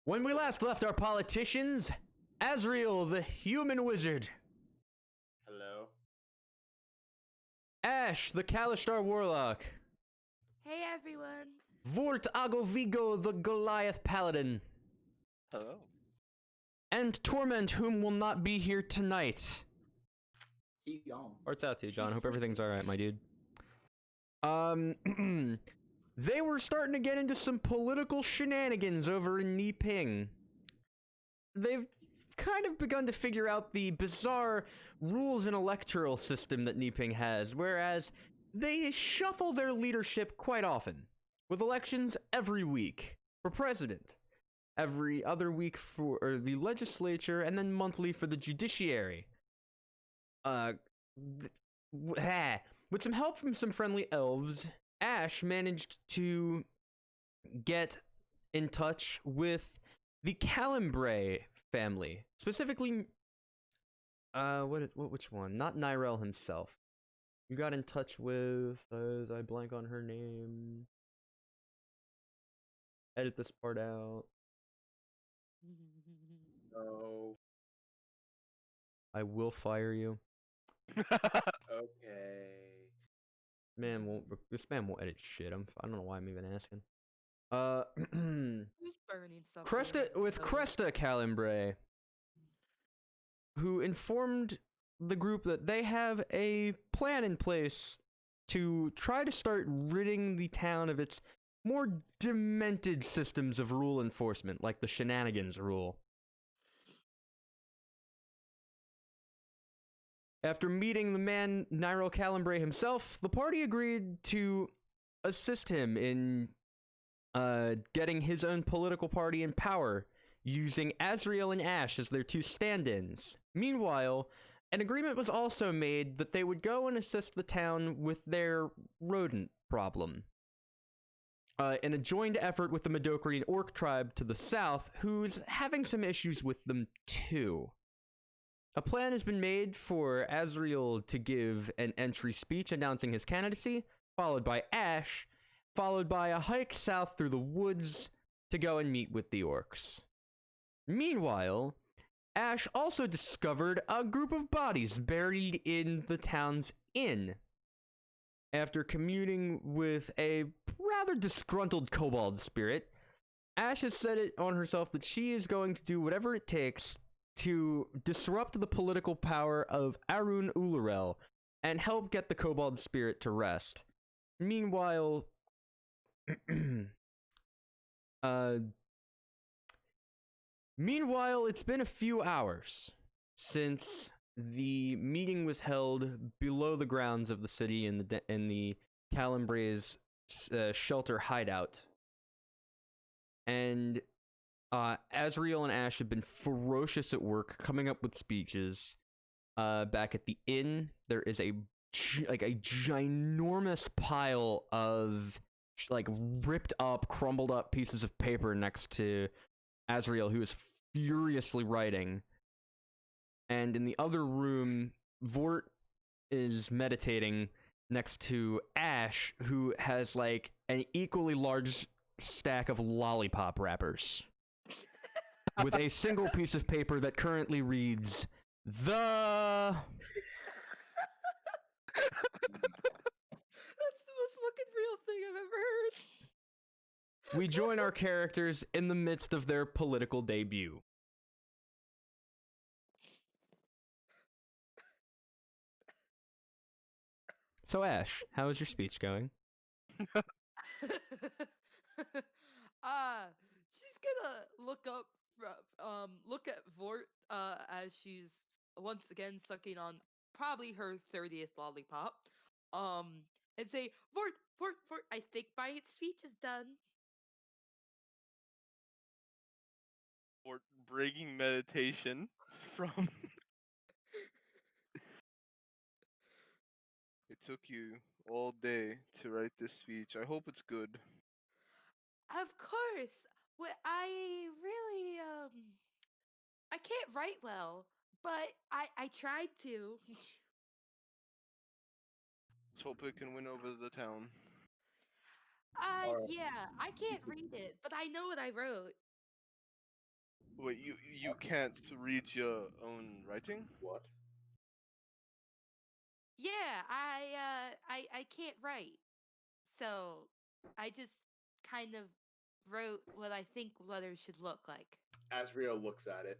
When we last left our politicians, Azriel the human wizard, Hello. Ash the Kalishtar warlock, Hey everyone! Vort Agovigo the Goliath paladin, Hello. and Torment, whom will not be here tonight. He gone. Hearts out to you, John. Hope everything's alright, my dude. They were starting to get into some political shenanigans over in Niping. They've kind of begun to figure out the bizarre rules and electoral system that Niping has, whereas they shuffle their leadership quite often, with elections every week for president, every other week for the legislature, and then monthly for the judiciary. With some help from some friendly elves, Ash managed to get in touch with the Calimbray family, specifically, which one? Not Nyrel himself. You got in touch with, as I blank on her name. Edit this part out. No. I will fire you. Okay. This man won't edit shit. I don't know why I'm even asking. Who's burning stuff? Cresta Calimbray, who informed the group that they have a plan in place to try to start ridding the town of its more demented systems of rule enforcement, like the shenanigans rule. After meeting the man Nyrel Calimbray himself, the party agreed to assist him in getting his own political party in power, using Azriel and Ash as their two stand-ins. Meanwhile, an agreement was also made that they would go and assist the town with their rodent problem, in a joined effort with the Medokrian Orc tribe to the south, who's having some issues with them too. A plan has been made for Azriel to give an entry speech announcing his candidacy, followed by Ash, followed by a hike south through the woods to go and meet with the orcs. Meanwhile, Ash also discovered a group of bodies buried in the town's inn. After communing with a rather disgruntled kobold spirit, Ash has set it on herself that she is going to do whatever it takes to disrupt the political power of Arun Ularel and help get the kobold spirit to rest. Meanwhile, it's been a few hours since the meeting was held below the grounds of the city in the Calimbray's shelter hideout, and Azriel and Ash have been ferocious at work coming up with speeches. Back at the inn, there is a ginormous pile of ripped up, crumbled up pieces of paper next to Azriel, who is furiously writing. And in the other room, Vort is meditating next to Ash, who has an equally large stack of lollipop wrappers with a single piece of paper that currently reads, "The..." That's the most fucking real thing I've ever heard. We join our characters in the midst of their political debut. So Ash, how is your speech going? She's gonna look at Vort, as she's once again sucking on probably her 30th lollipop, and say, Vort, I think my speech is done. Or breaking meditation from. It took you all day to write this speech. I hope it's good. Of course. Well, I really, I can't write well, but I tried to. Let's hope it can win over the town. Yeah, I can't read it, but I know what I wrote. Wait, you can't read your own writing? What? Yeah, I can't write. So I just kind of wrote what I think letters should look like. Asriel looks at it.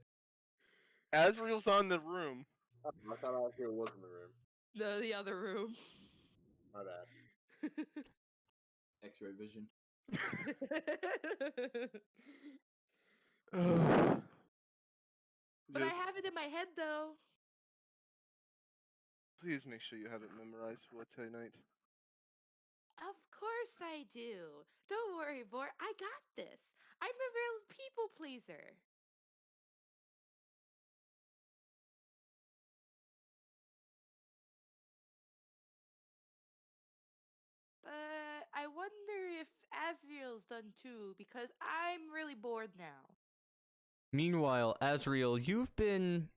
Asriel's on the room. Oh, I thought Asriel was in the room. No, the other room. My bad. X-ray vision. But I have it in my head though. Please make sure you have it memorized for tonight. Of course I do. Don't worry, Vor. I got this. I'm a real people pleaser. But I wonder if Azriel's done too, because I'm really bored now. Meanwhile, Azriel, you've been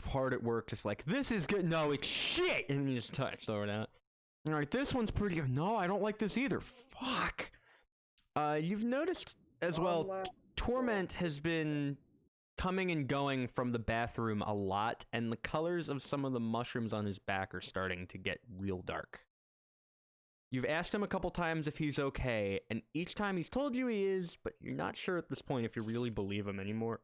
hard at work, just like, this is good. No, it's shit! And you just throw it out. Alright, this one's pretty good. No, I don't like this either. Fuck. You've noticed as well, Torment has been coming and going from the bathroom a lot, and the colors of some of the mushrooms on his back are starting to get real dark. You've asked him a couple times if he's okay, and each time he's told you he is, but you're not sure at this point if you really believe him anymore.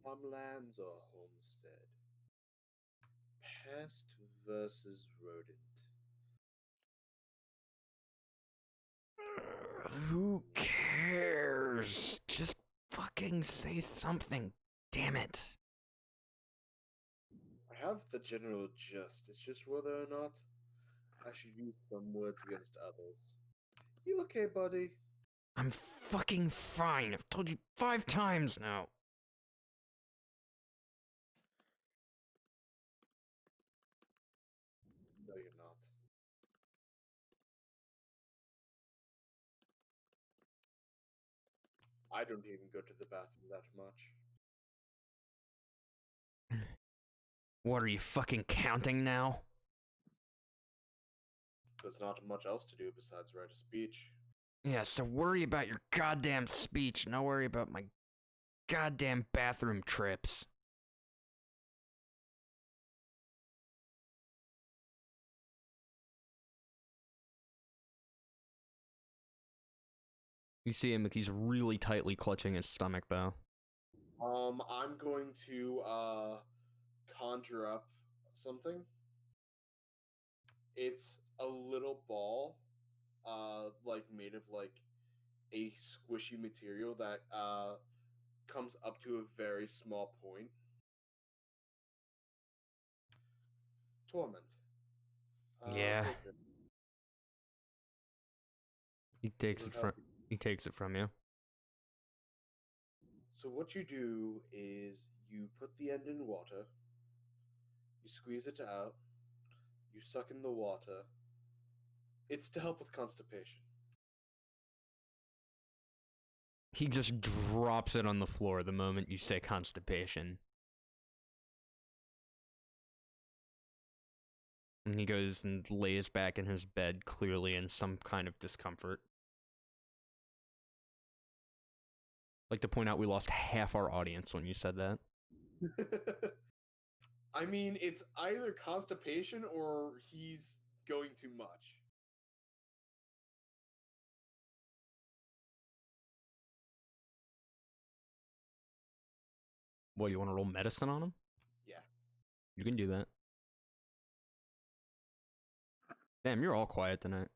Farmlands or homestead? Pest versus rodent. Who cares? Just fucking say something. Damn it. I have the general gist. It's just whether or not I should use some words against others. You okay, buddy? I'm fucking fine. I've told you 5 times now. No, you're not. I don't even go to the bathroom that much. What, are you fucking counting now? There's not much else to do besides write a speech. Yeah, so worry about your goddamn speech, and I'll worry about my goddamn bathroom trips. You see him, he's really tightly clutching his stomach, though. I'm going to conjure up something. It's a little ball, like made of like a squishy material that comes up to a very small point. Torment. Yeah. Take it. He takes Does it it from help you? he takes it from you. So what you do is you put the end in water, you squeeze it out, you suck in the water. It's to help with constipation. He just drops it on the floor the moment you say constipation. And he goes and lays back in his bed, clearly in some kind of discomfort. I'd like to point out we lost half our audience when you said that. I mean, it's either constipation or he's going too much. What, you want to roll medicine on him? Yeah. You can do that. Damn, you're all quiet tonight.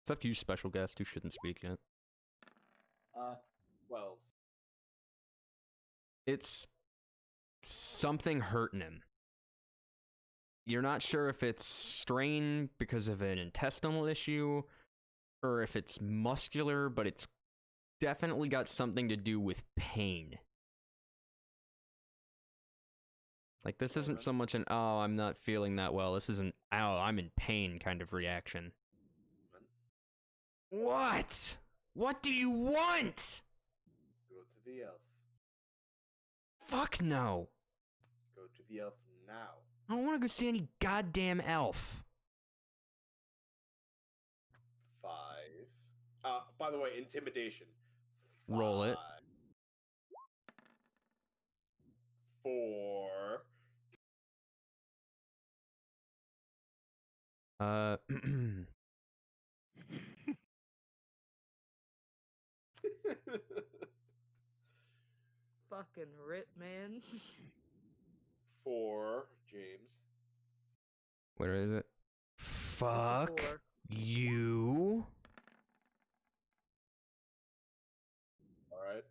Except you, special guest, who shouldn't speak yet. 12. It's something hurting him. You're not sure if it's strain because of an intestinal issue or if it's muscular, but it's definitely got something to do with pain. Like, this isn't so much an, oh, I'm not feeling that well. This is an, ow, I'm in pain kind of reaction. What? What do you want? Go to the elf. Fuck no. Go to the elf now. I don't want to go see any goddamn elf. By the way, intimidation. Roll it. 4. Fucking rip, man. 4, James. Where is it? Fuck 54. you. All right.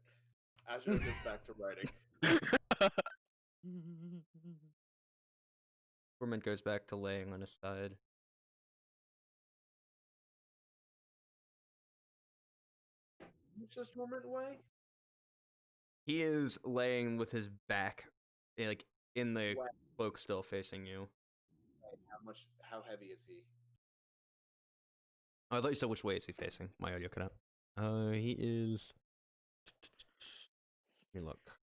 Azrael goes back to writing. Torment goes back to laying on his side. Which this moment away? He is laying with his back, like, in the Wow. cloak still facing you. How heavy is he? Oh, I thought you said which way is he facing. My audio cut out. He is... Let me look.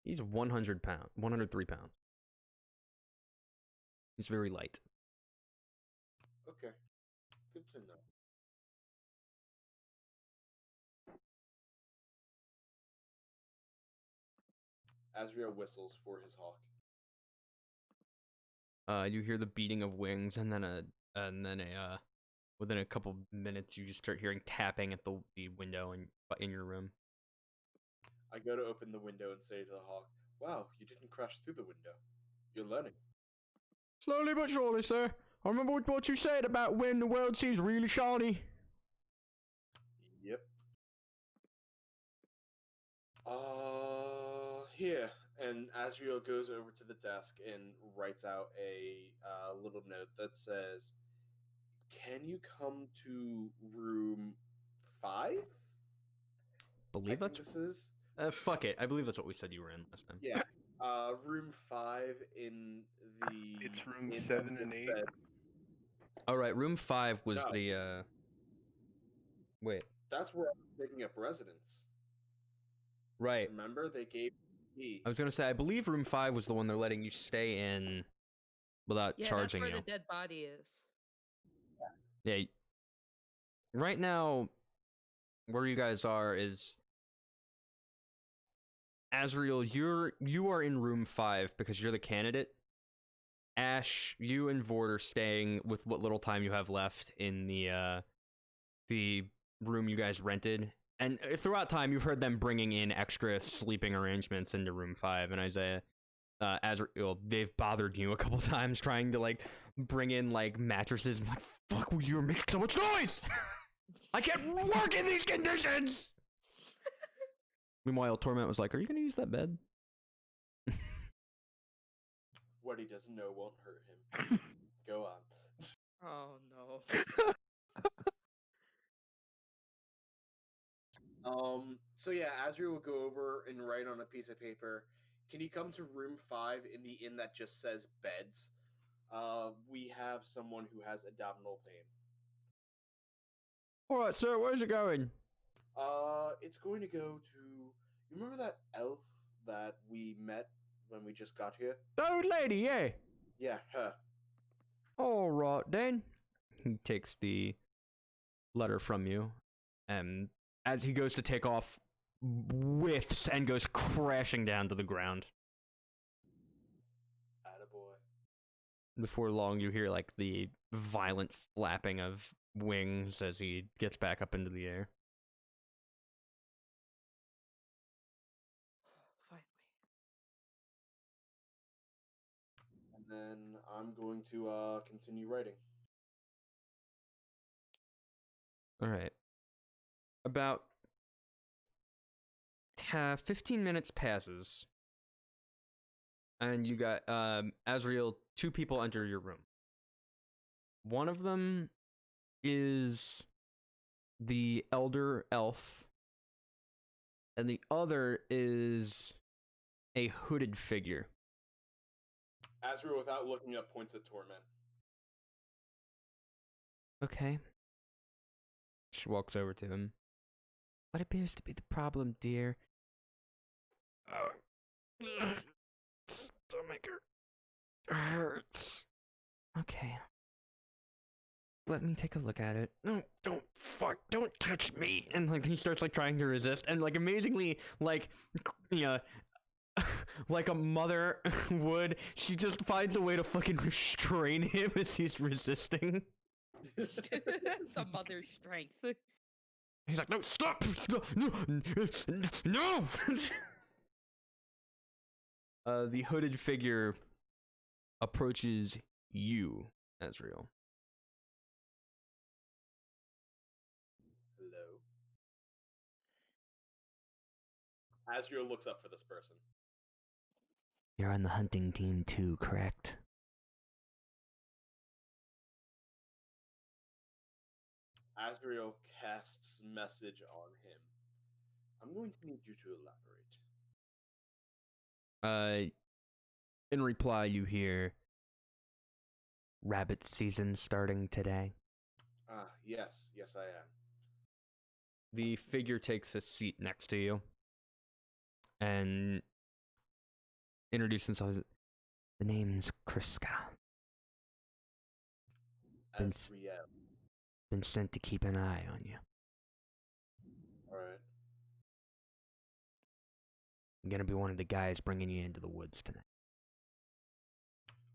He's 100 pounds, 103 pounds. He's very light. Okay. Good to know. Azrael whistles for his hawk. You hear the beating of wings, and then within a couple minutes, you just start hearing tapping at the window in your room. I go to open the window and say to the hawk, "Wow, you didn't crash through the window. You're learning." Slowly but surely, sir. I remember what you said about when the world seems really shiny. Yep. Here. And Azrael goes over to the desk and writes out a little note that says, "Can you come to room 5?" Believe that's this is. fuck it. I believe that's what we said you were in last time. Yeah. Room 5 in the. It's room in 7 the and 8. bed. All right, room 5 was No. the Wait. That's where I was taking up residence. Right. Remember, they gave me. I was gonna say, I believe room 5 was the one they're letting you stay in without Yeah, charging that's where you. the dead body is. Yeah. Right now, where you guys are is Azrael. You are in room 5 because you're the candidate. Ash, you and Vord are staying with what little time you have left in the room you guys rented. And throughout time, you've heard them bringing in extra sleeping arrangements into room 5. And Isaiah, Azrael, they've bothered you a couple times trying to, like, bring in, like, mattresses. I'm like, fuck, you were making so much noise! I can't work in these conditions! Meanwhile, Torment was like, are you gonna use that bed? What he doesn't know won't hurt him. Go on. Oh no. So yeah, Azrael will go over and write on a piece of paper. Can you come to room 5 in the inn that just says beds? We have someone who has abdominal pain. Alright, sir, where's it going? It's going to go to. You remember that elf that we met when we just got here? The old lady, yeah. Yeah, her. Alright then. He takes the letter from you, and as he goes to take off, whiffs and goes crashing down to the ground. Attaboy. Before long, you hear, like, the violent flapping of wings as he gets back up into the air. Finally. And then I'm going to continue writing. Alright. About 15 minutes passes, and you got, Azrael, 2 people enter your room. One of them is the elder elf, and the other is a hooded figure. Azrael, without looking up, points at Torment. Okay. She walks over to him. What appears to be the problem, dear? Stomach hurts. Okay. let me take a look at it. No, don't touch me. And like he starts like trying to resist, and like amazingly, like like a mother would, she just finds a way to fucking restrain him as he's resisting. The mother's strength. He's like, no, stop, no, no. The hooded figure approaches you, Ezreal. Hello. Azriel looks up for this person. You're on the hunting team too, correct? Azriel casts message on him. I'm going to need you to elaborate. In reply, you hear, rabbit season starting today. Yes, I am. The figure takes a seat next to you and introduces himself as, the name's Kriska. Azriel. Been sent to keep an eye on you. Alright. I'm gonna be one of the guys bringing you into the woods tonight.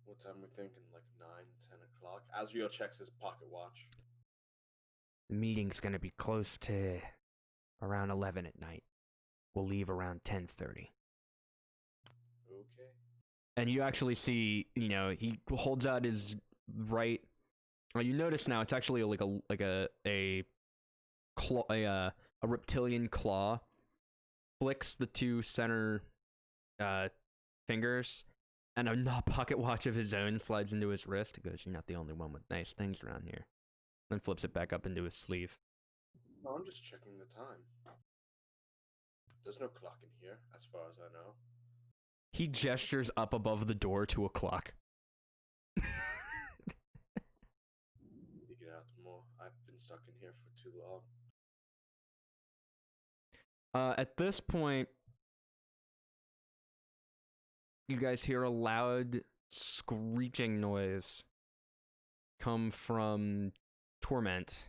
What time are we thinking? Like 9, 10 o'clock? Azriel checks his pocket watch. The meeting's gonna be close to around 11 at night. We'll leave around 10:30. Okay. And you actually see, he holds out his right. You notice now it's actually like a claw, a reptilian claw. Flicks the two center fingers, and a pocket watch of his own slides into his wrist. He goes, "You're not the only one with nice things around here." Then flips it back up into his sleeve. No, I'm just checking the time. There's no clock in here, as far as I know. He gestures up above the door to a clock. Need to get out more. I've been stuck in here for too long. At this point, you guys hear a loud screeching noise come from Torment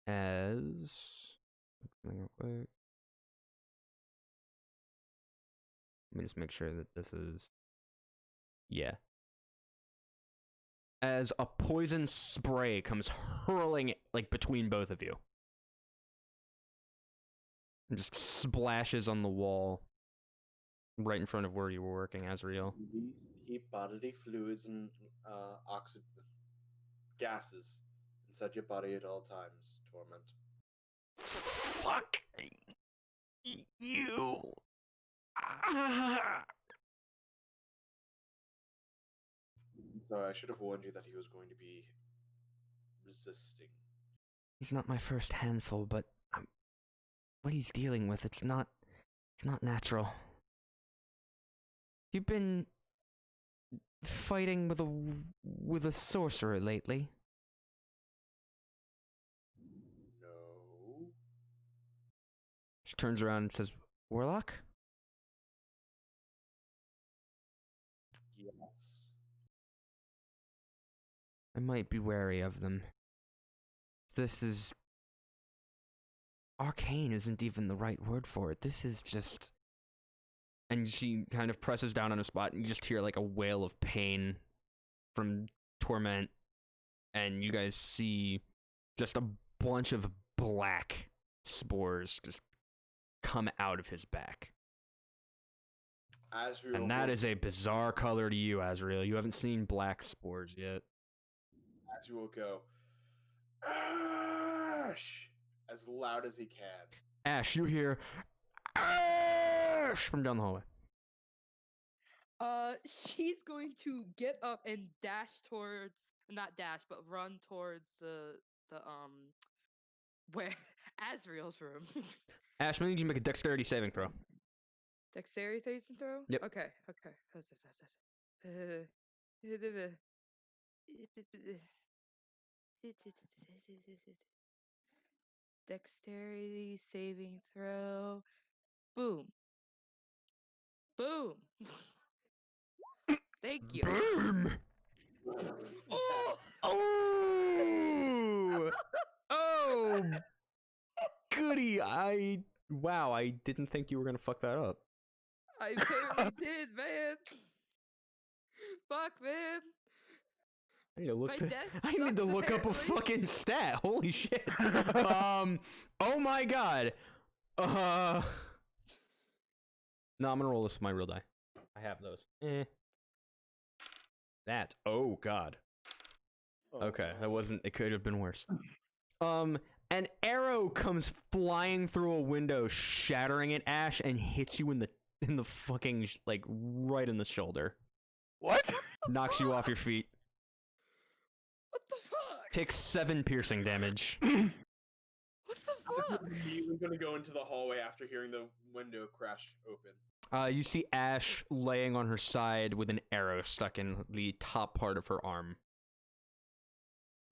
as... Let me just make sure that this is... Yeah. As a poison spray comes hurling like between both of you. And just splashes on the wall right in front of where you were working, Azriel. Heat bodily fluids and gases inside your body at all times. Torment. Fuck you. Sorry, I should have warned you that he was going to be resisting. He's not my first handful, but what he's dealing with, it's not natural. You've been fighting with a sorcerer lately? No. She turns around and says, Warlock? Yes. I might be wary of them. This is... Arcane isn't even the right word for it. This is just... And she kind of presses down on a spot, and you just hear like a wail of pain from Torment. And you guys see just a bunch of black spores just come out of his back. Azriel And that is a bizarre color to you, Azriel. You haven't seen black spores yet. Azriel will go, Ash! As loud as he can. Ash, you hear Ash from down the hallway. She's going to get up and dash towards, not dash, but run towards the where Azriel's room. Ash, we need you to make a dexterity saving throw. Dexterity saving throw? Yep. Okay. Dexterity saving throw. Boom. Boom. Thank you. Boom! Oh! Oh! Oh, goody! Wow, I didn't think you were gonna fuck that up. I barely did, man. Fuck, man. I need to look. My desk I need to sucks, look up a apparently. fucking stat. Holy shit. Oh my god. No, I'm gonna roll this with my real die. I have those. That. Oh god. Okay, that wasn't. It could have been worse. An arrow comes flying through a window, shattering it, Ash, and hits you in the fucking like right in the shoulder. What? Knocks you off your feet. What the fuck? Takes 7 piercing damage. What the I'm fuck? immediately gonna go into the hallway after hearing the window crash open. You see Ash laying on her side with an arrow stuck in the top part of her arm.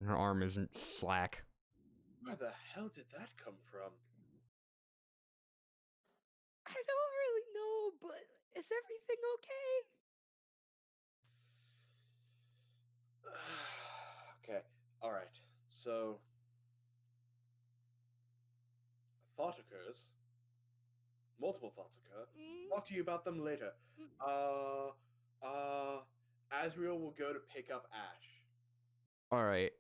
Her arm isn't slack. Where the hell did that come from? I don't really know, but is everything okay? Okay, alright. So, a thought occurs. Multiple thoughts occur. Talk to you about them later. Asriel will go to pick up Ash. Alright.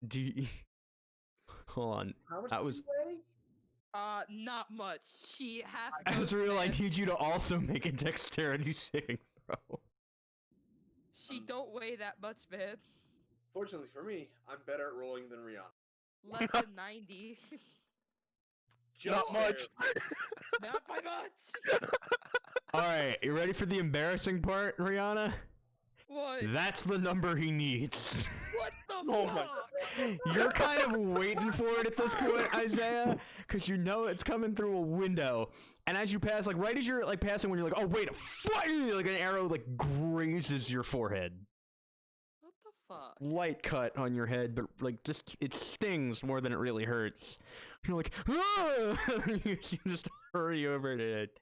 Do you... Hold on. How much That does was... he weigh? Not much. She half. Asriel, I need you to also make a dexterity saving throw. She don't weigh that much, man. Fortunately for me, I'm better at rolling than Rihanna. Less than 90. Not much. Not by much. Alright, you ready for the embarrassing part, Rihanna? What? That's the number he needs. What the Oh my fuck? You're kind of waiting for it at this point, Isaiah, because you know it's coming through a window. And as you pass, like right as you're like passing, when you're like, oh wait, like an arrow like grazes your forehead. What the fuck? Light cut on your head, but like just it stings more than it really hurts. You're like, ah! You just hurry over to it,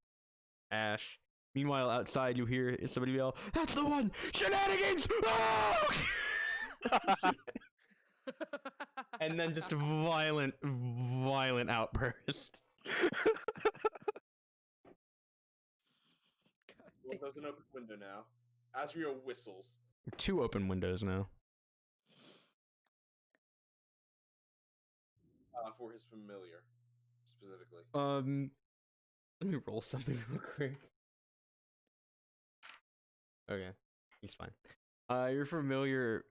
Ash. Meanwhile, outside you hear somebody yell, "That's the one! Shenanigans!" Ah! And then just violent outburst. Well, there's an open window now. Asriel whistles. 2 open windows now. For his familiar, specifically. Let me roll something real quick. Okay, he's fine. Your familiar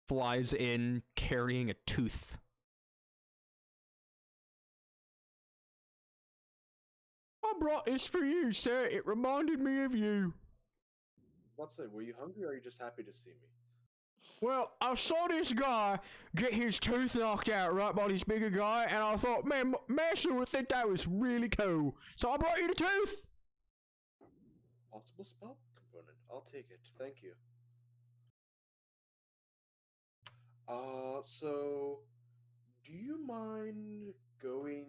flies in carrying a tooth. I brought this for you, sir. It reminded me of you. Let's say, were you hungry or are you just happy to see me? Well, I saw this guy get his tooth knocked out right by this bigger guy, and I thought, man, Master would think that was really cool. So I brought you the tooth. Possible spell component. I'll take it. Thank you. So, do you mind going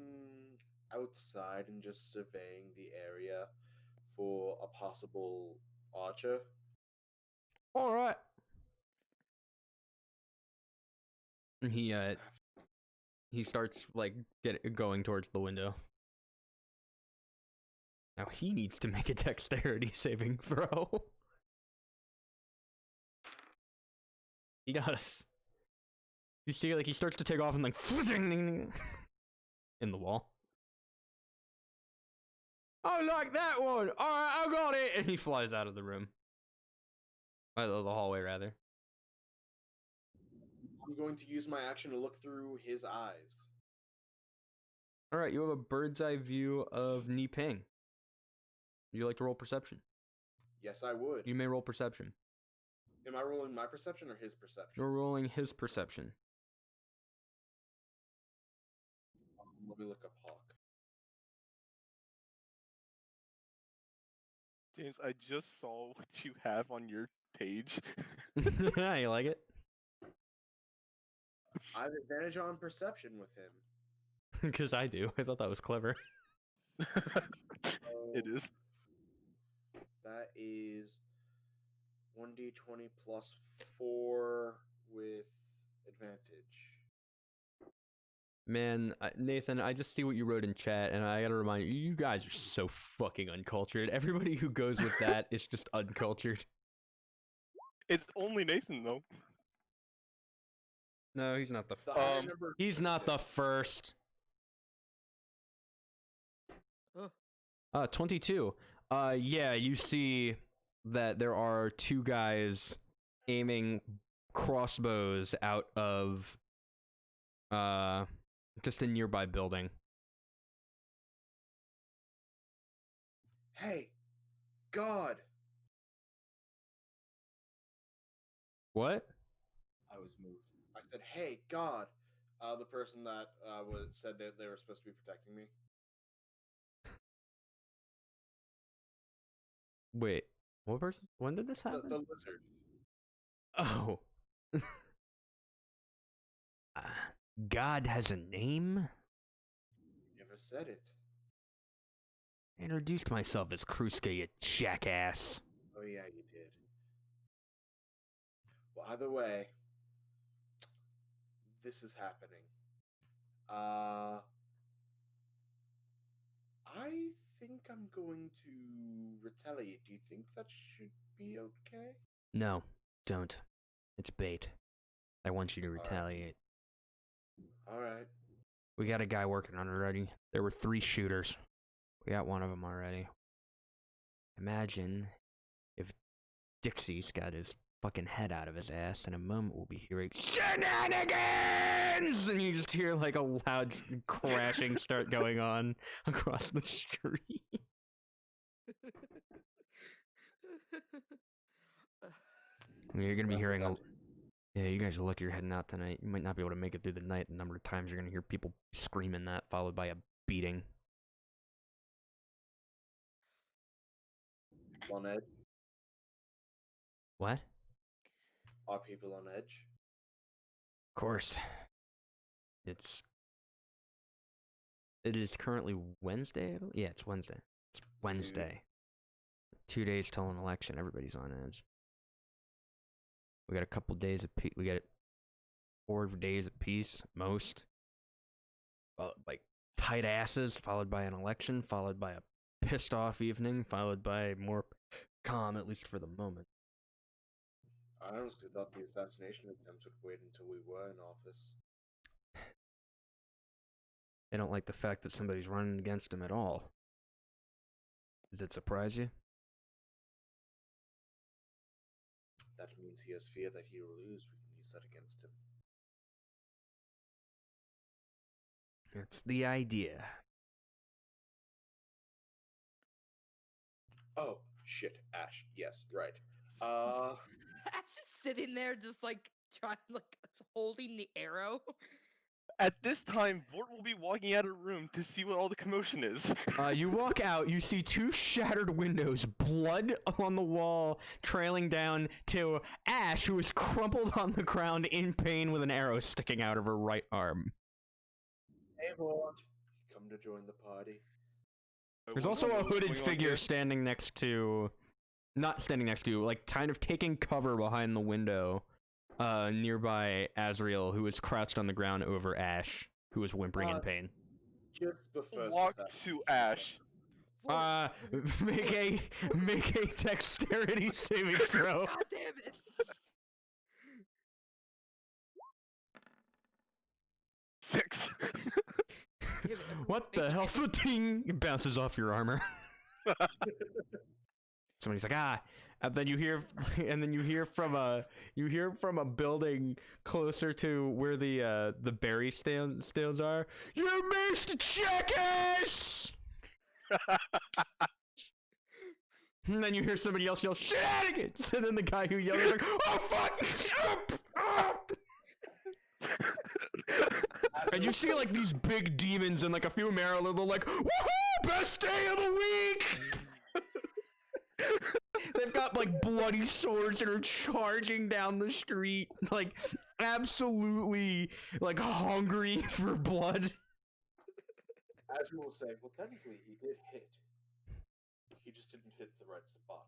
outside and just surveying the area for a possible archer? All right. And he starts like going towards the window. Now he needs to make a dexterity saving throw. He does. You see, like he starts to take off and like in the wall. I like that one. All right, I got it. And he flies out of the room. The hallway, rather. I'm going to use my action to look through his eyes. All right, you have a bird's eye view of Ni Ping. Would you like to roll perception? Yes, I would. You may roll perception. Am I rolling my perception or his perception? You're rolling his perception. Let me look up Hawk. James, I just saw what you have on your page. You like it? I have advantage on perception with him. Because I do. I thought that was clever. It is. That is 1d20 plus 4 with advantage. Man, Nathan, I just see what you wrote in chat, and I gotta remind you, you guys are so fucking uncultured. Everybody who goes with that is just uncultured. It's only Nathan though. No, he's not the The first. higher Um, number He's not the 26. first. Ugh. 22. Yeah, you see that there are two guys aiming crossbows out of just a nearby building. Hey, God! What? I was moved. I said, "Hey, God!" The person that said that they were supposed to be protecting me. Wait, what person? When did this happen? The lizard. Oh. Uh, God has a name? You never said it. I introduced myself as Kruska, you jackass. Oh yeah, you did. Well, either way, this is happening. I think I'm going to retaliate. Do you think that should be okay? No, don't. It's bait. I want you to retaliate. All right. We got a guy working on it already. There were 3 shooters. We got one of them already. Imagine if Dixie's got his fucking head out of his ass. In a moment, we'll be hearing shenanigans! And you just hear like a loud crashing start going on across the street. You're gonna be hearing a. Yeah, you guys are lucky you're heading out tonight. You might not be able to make it through the night. The number of times you're gonna hear people screaming that, followed by a beating. On edge. What? Are people on edge? Of course. It is currently Wednesday? Yeah, it's Wednesday. It's Wednesday. 2 days till an election. Everybody's on edge. We got a couple days of peace. We got 4 days of peace, most. Like tight asses, followed by an election, followed by a pissed off evening, followed by more calm, at least for the moment. I honestly thought the assassination attempts would wait until we were in office. They don't like the fact that somebody's running against him at all. Does it surprise you? That means he has fear that he will lose. We can use that against him. That's the idea. Oh, shit, Ash. Yes, right. Ash just sitting there, just like trying, like holding the arrow. At this time, Vort will be walking out of the room to see what all the commotion is. You walk out, you see 2 shattered windows, blood on the wall, trailing down to Ash, who is crumpled on the ground in pain with an arrow sticking out of her right arm. Hey, Vaughn. Come to join the party. There's also a hooded figure standing next to... Not standing next to, like, kind of taking cover behind the window, nearby Azriel, who is crouched on the ground over Ash, who is whimpering in pain. Just the first Walk assassin. to Ash. Make a dexterity saving throw. God damn it! 6. Damn it, What the hell? Ting! It bounces off your armor. Somebody's like, ah, and then you hear from a building closer to where the berry stands are. You missed, jackass! And then you hear somebody else yell, shenanigans! And then the guy who yelled is like, oh fuck! And you see like these big demons and like a few Marrow, they're like, woohoo! Best day of the week! They've got like bloody swords and are charging down the street, like absolutely like hungry for blood. As we will say, well, technically he did hit. He just didn't hit the right spot.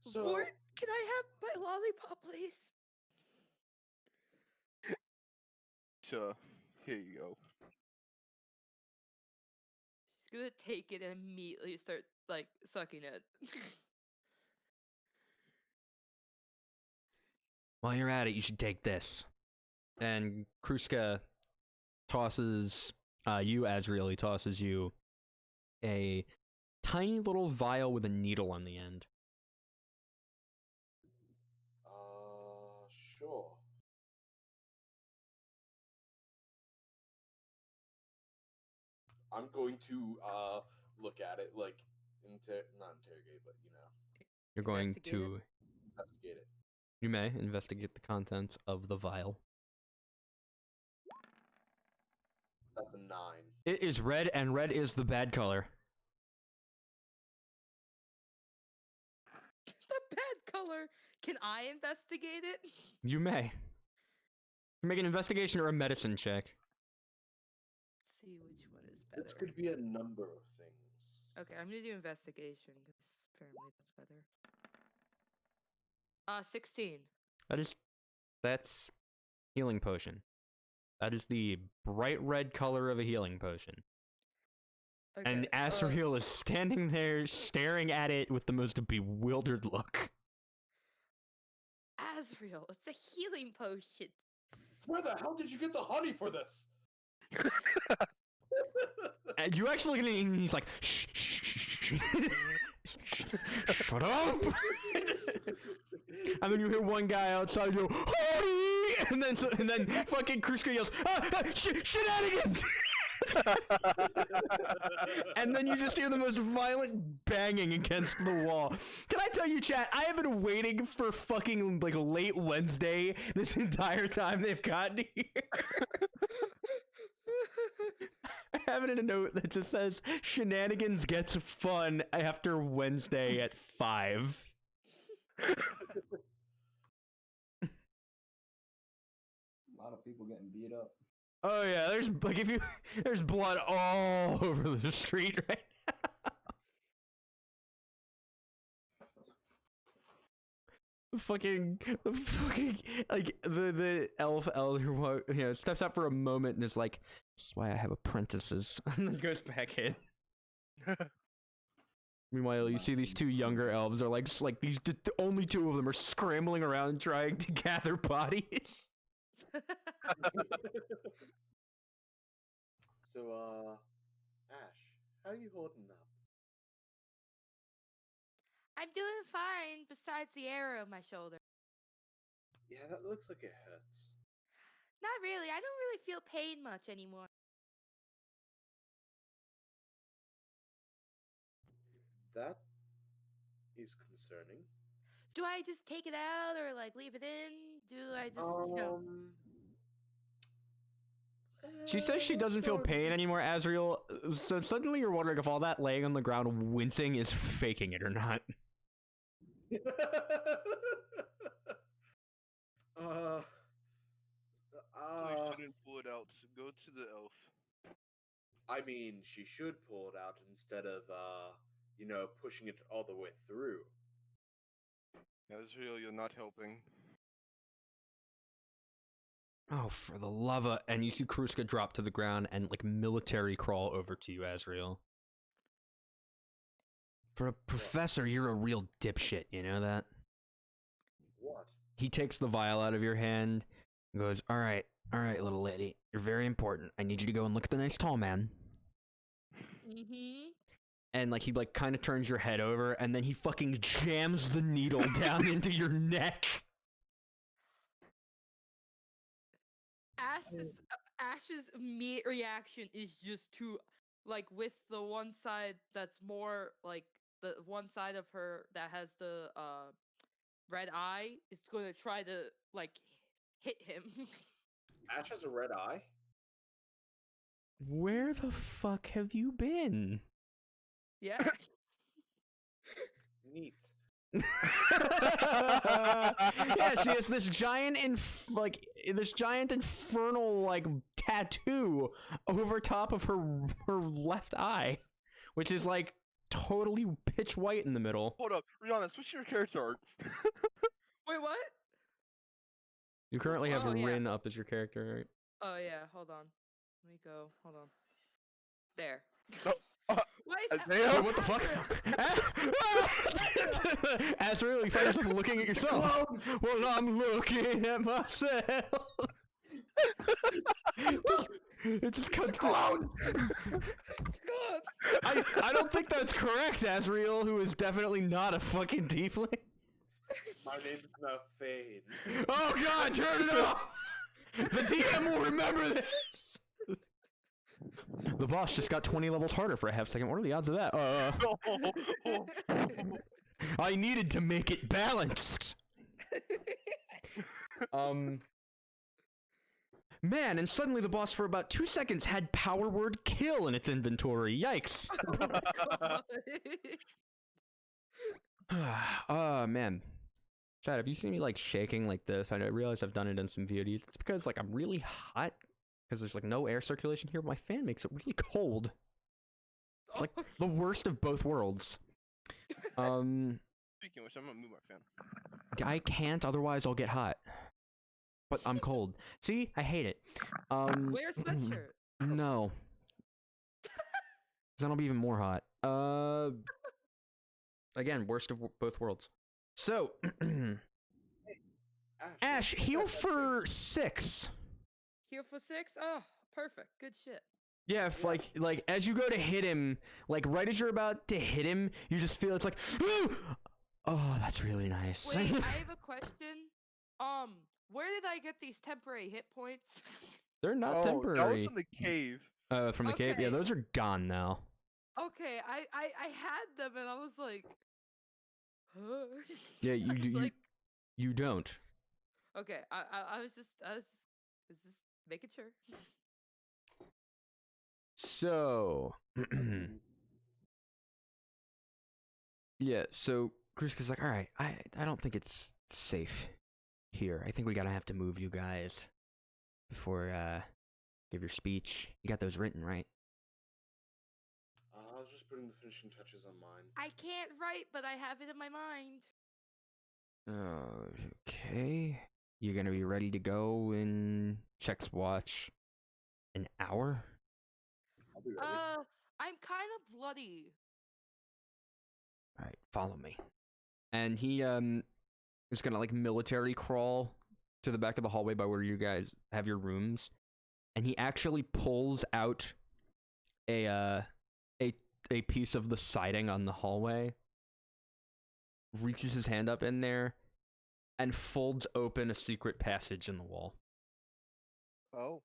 So, Vort, can I have my lollipop, please? So, here you go. She's gonna take it and immediately start like sucking it. While you're at it, you should take this. And Kruska tosses you, Azriel, he tosses you a tiny little vial with a needle on the end. Sure. I'm going to look at it, like not interrogate, but You're going Investigate to investigate it. You may investigate the contents of the vial. That's a 9. It is red, and red is the bad color. The bad color. Can I investigate it? You may. You make an investigation or a medicine check. Let's see which one is better. This could be a number of things. Okay, I'm gonna do investigation because apparently that's better. 16. That's healing potion. That is the bright red color of a healing potion. Okay, And Azrael is standing there staring at it with the most bewildered look. Azrael, it's a healing potion. Where the hell did you get the honey for this? And you actually look at it and he's like, shh, shh, shh. Shut up! And then you hear one guy outside go, honey! And then fucking Kruska yells, shenanigans! And then you just hear the most violent banging against the wall. Can I tell you, chat, I have been waiting for fucking like late Wednesday this entire time they've gotten here. I have it in a note that just says shenanigans gets fun after Wednesday at 5. A lot of people getting beat up. Oh yeah, there's blood all over the street right now. fucking like the elf elder steps out for a moment and is like, this is why I have apprentices, and then goes back in. Meanwhile, you see these two younger elves are like these only two of them are scrambling around trying to gather bodies. So, Ash, how you holding up? I'm doing fine, besides the arrow in my shoulder. Yeah, that looks like it hurts. Not really. I don't really feel pain much anymore. That is concerning. Do I just take it out or like leave it in? Do I just She says she doesn't feel pain anymore, Azriel, so suddenly you're wondering if all that laying on the ground wincing is faking it or not. Please shouldn't pull it out. So go to the elf. I mean, she should pull it out instead of, pushing it all the way through. Azrael, you're not helping. Oh, for the love of... And you see Kruska drop to the ground and, like, military crawl over to you, Azrael. For a professor, you're a real dipshit, you know that? What? He takes the vial out of your hand and goes, all right, little lady. You're very important. I need you to go and look at the nice tall man. Mm-hmm. And, like, he, like, kind of turns your head over, and then he fucking jams the needle down into your neck. Ash's immediate reaction is just to, like, with the one side that's more, like, the one side of her that has the, red eye is going to try to, like, hit him. Ash has a red eye? Where the fuck have you been? Yeah. Neat. Yeah, she has this giant infernal like tattoo over top of her left eye, which is like totally pitch white in the middle. Hold up, Rihanna, switch your character art. Wait, what? You currently have Oh, yeah. Rin up as your character, right? Oh yeah, hold on. Let me go. Hold on. There. Oh, Why is that? Isaiah? Wait, what the fuck? Azrael, you find yourself looking at yourself. Well, I'm looking at myself. It just cuts to... I don't think that's correct, Azrael, who is definitely not a fucking tiefling. My name's not Fade. Oh god, turn it off! The DM will remember this! The boss just got 20 levels harder for a half second. What are the odds of that? I needed to make it balanced! Man, and suddenly the boss for about 2 seconds had power word kill in its inventory. Yikes. Oh, man. Chad, have you seen me like shaking like this? I realize I've done it in some VODs. It's because like I'm really hot because there's like no air circulation here, but my fan makes it really cold. It's like the worst of both worlds. Speaking of which, I'm gonna move my fan. I can't, otherwise I'll get hot. But I'm cold. See? I hate it. Wear a sweatshirt. No. Then I'll be even more hot. Again, worst of both worlds. So, Ash, heal for 6. Heal for 6? Oh, perfect. Good shit. Yeah, if like as you go to hit him, like right as you're about to hit him, you just feel it's like, oh, that's really nice. Wait, I have a question. Where did I get these temporary hit points? They're not That was temporary. in the cave. From the cave? Yeah, Okay. those are gone now. Okay, I had them and I was like, huh? Yeah, I was like, you don't. okay, I was just making sure. So, yeah, so Kruska's like, all right, I don't think it's safe here. I think we gotta have to move you guys before give your speech. You got those written, right? I was just putting the finishing touches on mine. I can't write, but I have it in my mind. Okay. You're gonna be ready to go in checks watch an hour? I'll be ready. I'm kind of bloody. All right, follow me. And he is gonna like military crawl to the back of the hallway by where you guys have your rooms, and he actually pulls out a piece of the siding on the hallway, reaches his hand up in there, and folds open a secret passage in the wall. Oh.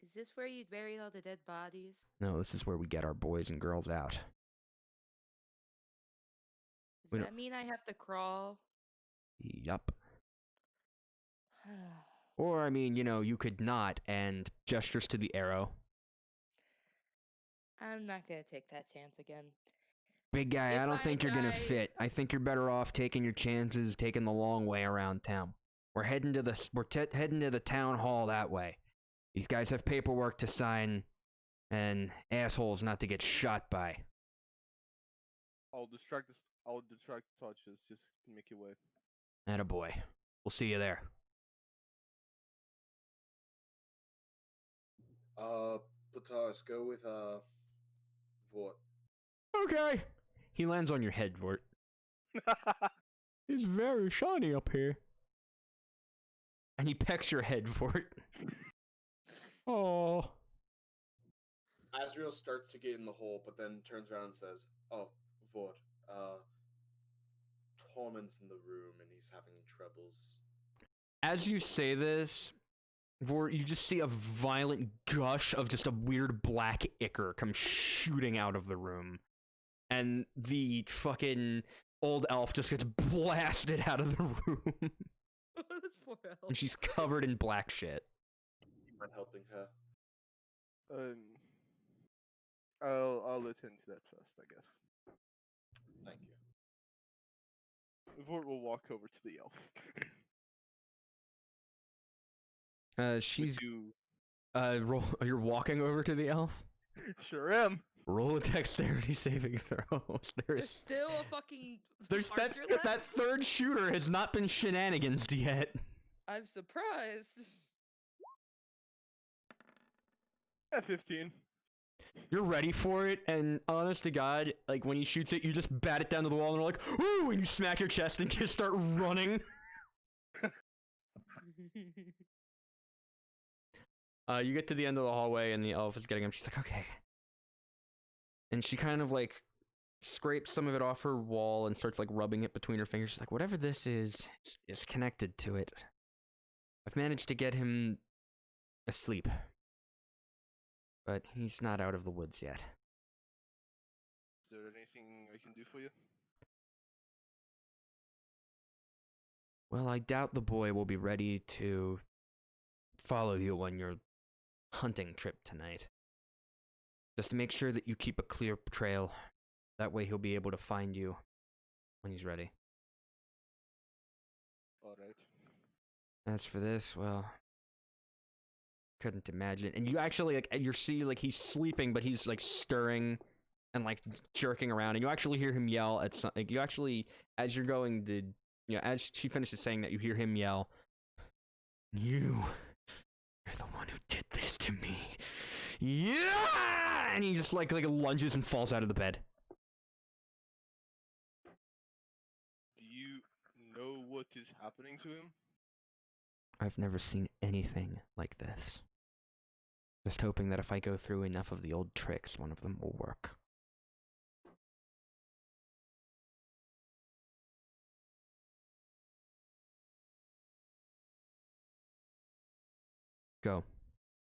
Is this where you buried all the dead bodies? No, this is where we get our boys and girls out. Does We that don't- mean I have to crawl? Yup. Or, I mean, you know, you could not, and gestures to the arrow. I'm not gonna take that chance again. Big guy, If I don't I think you're gonna die- fit. I think you're better off taking your chances, taking the long way around town. We're heading to the town hall that way. These guys have paperwork to sign, and assholes not to get shot by. I'll distract touches. Just make your way. Attaboy. We'll see you there. Plataris, go with Vort. Okay. He lands on your head, Vort. It's very shiny up here. And he pecks your head, Vort. Oh. Azrael starts to get in the hole, but then turns around and says, "Oh, Vort, Torment's in the room and he's having troubles." As you say this, Vort, you just see a violent gush of just a weird black ichor come shooting out of the room. And the fucking old elf just gets blasted out of the room. This poor elf. And she's covered in black shit. You mind helping her? I'll attend to that first, I guess. Thank you. Vort will walk over to the elf. She's You roll. You're walking over to the elf. sure am. Roll a dexterity saving throw. There's still a fucking. There's that archer left? that third shooter has not been shenanigans yet. I'm surprised. At 15. You're ready for it, and honest to God, like when he shoots it, you just bat it down to the wall, and they're like, "Ooh!" and you smack your chest and just start running. You get to the end of the hallway, and the elf is getting him. She's like, "Okay," and she kind of like scrapes some of it off her wall and starts like rubbing it between her fingers. She's like, "Whatever this is connected to it. I've managed to get him asleep, but he's not out of the woods yet." Is there anything I can do for you? Well, I doubt the boy will be ready to follow you on your hunting trip tonight. Just to make sure that you keep a clear trail. That way he'll be able to find you when he's ready. Alright. As for this, well, couldn't imagine it. And you actually, like, you see, like, he's sleeping, but he's, like, stirring and, like, jerking around. And you actually hear him yell at some, like, you actually, as you're going to, you know, as she finishes saying that, you hear him yell, You're the one who did this to me. Yeah! And he just, like lunges and falls out of the bed. Do you know what is happening to him? I've never seen anything like this. Just hoping that if I go through enough of the old tricks, one of them will work. Go.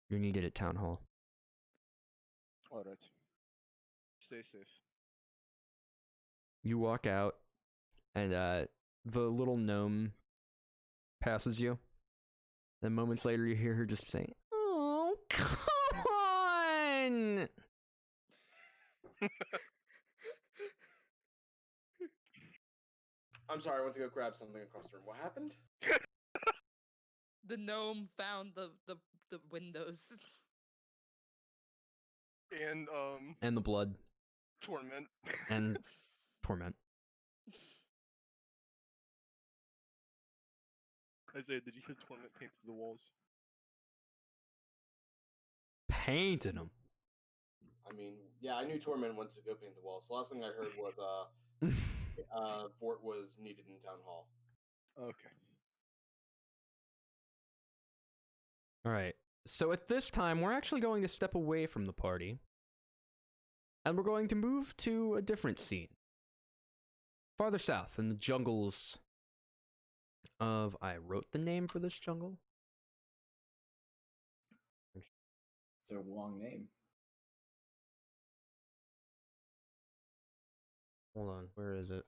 You're needed at Town Hall. Alright. Stay safe. You walk out, and the little gnome passes you. Then moments later, you hear her just say, "Oh, come on!" I'm sorry, I went to go grab something across the room. What happened? The gnome found the windows. And, And the blood. torment. And torment. Isaiah, did you hear torment painted the walls? Painted them. I mean, yeah, I knew Torment went to go paint the walls. The last thing I heard was Fort was needed in Town Hall. Okay. Alright. So at this time, we're actually going to step away from the party. And we're going to move to a different scene. Farther south, in the jungles of... I wrote the name for this jungle? It's a long name. Hold on, where is it?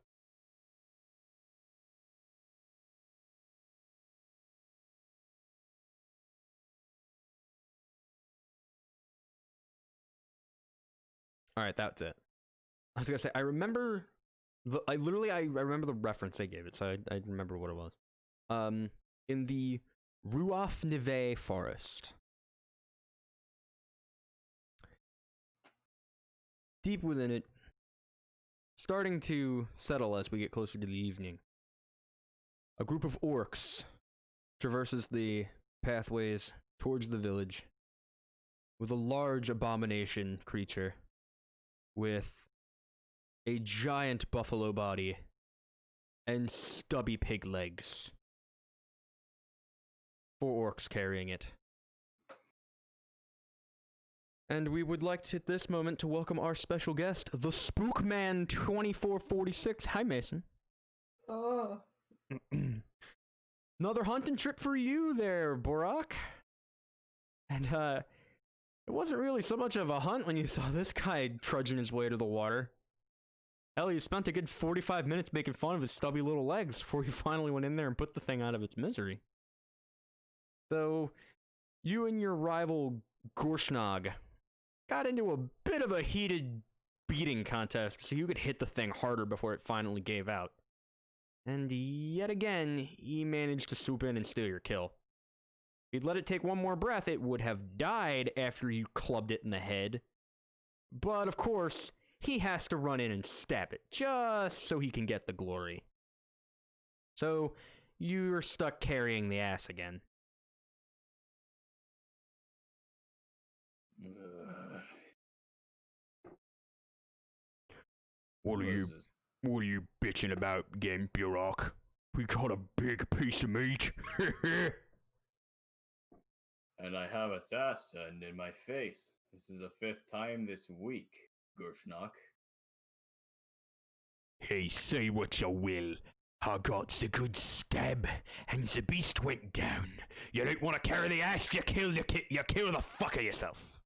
Alright, that's it. I was gonna say, I remember I remember the reference they gave it, so I remember what it was. In the Ruaf Neve forest. Deep within it, starting to settle as we get closer to the evening, a group of orcs traverses the pathways towards the village with a large abomination creature with a giant buffalo body and stubby pig legs. 4 orcs carrying it. And we would like to, at this moment, to welcome our special guest, the Spookman 2446. Hi, Mason. Another hunting trip for you there, Borak. And, it wasn't really so much of a hunt when you saw this guy trudging his way to the water. Hell, you spent a good 45 minutes making fun of his stubby little legs before you finally went in there and put the thing out of its misery. Though, you and your rival, Gorshnog, got into a bit of a heated beating contest so you could hit the thing harder before it finally gave out. And yet again, he managed to swoop in and steal your kill. If you'd let it take one more breath, it would have died after you clubbed it in the head. But of course, he has to run in and stab it, just so he can get the glory. So, you're stuck carrying the ass again. What are What you is this? What are you bitching about, Gamburock? We got a big piece of meat. And I have a task send in my face. This is the 5th time this week, Gershnock. Hey, say what you will. I got the good stab, and the beast went down. You don't want to carry the ass, you kill the fuck of yourself.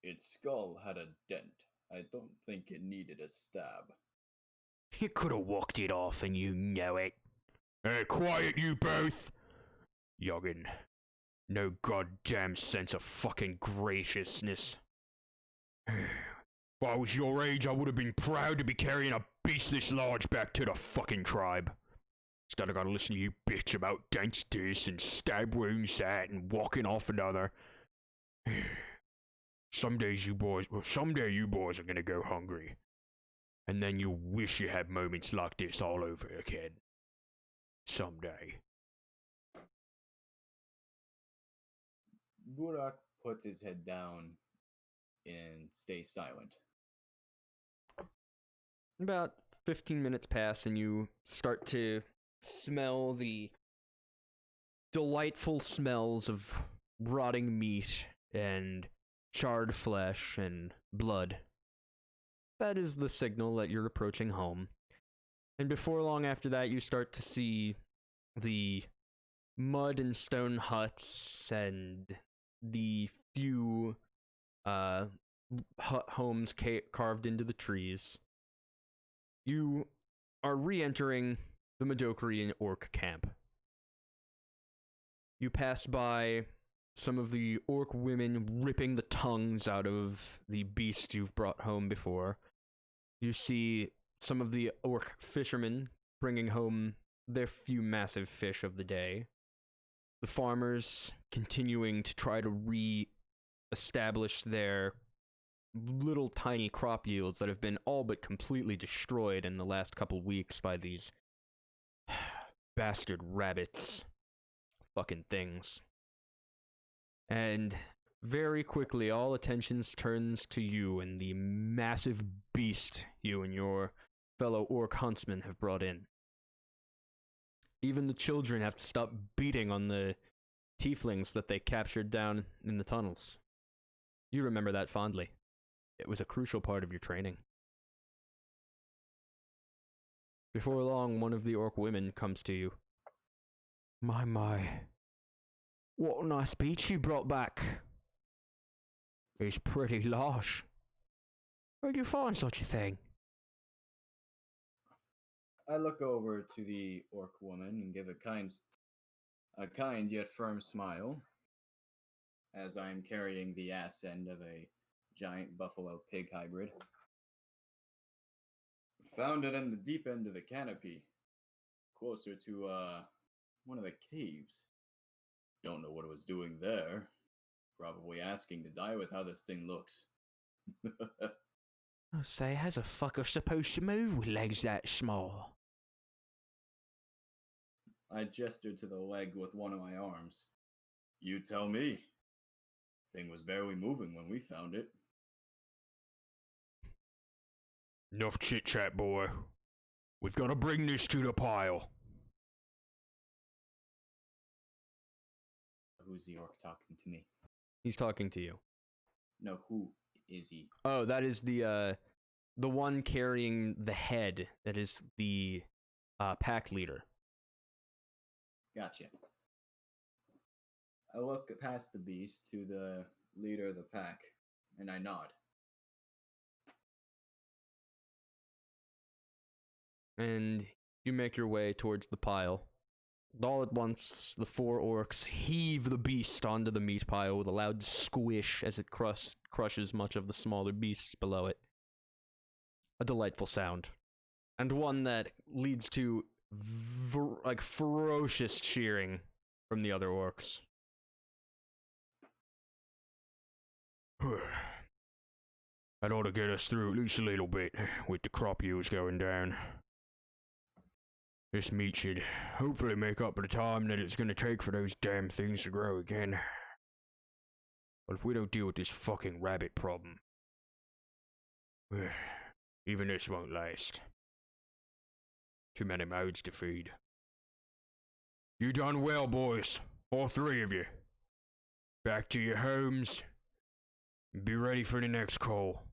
Its skull had a dent. I don't think it needed a stab. You could have walked it off, and you know it. Hey, quiet, you both! Yoggin. No goddamn sense of fucking graciousness. If I was your age, I would have been proud to be carrying a beast this large back to the fucking tribe. Instead, I gotta listen to you bitch about dents this and stab wounds that and walking off another. Someday you boys are gonna go hungry. And then you'll wish you had moments like this all over again. Someday. Burak puts his head down and stays silent. About 15 minutes pass and you start to smell the delightful smells of rotting meat and charred flesh and blood. That is the signal that you're approaching home. And before long after that, you start to see the mud and stone huts and the few hut homes carved into the trees. You are re-entering the Medokrian orc camp. You pass by some of the orc women ripping the tongues out of the beast you've brought home before. You see some of the orc fishermen bringing home their few massive fish of the day. The farmers continuing to try to re-establish their little tiny crop yields that have been all but completely destroyed in the last couple weeks by these bastard rabbits. Fucking things. And very quickly, all attentions turns to you and the massive beast you and your fellow orc huntsmen have brought in. Even the children have to stop beating on the tieflings that they captured down in the tunnels. You remember that fondly. It was a crucial part of your training. Before long, one of the orc women comes to you. My. What a nice beach you brought back. It's pretty large. Where'd you find such a thing? I look over to the orc woman and give a kind yet firm smile as I'm carrying the ass end of a giant buffalo pig hybrid. Found it in the deep end of the canopy, closer to one of the caves. Don't know what it was doing there. Probably asking to die with how this thing looks. I say, how's a fucker supposed to move with legs that small? I gestured to the leg with one of my arms. You tell me. Thing was barely moving when we found it. Enough chit-chat, boy. We've got to bring this to the pile. Who's the orc talking to me? He's talking to you. No, who is he? Oh, that is the one carrying the head. That is the pack leader. Gotcha. I look past the beast to the leader of the pack, and I nod. And you make your way towards the pile. All at once, the four orcs heave the beast onto the meat pile with a loud squish as it crushes much of the smaller beasts below it. A delightful sound. And one that leads to ferocious cheering from the other orcs. That ought to get us through at least a little bit with the crop yields going down. This meat should hopefully make up for the time that it's going to take for those damn things to grow again. But if we don't deal with this fucking rabbit problem, even this won't last. Too many mouths to feed. You done well, boys. All three of you. Back to your homes. Be ready for the next call.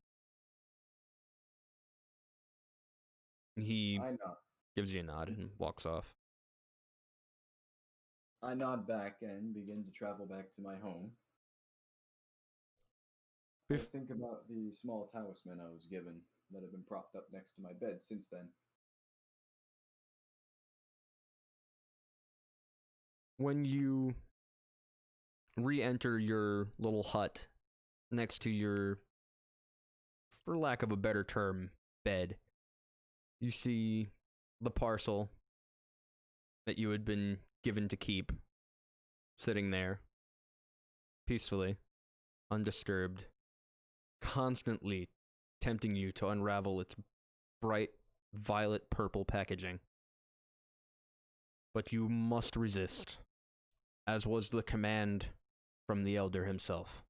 He I nod. gives you a nod and walks off. I nod back and begin to travel back to my home. I Bef- think about the small talisman I was given that had been propped up next to my bed since then. When you re-enter your little hut next to your, for lack of a better term, bed, you see the parcel that you had been given to keep sitting there peacefully, undisturbed, constantly tempting you to unravel its bright violet purple packaging. But you must resist, as was the command from the elder himself.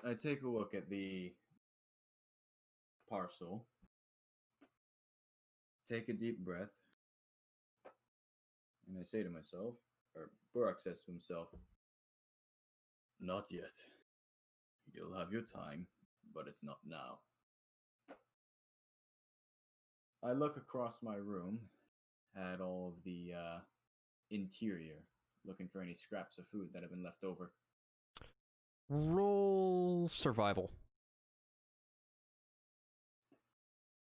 I take a look at the parcel, take a deep breath, and I say to myself, or Burak says to himself, "Not yet. You'll have your time, but it's not now." I look across my room at all of the interior, looking for any scraps of food that have been left over. Roll survival.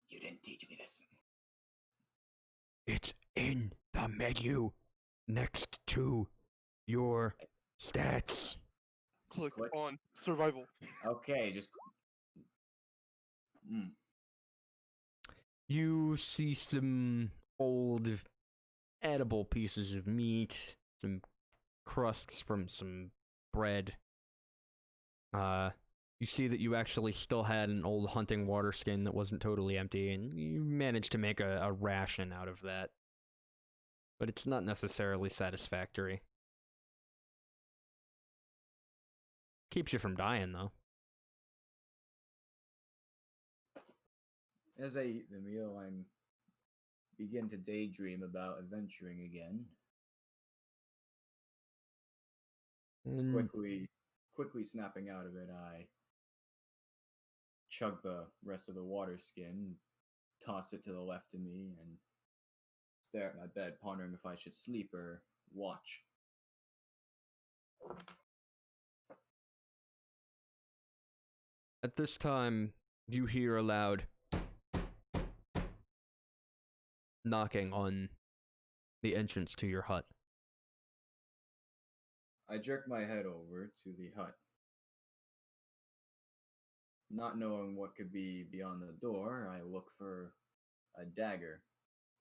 You didn't teach me this. It's in the menu next to your stats. Click click. on survival. Okay, just. You see some old edible pieces of meat, some crusts from some bread. You see that you actually still had an old hunting water skin that wasn't totally empty, and you managed to make a ration out of that. But it's not necessarily satisfactory. Keeps you from dying, though. As I eat the meal, I begin to daydream about adventuring again. And Quickly snapping out of it, I chug the rest of the water skin, toss it to the left of me, and stare at my bed, pondering if I should sleep or watch. at this time, you hear a loud knocking on the entrance to your hut. I jerk my head over to the hut. Not knowing what could be beyond the door, I look for a dagger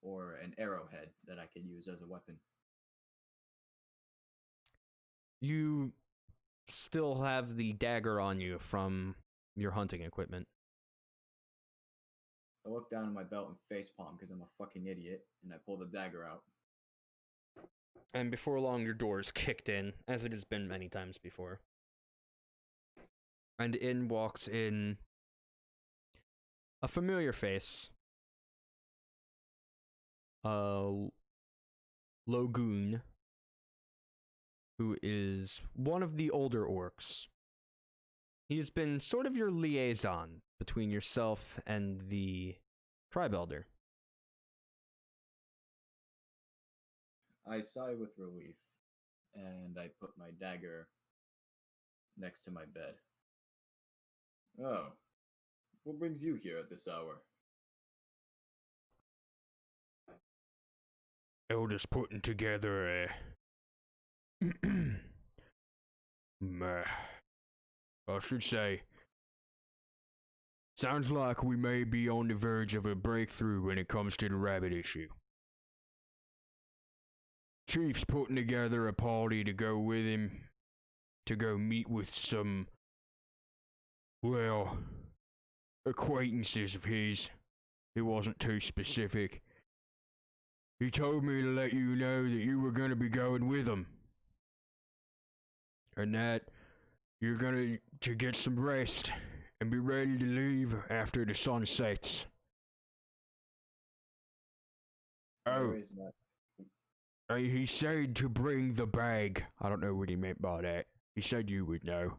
or an arrowhead that I could use as a weapon. You still have the dagger on you from your hunting equipment. I look down at my belt and facepalm because I'm a fucking idiot, and I pull the dagger out. And before long, your door is kicked in, as it has been many times before. And in walks in a familiar face. Logoon, who is one of the older orcs. He has been sort of your liaison between yourself and the tribe elder. I sigh with relief, and I put my dagger next to my bed. Oh, what brings you here at this hour? Elder's putting together I should say, sounds like we may be on the verge of a breakthrough when it comes to the rabbit issue. Chief's putting together a party to go with him, to go meet with some, well, acquaintances of his. He wasn't too specific. He told me to let you know that you were gonna be going with him. And that you're gonna to get some rest and be ready to leave after the sun sets. I Oh, raise my he said to bring the bag. I don't know what he meant by that. He said you would know.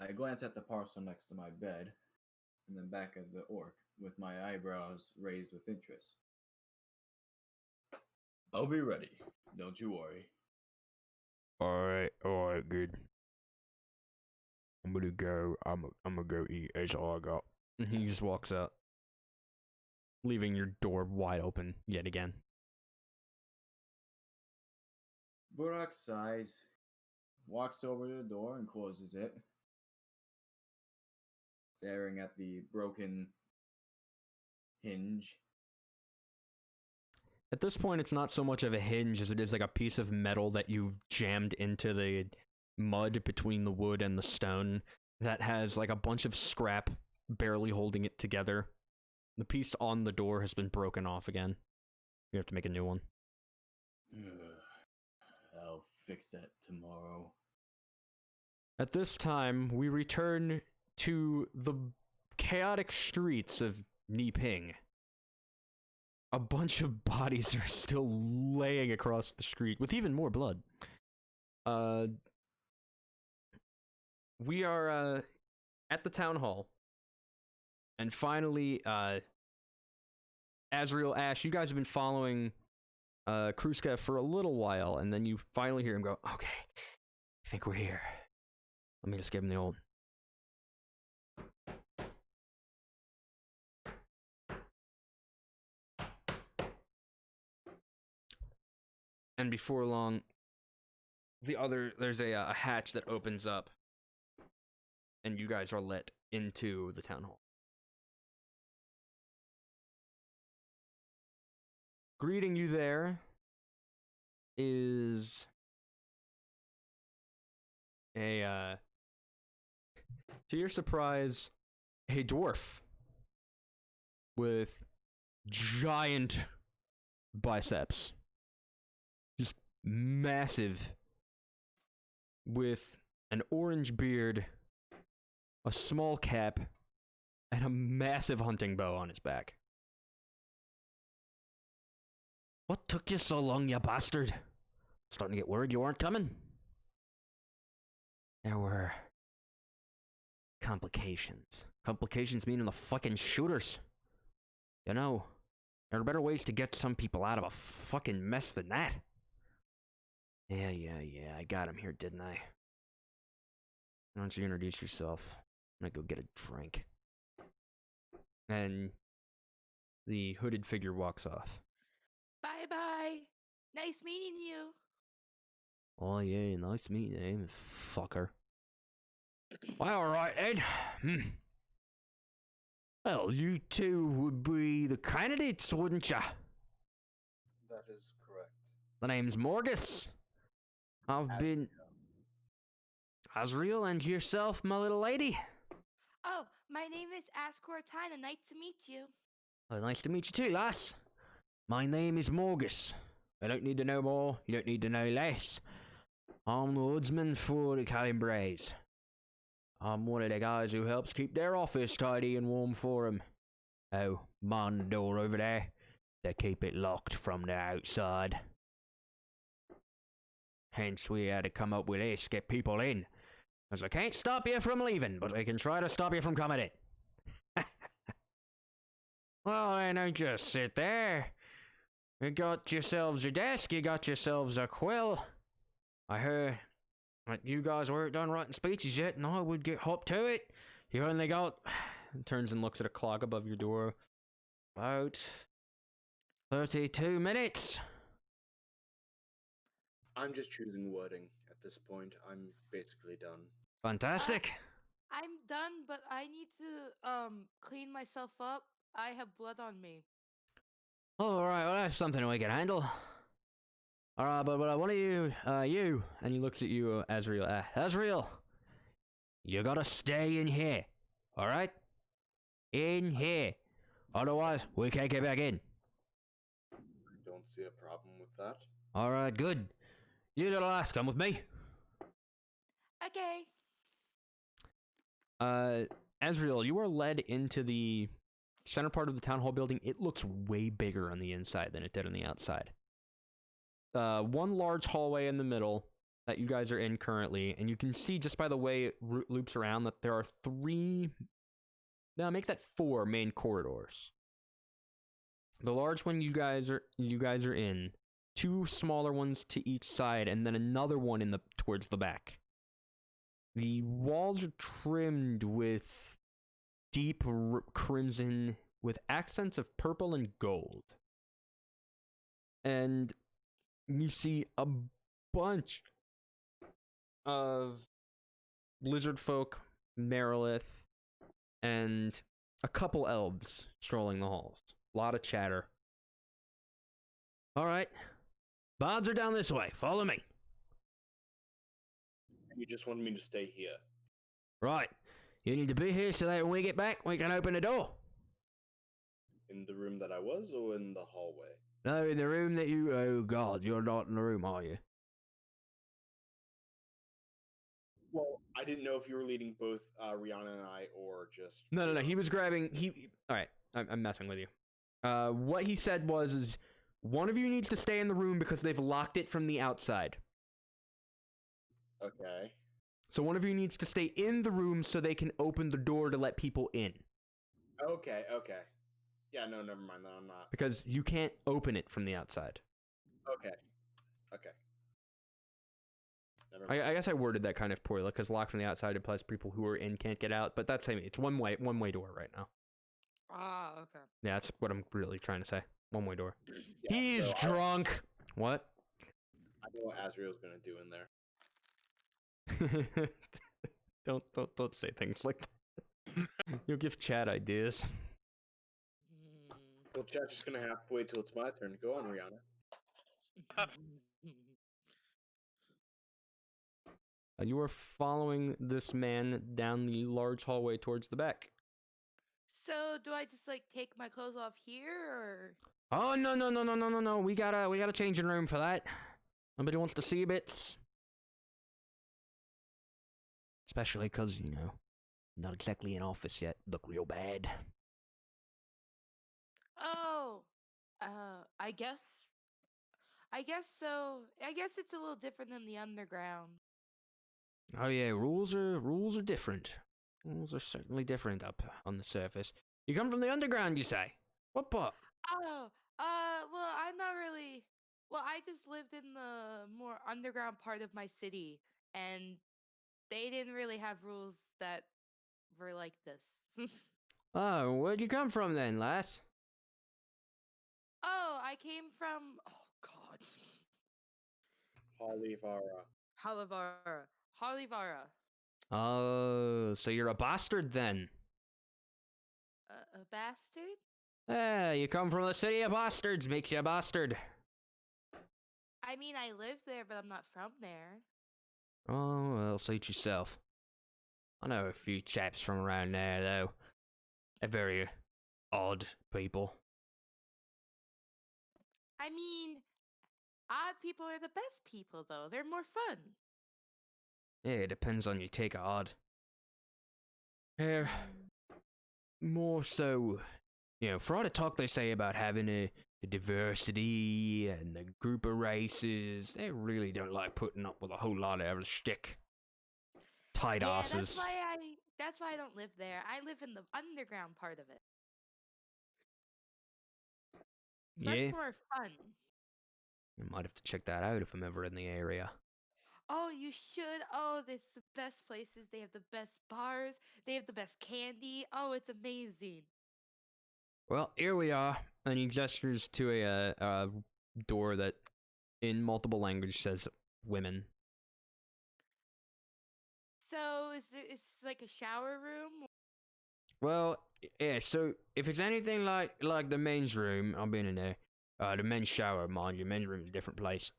I glance at the parcel next to my bed, and then back at the orc, with my eyebrows raised with interest. I'll be ready. Don't you worry. Alright, good. I'm gonna go. I'm gonna go eat. That's all I got. And he just walks out, leaving your door wide open yet again. Burak sighs, walks over to the door and closes it, staring at the broken hinge. At this point, it's not so much of a hinge as it is like a piece of metal that you've jammed into the mud between the wood and the stone that has like a bunch of scrap barely holding it together. The piece on the door has been broken off again. You have to make a new one. I'll fix that tomorrow. At this time, we return to the chaotic streets of Niping. A bunch of bodies are still laying across the street with even more blood. We are at the town hall. And finally, Azrael, Ash, you guys have been following Kruska for a little while, and then you finally hear him go, okay, I think we're here. Let me just give him the old... And before long, there's a hatch that opens up, and you guys are let into the town hall. Greeting you there is to your surprise, a dwarf with giant biceps. Just massive, with an orange beard, a small cap, and a massive hunting bow on his back. What took you so long, you bastard? Starting to get worried you weren't coming. There were complications. Complications meaning the fucking shooters. You know, there are better ways to get some people out of a fucking mess than that. Yeah, I got him here, didn't I? Why don't you introduce yourself? I'm gonna go get a drink. And the hooded figure walks off. Bye-bye. Nice meeting you. Oh yeah, nice meeting you, fucker. Well, alright then. Well, you two would be the candidates, wouldn't ya? That is correct. The name's Morgus. I've been... Azrael, and yourself, my little lady? Oh, my name is Ascortina. Nice to meet you. Well, nice to meet you too, lass. My name is Morgus. I don't need to know more, you don't need to know less. I'm the woodsman for the Calimbrays. I'm one of the guys who helps keep their office tidy and warm for 'em. Oh, mind the door over there. They keep it locked from the outside. Hence we had to come up with this, get people in. As I can't stop you from leaving, but I can try to stop you from coming in. Well, then don't just sit there. You got yourselves a desk, you got yourselves a quill. I heard that you guys weren't done writing speeches yet, and I would get hop to it. You only got... Turns and looks at a clock above your door. About 32 minutes. I'm just choosing wording at this point. I'm basically done. Fantastic. I'm done, but I need to clean myself up. I have blood on me. Alright, well that's something we can handle. Alright, but one of you, and he looks at you, Azrael. Azrael, you gotta stay in here, alright? In here. Otherwise, we can't get back in. don't see a problem with that. All right, good. You little ass, come with me. Okay. Azriel, you are led into the center part of the town hall building. It looks way bigger on the inside than it did on the outside. One large hallway in the middle that you guys are in currently, and you can see just by the way it loops around that there are make that 4 main corridors. The large one you guys are in, 2 smaller ones to each side, and then another one towards the back. The walls are trimmed with deep crimson with accents of purple and gold. And you see a bunch of lizard folk, Merilith, and a couple elves strolling the halls. A lot of chatter. All right. Bards are down this way. Follow me. You just wanted me to stay here. Right. You need to be here so that when we get back, we can open the door. In the room that I was, or in the hallway? No, in the room that you... Oh, God, you're not in the room, are you? Well, I didn't know if you were leading both Rihanna and I, or just... No. He was grabbing... All right. I'm messing with you. What he said is one of you needs to stay in the room because they've locked it from the outside. Okay. So one of you needs to stay in the room so they can open the door to let people in. Okay. Yeah, no, never mind. No, I'm not. Because you can't open it from the outside. Okay. Never mind. I guess I worded that kind of poorly because locked from the outside implies people who are in can't get out, but that's it's one way door right now. Ah, okay. Yeah, that's what I'm really trying to say. One way door. Yeah, He's so drunk. What? I know what Azriel's gonna do in there. don't say things like that. You'll give Chad ideas. Well, Chad's just gonna have to wait till it's my turn. Go on, Rihanna. You are following this man down the large hallway towards the back. So, do I just take my clothes off here, or? Oh no! We gotta change in room for that. Nobody wants to see your bits. Especially because, not exactly in office yet. Look real bad. Oh, I guess so. I guess it's a little different than the underground. Oh yeah, rules are different. Rules are certainly different up on the surface. You come from the underground, you say? What part? Oh, well, I'm not really. Well, I just lived in the more underground part of my city, and they didn't really have rules that were like this. Oh, where'd you come from then, lass? Oh, I came from. Oh God. Holivara. Oh, so you're a bastard then? A bastard? You come from the city of bastards, makes you a bastard. I mean, I live there, but I'm not from there. Oh, well, suit yourself. I know a few chaps from around there, though. They're very odd people. I mean, odd people are the best people, though. They're more fun. Yeah, it depends on your take of odd. More so, for all the talk they say about having a diversity and a group of races, they really don't like putting up with a whole lot of shtick. Tight asses. That's why I don't live there. I live in the underground part of it. Yeah. Much more fun. I might have to check that out if I'm ever in the area. Oh, you should. Oh, it's the best places. They have the best bars. They have the best candy. Oh, it's amazing. Well, here we are. And he gestures to a door that, in multiple language, says women. So, is like a shower room? Well, yeah, so if it's anything like the men's room, I've been in there. The men's shower, mind you, men's room is a different place.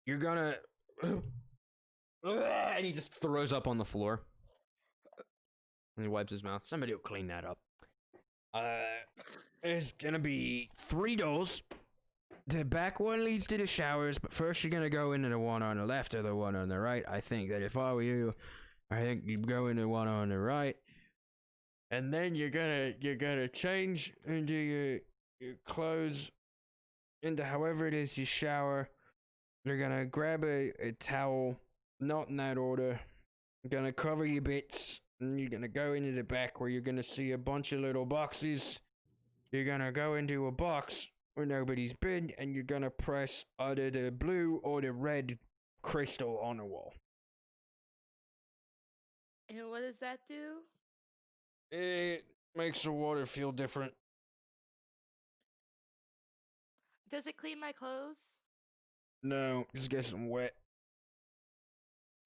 You're gonna... and he just throws up on the floor. And he wipes his mouth. Somebody will clean that up. There's gonna be 3 doors. The back one leads to the showers, but first you're gonna go into the one on the left or the one on the right. I think that if I were you, I think you'd go into the one on the right, and then you're gonna change into your clothes, into however it is you shower. You're gonna grab a towel, not in that order. You're gonna cover your bits, and you're gonna go into the back where you're gonna see a bunch of little boxes. You're gonna go into a box where nobody's been, and you're gonna press either the blue or the red crystal on the wall. And what does that do? It makes the water feel different. Does it clean my clothes? No, just gets them wet.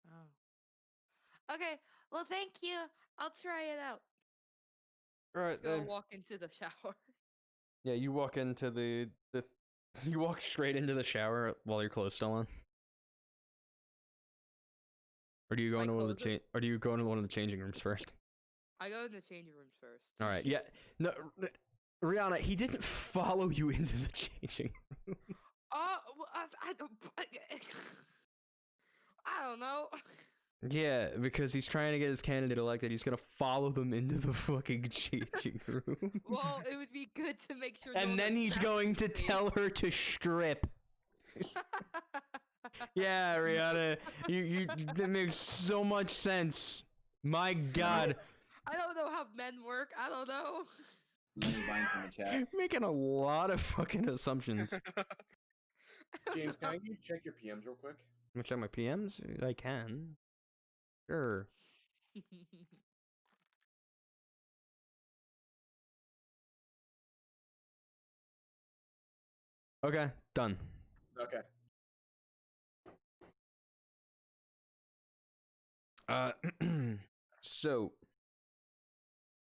Oh. Okay. Well, thank you. I'll try it out. Right Just gonna then. walk into the shower. Yeah, you walk into the you walk straight into the shower while your clothes still on. Or do you go My into one of the clothes or do you go into one of the changing rooms first? I go in the changing rooms first. All right. Yeah. No, Rihanna, he didn't follow you into the changing room. Well, I don't. I don't know. Yeah, because he's trying to get his candidate elected. He's gonna follow them into the fucking changing room. Well, it would be good to make sure. no And one then he's going to assassinates me. tell her to strip. Yeah, Rihanna, you that makes so much sense. My God, I don't know how men work. I don't know. Money Vine from the chat. making a lot of fucking assumptions. James, can you check your PMs real quick? Let me check my PMs. I can. Sure. Okay, done. Okay. So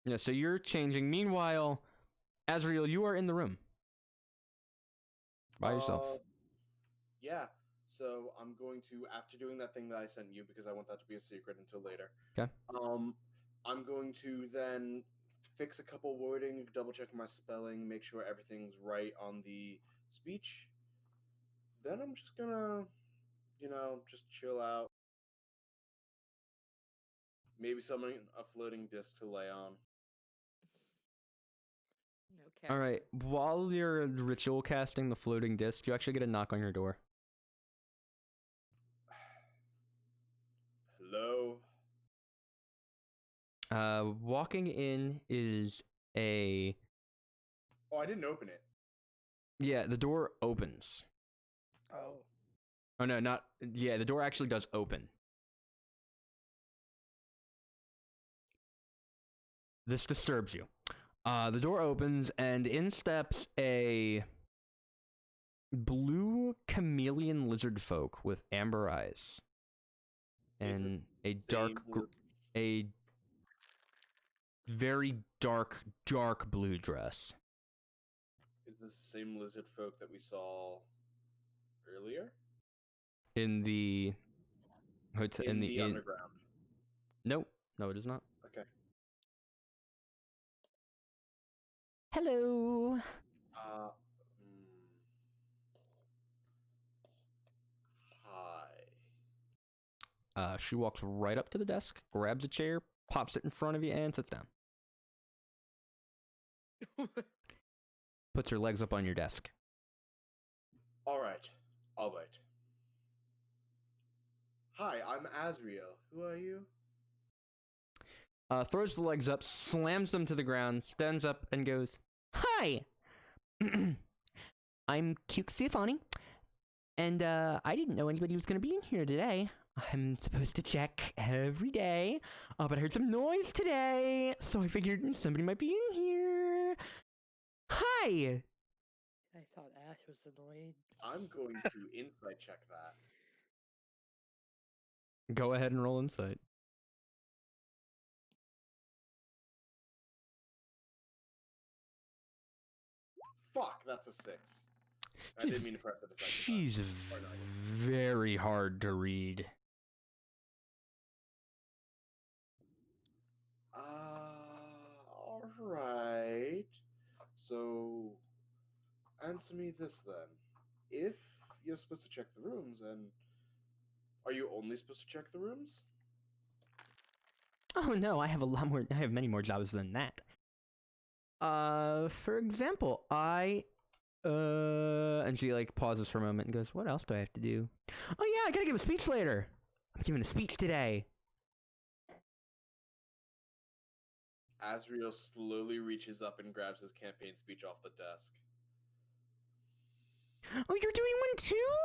yeah, so you're changing. Meanwhile, Azriel, you are in the room by yourself. Yeah. So I'm going to, after doing that thing that I sent you, because I want that to be a secret until later. Okay. I'm going to then fix a couple wording, double check my spelling, make sure everything's right on the speech. Then I'm just gonna, just chill out. Maybe summon a floating disc to lay on. No All right. While you're ritual casting the floating disc, you actually get a knock on your door. Hello. Walking in is a Oh, I didn't open it. yeah. The door opens. Oh. Oh no, not yeah. The door actually does open. This disturbs you. The door opens and in steps a blue chameleon lizard folk with amber eyes Is it and a same dark, blue- a very dark blue dress. Is this the same lizard folk that we saw earlier? In the hotel, In the underground. Nope, no, it is not. Okay. Hello. Hi. She walks right up to the desk, grabs a chair, pops it in front of you, and sits down. Puts her legs up on your desk. All right. I'll wait. Hi, I'm Azriel. Who are you? Throws the legs up, slams them to the ground, stands up, and goes, "Hi, I'm Cuxiafani, and I didn't know anybody was gonna be in here today. I'm supposed to check every day, but I heard some noise today, so I figured somebody might be in here. Hi." I thought Ash was annoyed. I'm going to insight check that. Go ahead and roll insight. Fuck, that's a 6. I didn't mean to press it a second time. She's very hard to read. Alright. So, answer me this then. if you're supposed to check the rooms, and are you only supposed to check the rooms? Oh no, I have a lot more. I have many more jobs than that. For example, and she like pauses for a moment and goes, "What else do I have to do? Oh yeah, I gotta give a speech later. I'm giving a speech today." Azriel slowly reaches up and grabs his campaign speech off the desk. Oh, you're doing one too?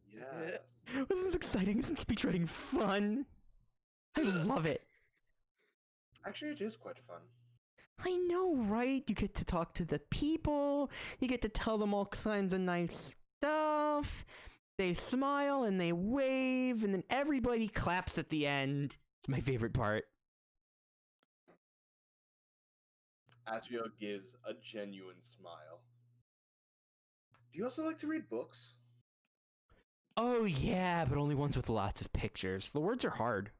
Yes. This is exciting. Isn't speechwriting fun? I love it. Actually, it is quite fun. I know, right? You get to talk to the people. You get to tell them all kinds of nice stuff. They smile and they wave, and then everybody claps at the end. It's my favorite part. Azriel gives a genuine smile. Do you also like to read books? Oh yeah, but only ones with lots of pictures. The words are hard.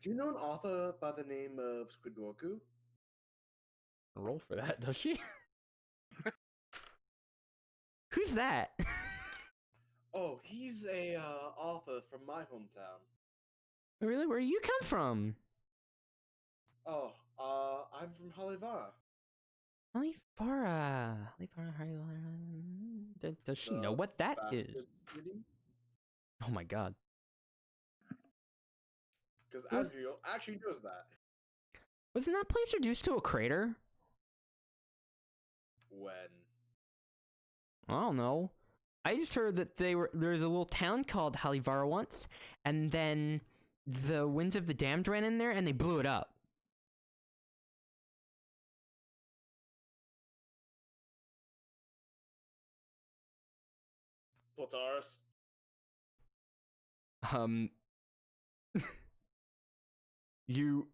Do you know an author by the name of Squidorku? Roll for that, does she? Who's that? Oh, he's a author from my hometown. Really? Where you come from? Oh, I'm from Halivara. Halifara. Does she know The what that is? Bastard City? Oh my god. Because Was- Azriel actually knows that. Wasn't that place reduced to a crater? When? I don't know. I just heard that there's a little town called Halivara once, and then the Winds of the Damned ran in there and they blew it up. Plotaris? You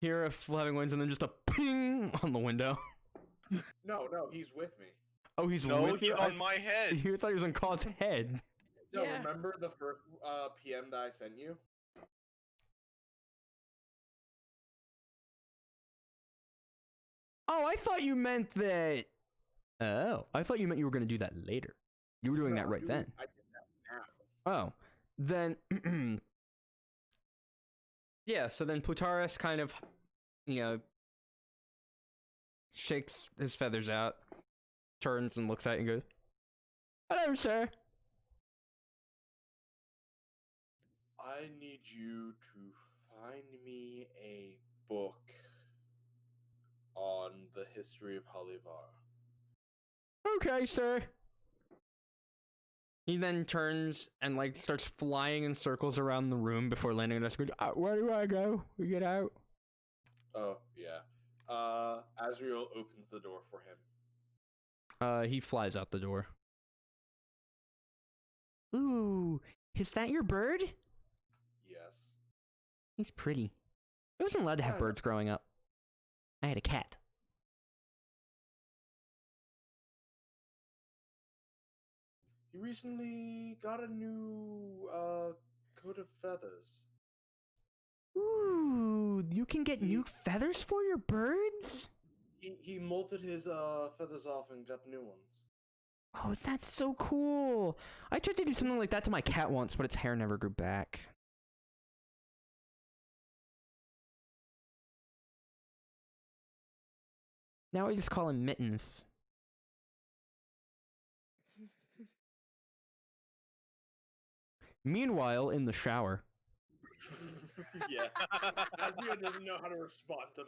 hear a flapping winds and then just a ping on the window. No, he's with me. Oh, he's No, with he's you? on my head. You thought he was on Caw's head. No, Yeah. remember the first PM that I sent you? Oh, I thought you meant that. Oh, I thought you meant you were going to do that later. You were doing No, that right then. I did that now. Oh, then. Yeah, so then Plutaris kind of, shakes his feathers out, turns and looks at you and goes, "Hello, sir." I need you to find me a book on the history of Halivara. "Okay, sir." He then turns and starts flying in circles around the room before landing on us. "Where do I go? We get out." Oh, yeah. Azriel opens the door for him. He flies out the door. "Ooh, is that your bird?" Yes. He's pretty. I wasn't allowed to have Yeah, birds growing up. I had a cat. He recently got a new coat of feathers. Ooh, you can get new feathers for your birds? He molted his feathers off and got new ones. Oh, that's so cool. I tried to do something like that to my cat once, but its hair never grew back. Now I just call him Mittens. Meanwhile, in the shower. Yeah. Azriel doesn't know how to respond to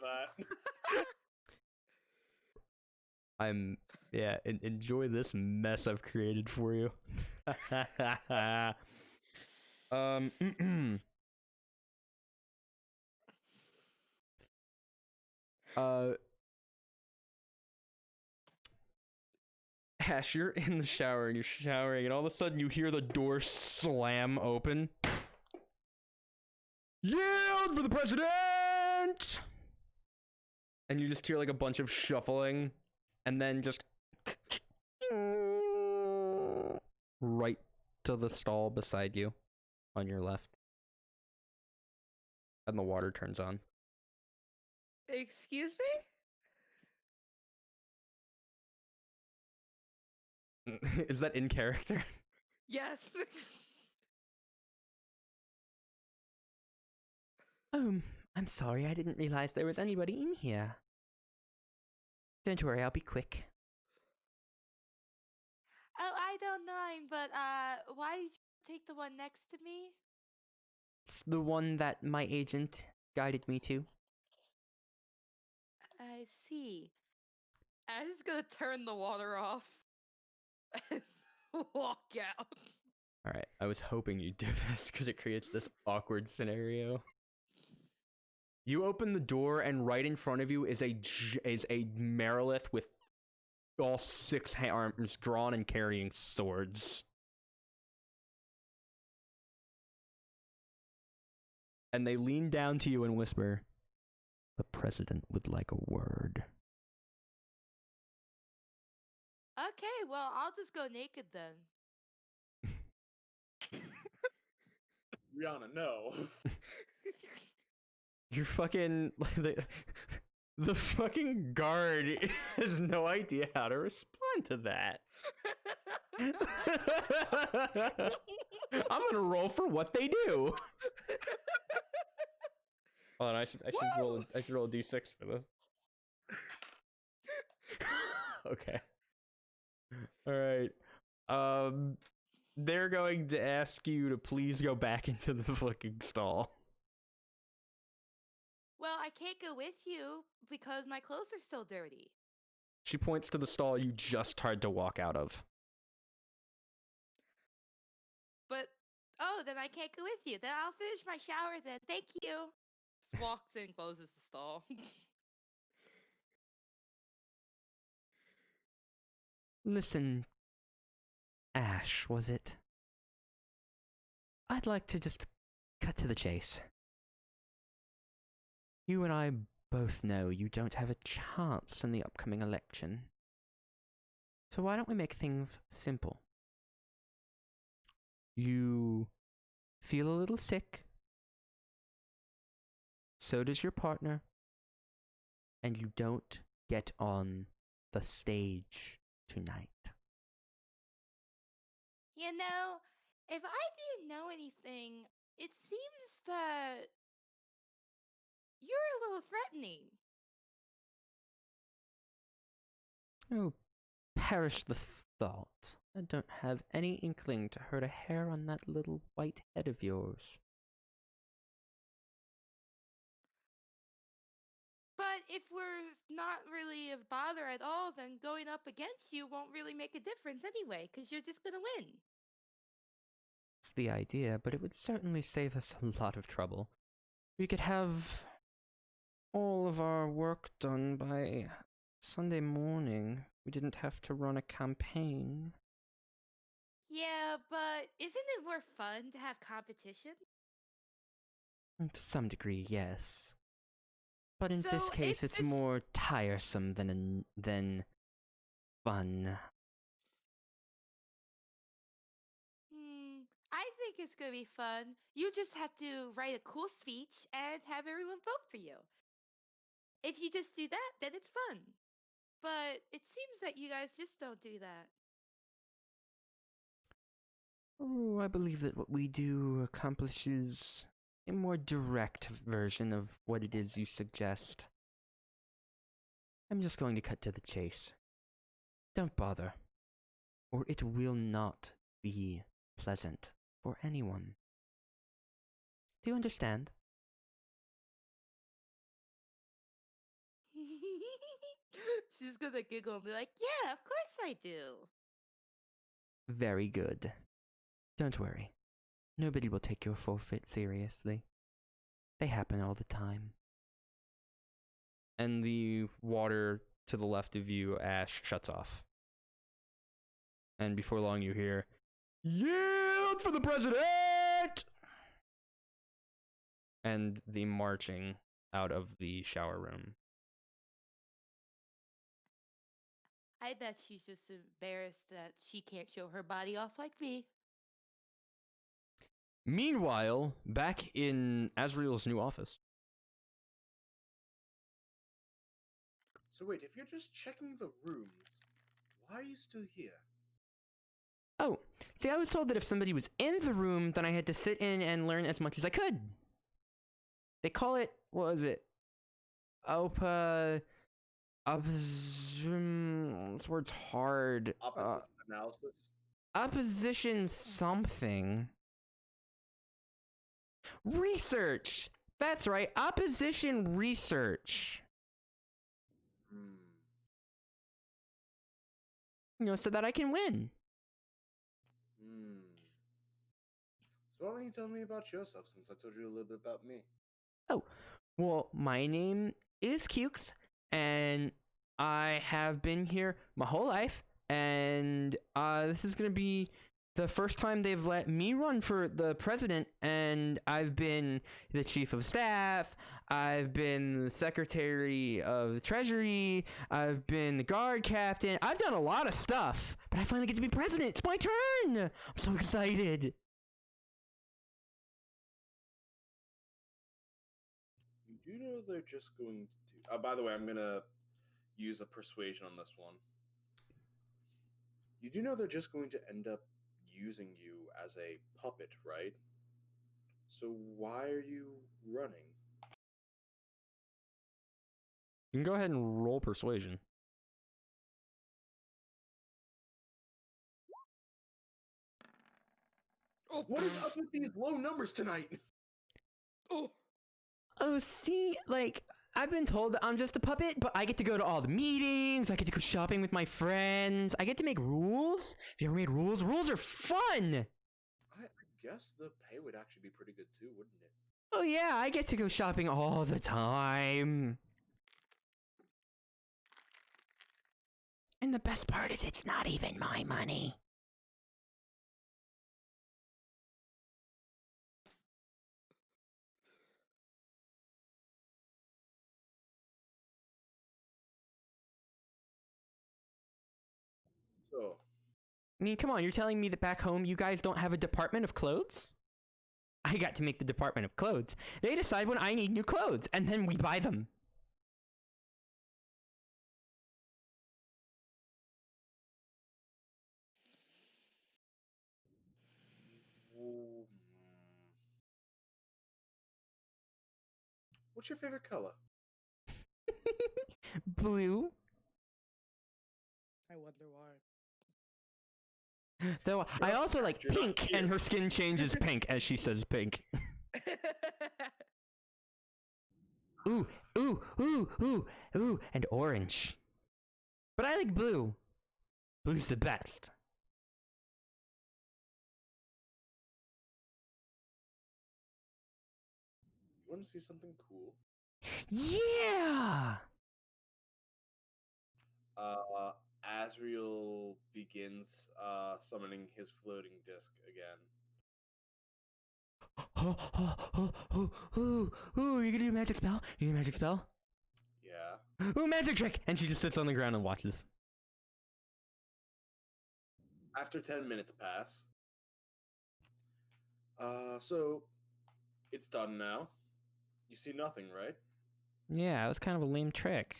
that. Enjoy this mess I've created for you. Ash, you're in the shower and you're showering, and all of a sudden you hear the door slam open. "Yield for the president!" And you just hear a bunch of shuffling, and then just right to the stall beside you on your left. And the water turns on. Excuse me? Is that in character? Yes. I'm sorry, I didn't realize there was anybody in here. Don't worry, I'll be quick. Oh, I don't mind, but why did you take the one next to me? It's the one that my agent guided me to. I see. I'm just gonna turn the water off and walk out. Alright, I was hoping you'd do this because it creates this awkward scenario. You open the door, and right in front of you is a Merilith with all 6 arms drawn and carrying swords. And they lean down to you and whisper, "The president would like a word." Okay, well, I'll just go naked then. Rihanna, no. You're fucking... The fucking guard has no idea how to respond to that. I'm gonna roll for what they do. Hold on, I should roll a d6 for this. Okay. All right. They're going to ask you to please go back into the fucking stall. Well, I can't go with you because my clothes are still dirty. She points to the stall you just tried to walk out of. But, oh, then I can't go with you. Then I'll finish my shower then. Thank you. Just walks in, closes the stall. Listen, Ash, was it? I'd like to just cut to the chase. You and I both know you don't have a chance in the upcoming election. So why don't we make things simple? You feel a little sick. So does your partner. And you don't get on the stage tonight. You know, if I didn't know anything, it seems that you're a little threatening. Oh, perish the thought. I don't have any inkling to hurt a hair on that little white head of yours. But if we're not really of bother at all, then going up against you won't really make a difference anyway, because you're just gonna win. It's the idea, but it would certainly save us a lot of trouble. We could have all of our work done by Sunday morning. We didn't have to run a campaign. Yeah, but isn't it more fun to have competition? To some degree, yes. But in this So case, it's it's more tiresome than fun. I think it's gonna be fun. You just have to write a cool speech and have everyone vote for you. If you just do that, then it's fun. But it seems that you guys just don't do that. Oh, I believe that what we do accomplishes a more direct version of what it is you suggest. I'm just going to cut to the chase. Don't bother, or it will not be pleasant for anyone. Do you understand? She's gonna giggle and be like, yeah, of course I do. Very good. Don't worry. Nobody will take your forfeit seriously. They happen all the time. And the water to the left of you, Ash, shuts off. And before long you hear, "Yield for the president!" And the marching out of the shower room. I bet she's just embarrassed that she can't show her body off like me. Meanwhile, back in Azriel's new office. So wait, if you're just checking the rooms, why are you still here? Oh, see, I was told that if somebody was in the room, then I had to sit in and learn as much as I could. They call it, what was it? This word's hard. Opposition analysis. Opposition something. Research! That's right, opposition research. You know, so that I can win. So why don't you tell me about yourself, since I told you a little bit about me? Oh, well, my name is Cukes, and I have been here my whole life, and this is gonna be the first time they've let me run for the president, and I've been the chief of staff, I've been the secretary of the treasury, I've been the guard captain, I've done a lot of stuff, but I finally get to be president. It's my turn. I'm so excited. You do know they're just going to do... by the way, I'm gonna use a persuasion on this one. You do know they're just going to end up using you as a puppet, right? So why are you running? You can go ahead and roll persuasion. Oh, What is up with these low numbers tonight? oh. Oh, see, like, I've been told that I'm just a puppet, but I get to go to all the meetings, I get to go shopping with my friends, I get to make rules. Have you ever made rules? Rules are fun! I guess the pay would actually be pretty good too, wouldn't it? Oh yeah, I get to go shopping all the time. And the best part is it's not even my money. So, I mean, come on, you're telling me that back home you guys don't have a department of clothes? I got to make the department of clothes. They decide when I need new clothes, and then we buy them. what's your favorite color? Blue. I wonder why. Though I Just also like you're not pink, here. and her skin changes pink as she says pink. Ooh, ooh, ooh, ooh, ooh, and orange. But I like blue. Blue's the best. You want to see something cool? Yeah! Asriel begins summoning his floating disc again. Ooh, you gonna do a magic spell? You do a magic spell? Yeah. Ooh, magic trick! And she just sits on the ground and watches. After 10 minutes pass. So it's done now. You see nothing, right? Yeah, it was kind of a lame trick.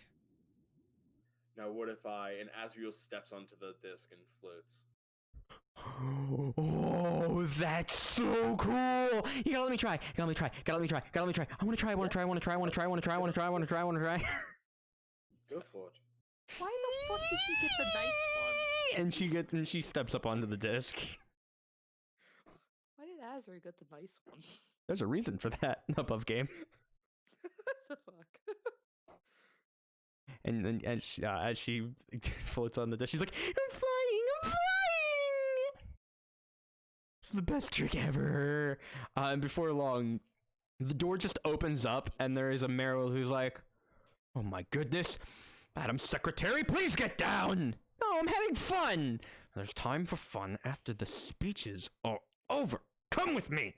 Now what if and Asriel steps onto the disc and floats? Oh, that's so cool! You gotta let me try. Gotta let me try. Gotta let me try. Gotta let me try. I wanna try. I wanna try. I wanna try. I wanna try. I wanna try. I wanna try. I wanna try. I wanna try. Go for it. Why the fuck did she get the nice one? And she steps up onto the disc. Why did Azri get the nice one? There's a reason for that above game. What the fuck? And then as she floats on the disc, she's like, "I'm flying! I'm flying!" It's the best trick ever. And before long, the door just opens up, and there is a Meryl who's like, "Oh my goodness, Madam Secretary, please get down! No, I'm having fun. There's time for fun after the speeches are over. Come with me."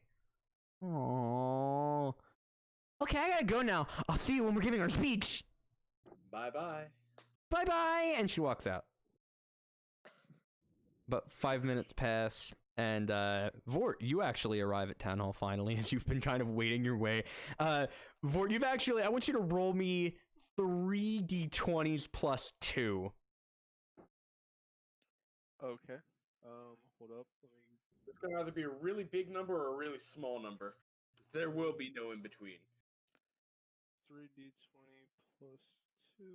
Oh. Okay, I gotta go now. I'll see you when we're giving our speech. Bye-bye. Bye-bye, and she walks out. But 5 minutes pass, and Vort, you actually arrive at Town Hall finally, as you've been kind of waiting your way. Vort, you've actually, I want you to roll me 3 d20s plus 2. Okay. Hold up. Let me... It's going to either be a really big number or a really small number. There will be no in between. 3d20 plus 2.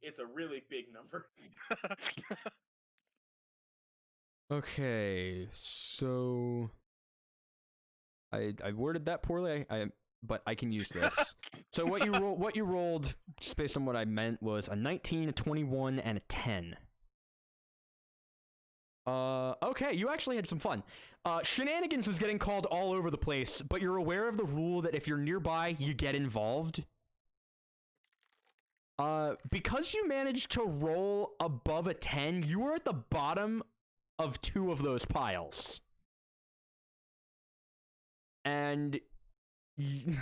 It's a really big number. Okay, so I worded that poorly. But I can use this. So what you rolled, just based on what I meant, was a 19, a 21, and a 10. Okay, you actually had some fun. Shenanigans was getting called all over the place, but you're aware of the rule that if you're nearby, you get involved. Because you managed to roll above a 10, you were at the bottom of 2 of those piles. And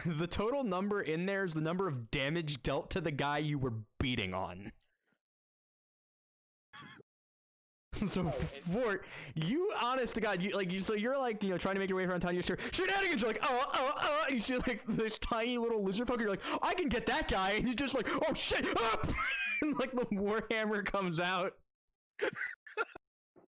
the total number in there is the number of damage dealt to the guy you were beating on. So, Fort, you, honest to God, so you're like, trying to make your way around town. You hear shenanigans. You're like, and you see like this tiny little lizard fucker. You're like, I can get that guy, and you're just like, oh shit, and like the warhammer comes out.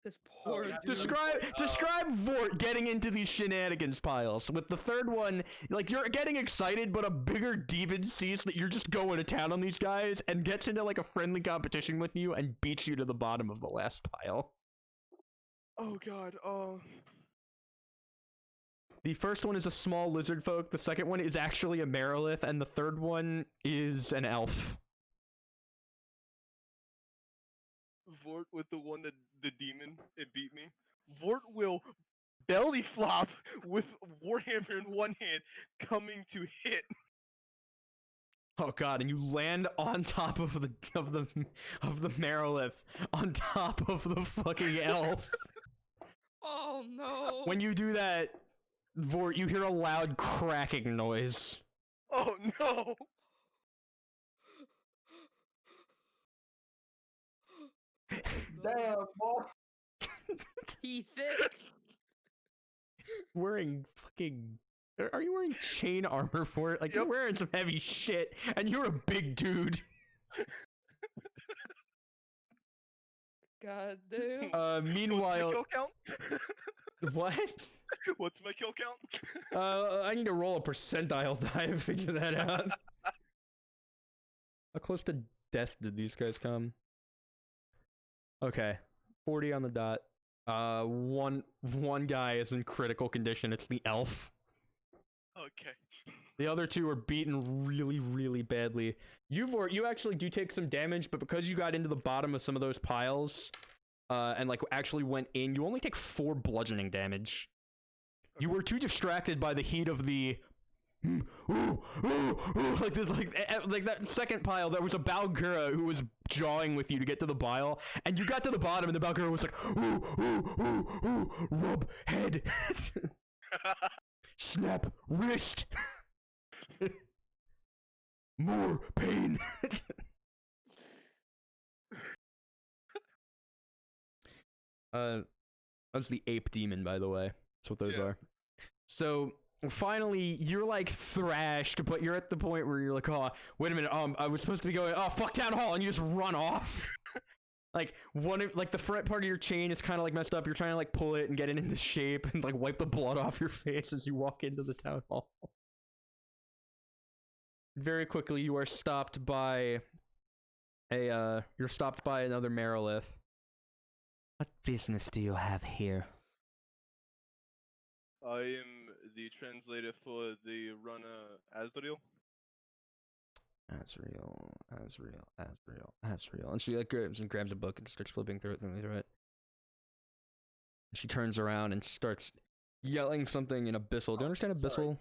This poor dude. Describe Vort getting into these shenanigans piles. With the third one, like, you're getting excited, but a bigger demon sees that you're just going to town on these guys and gets into like a friendly competition with you and beats you to the bottom of the last pile. Oh god, The first one is a small lizard folk, the second one is actually a Merilith, and the third one is an elf. Vort with the one that the demon, it beat me. Vort will belly flop with Warhammer in one hand, coming to hit. Oh god, and you land on top of the Merilith, on top of the fucking elf. Oh no. When you do that, Vort, you hear a loud cracking noise. Oh no! Damn, boy. He thick. Wearing fucking... Are you wearing chain armor for it? Like, you're wearing some heavy shit, and you're a big dude. God damn. Meanwhile... What's my kill count? What? What's my kill count? I need to roll a percentile die to figure that out. How close to death did these guys come? Okay. 40 on the dot. One guy is in critical condition. It's the elf. Okay. The other 2 are beaten really, really badly. You actually do take some damage, but because you got into the bottom of some of those piles, and like actually went in, you only take 4 bludgeoning damage. You were too distracted by the heat of the like that second pile. There was a Balgura who was jawing with you to get to the pile, and you got to the bottom, and the Balgura was like, rub head, snap wrist, more pain. That's the ape demon, by the way. That's what those are. So finally, you're like thrashed, but you're at the point where you're like, oh, wait a minute, I was supposed to be going, oh, fuck town hall, and you just run off. Like the front part of your chain is kind of like messed up. You're trying to like pull it and get it into shape and like wipe the blood off your face as you walk into the town hall. Very quickly, you are stopped by another Merilith. What business do you have here? I am the translator for the runner Asriel. Asriel. And she like grabs a book and starts flipping through it. And she turns around and starts yelling something in Abyssal. Do you understand Abyssal? Sorry.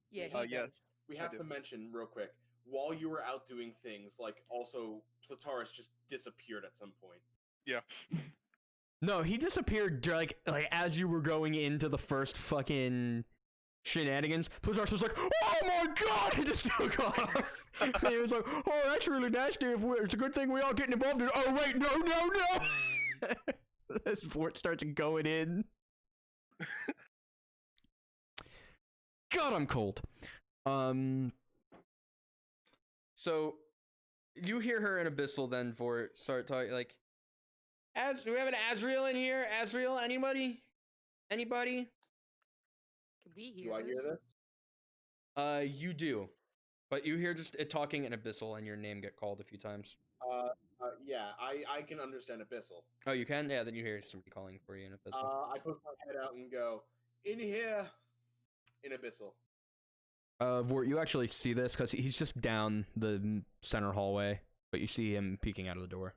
Yeah, he Yes. does. We have to mention real quick, while you were out doing things, like also Plataris just disappeared at some point. Yeah. No, he disappeared like as you were going into the first fucking shenanigans. Plataris was like, "Oh my god!" He just took off. And he was like, "Oh, that's really nasty. It's a good thing we all get involved in." Oh wait, no. As Fort starts going in. God, I'm cold. So you hear her in Abyssal then for start talking like, do we have an Azriel in here? Azriel, anybody? Anybody? Can we hear Do I hear this? this? You do, but you hear just it talking in Abyssal and your name get called a few times. Yeah, I can understand Abyssal. Oh, you can? Yeah, then you hear somebody calling for you in Abyssal. I put my head out and go, in here, in Abyssal. Vort, you actually see this because he's just down the center hallway, but you see him peeking out of the door.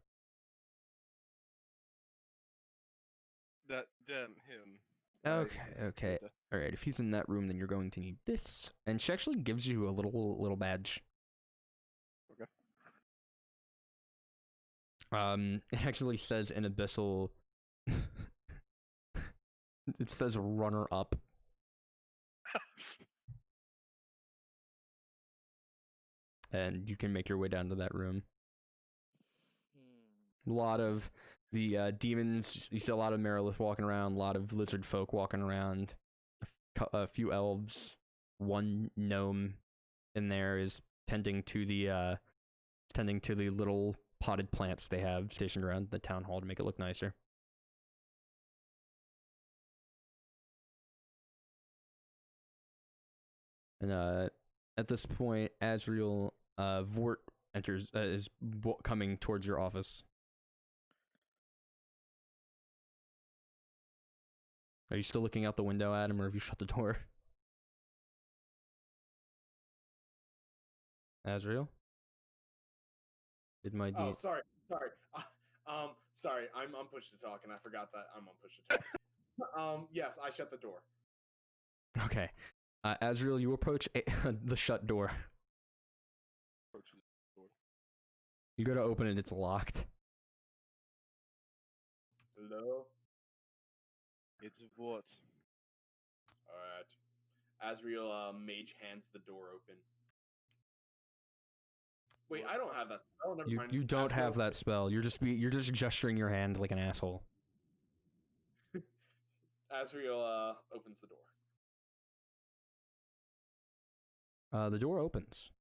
That damn him. Okay. All right, if he's in that room, then you're going to need this. And she actually gives you a little badge. Okay. It actually says in Abyssal. It says runner up. And you can make your way down to that room. A lot of the demons. You see a lot of Merilith walking around. A lot of lizard folk walking around. A few elves. One gnome in there is tending to the little potted plants they have stationed around the town hall to make it look nicer. And at this point, Azriel Vort is coming towards your office. Are you still looking out the window at him, or have you shut the door? Azriel? Did my Oh, sorry. Sorry. I'm push to talk, and I forgot that I'm on push to talk. Yes, I shut the door. Okay. Azriel, you approach the shut door. You go to open it, it's locked. Hello. It's what? Alright. Azriel mage hands the door open. Wait, I don't have that spell. Never mind. You don't have Azriel- that spell. You're just gesturing your hand like an asshole. Azriel opens the door. The door opens.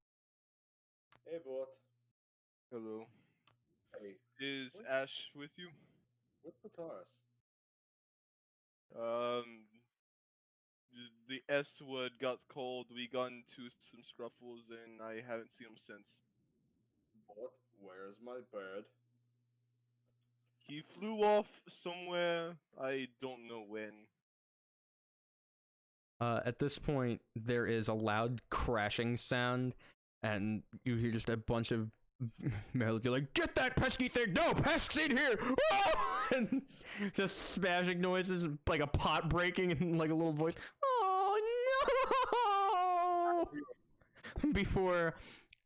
Hey, Vort. Hello. Hey, Is What? Ash with you? what's Pataris? The S word got cold. We got into some scruffles, and I haven't seen him since. Vort, where's my bird? He flew off somewhere. I don't know when. At this point, there is a loud crashing sound, and you hear just a bunch of males. You're like, "Get that pesky thing! No, pest's in here!" And just smashing noises, like a pot breaking, and like a little voice. Oh no! Before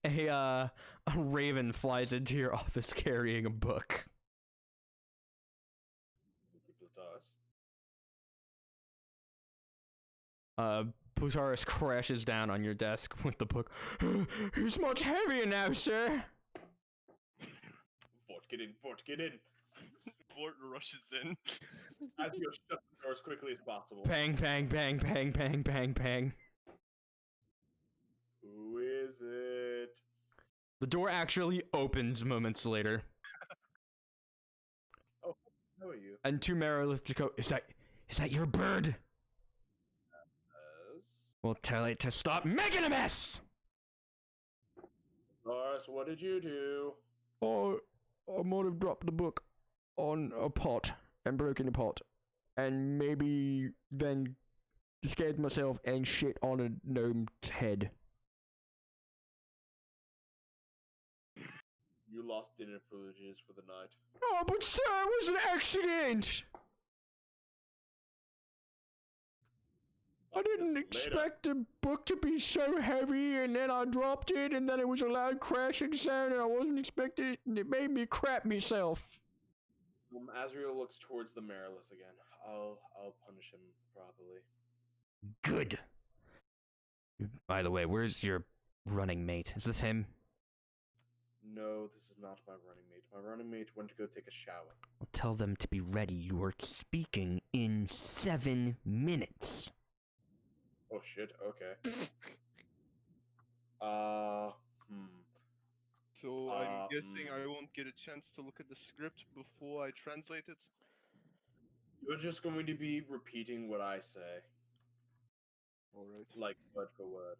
a raven flies into your office carrying a book. Pataris. Plutaris crashes down on your desk with the book. It's much heavier now, sir. Vort, get in. Vort, get in. Fort rushes in. Azriel, shut the door as quickly as possible. Bang, bang, bang, bang, bang, bang, bang. Who is it? The door actually opens moments later, Oh, how are you? and two Merilith go. Is that your bird? Yes. Well, tell it to stop making a mess. Pataris, what did you do? Oh, I might have dropped the book on a pot and broken the pot, and maybe then scared myself and shit on a gnome's head. You lost dinner privileges for the night. Oh, but sir, it was an accident. I didn't expect the book to be so heavy, and then I dropped it, and then it was a loud crashing sound, and I wasn't expecting it, and it made me crap myself. Azriel looks towards the Merilith again. I'll punish him properly. Good. By the way, where's your running mate? Is this him? No, this is not my running mate. My running mate went to go take a shower. Well, tell them to be ready. You are speaking in 7 minutes. Oh shit, okay. So I'm guessing mm. I won't get a chance to look at the script before I translate it. You're just going to be repeating what I say, All right. like word for word.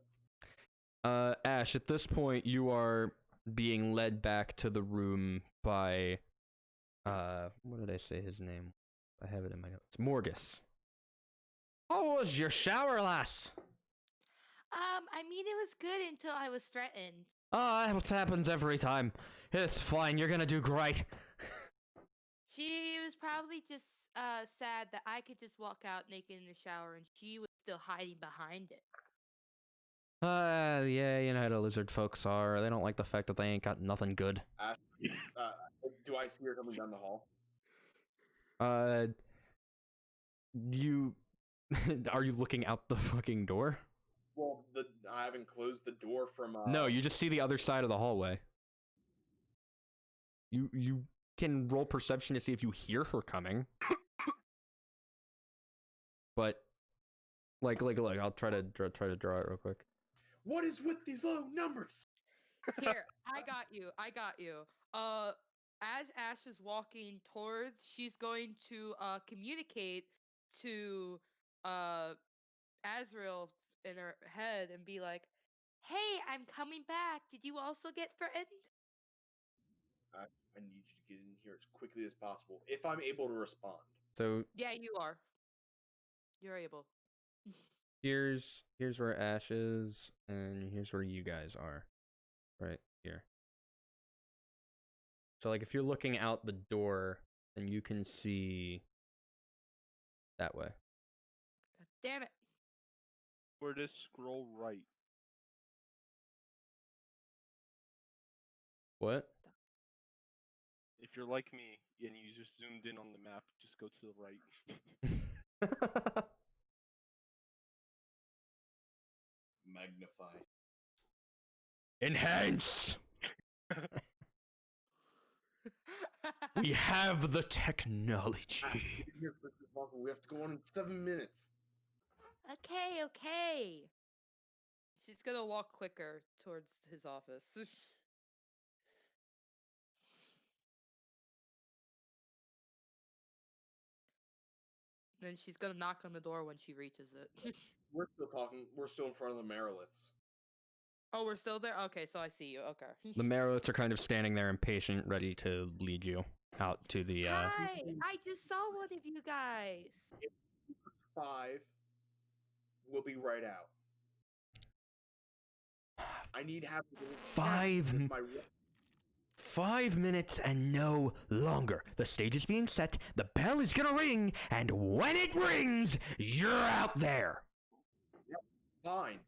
Ash, at this point, you are being led back to the room by, what did I say his name? I have it in my notes. Morgus. How was your shower, lass? I mean, it was good until I was threatened. Ah, what happens every time. It's fine, you're gonna do great. She was probably just sad that I could just walk out naked in the shower and she was still hiding behind it. Yeah, you know how the lizard folks are. They don't like the fact that they ain't got nothing good. Do I see her coming down the hall? You... Are you looking out the fucking door? Well, I haven't closed the door from. No, you just see the other side of the hallway. You can roll perception to see if you hear her coming. But like, I'll try to draw it real quick. What is with these low numbers? Here, I got you. As Ash is walking towards, she's going to communicate to Azrael in her head and be like, "Hey, I'm coming back. Did you also get threatened?" I need you to get in here as quickly as possible, if I'm able to respond. So Yeah, you are. You're able. here's where Ash is, and here's where you guys are. Right here. So like if you're looking out the door, then you can see that way. God damn it. Where does scroll right? What? If you're like me and you just zoomed in on the map, just go to the right. Magnify. Enhance! We have the technology. Here, Mr. Walker, we have to go on in 7 minutes. Okay. She's gonna walk quicker towards his office. Then she's gonna knock on the door when she reaches it. We're still talking. We're still in front of the Mariliths. Oh, we're still there? Okay, so I see you. Okay. The Marowits are kind of standing there impatient, ready to lead you out to the, Hi! I just saw one of you guys. 5. We'll be right out. I need half of the 5 minutes and no longer. The stage is being set, the bell is gonna ring, and when it rings, you're out there. Fine.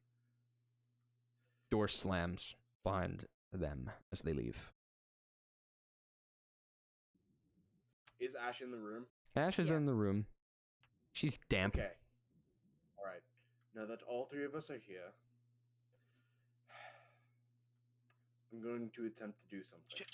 Door slams behind them as they leave. Is Ash in the room? Ash is Yeah. in the room. She's damp. Okay. All right. Now that all 3 of us are here, I'm going to attempt to do something.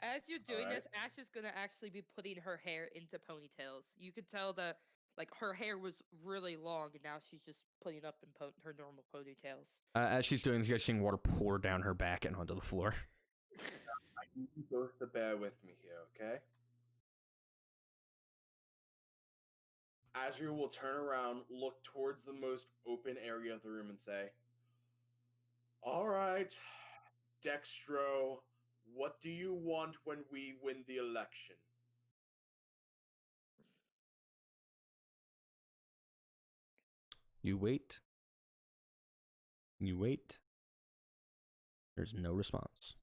As you're doing Alright. this, Ash is gonna actually be putting her hair into ponytails. You could tell that, like, her hair was really long, and now she's just putting up in her normal ponytails. As she's doing this, you're seeing water pour down her back and onto the floor. I need you both to bear with me here, okay? Azrael will turn around, look towards the most open area of the room, and say, "All right, Dextro, what do you want when we win the election?" You wait. You wait. There's no response.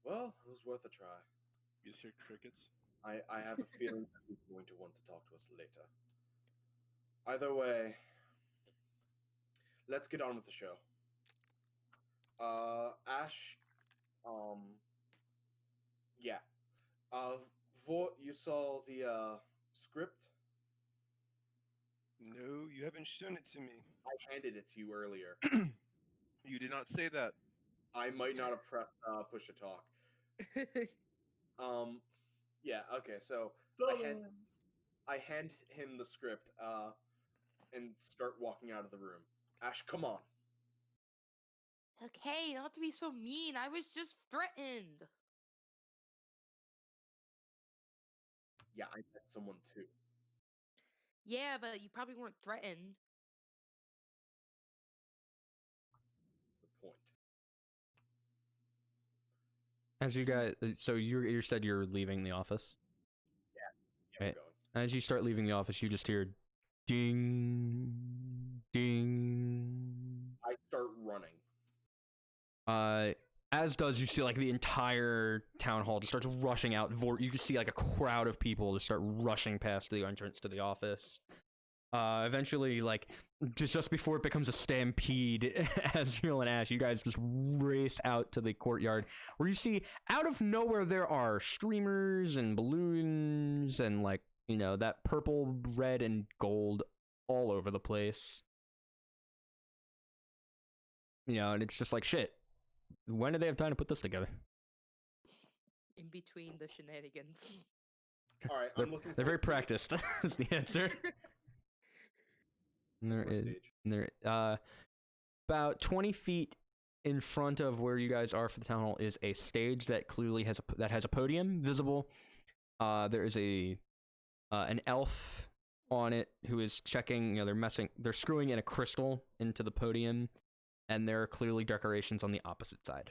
Well, it was worth a try. You just hear crickets. I have a feeling that he's going to want to talk to us later. Either way, let's get on with the show. Ash, yeah. Vort, you saw the script? No, you haven't shown it to me. I handed it to you earlier. You did not say that. I might not have pressed push to talk. Yeah, okay, so I hand him the script and start walking out of the room. Ash, come on. Okay, not to be so mean. I was just threatened. Yeah, I met someone too. Yeah, but you probably weren't threatened. The point. As you guys, so you said you're leaving the office. Yeah, Right. we're going. As you start leaving the office, you just hear ding, ding. I start running. As does you see like the entire town hall just starts rushing out. You can see like a crowd of people just start rushing past the entrance to the office. Eventually, like just before it becomes a stampede, Azriel and Ash, you guys just race out to the courtyard where you see out of nowhere there are streamers and balloons and like that purple, red, and gold all over the place. And it's just like shit. When did they have time to put this together? In between the shenanigans. All right, They're, I'm looking. they're very forward to the practiced. Is the answer. And there, about 20 feet in front of where you guys are for the town hall is a stage that clearly has a podium visible. There is an elf on it who is checking. They're screwing in a crystal into the podium, and there are clearly decorations on the opposite side.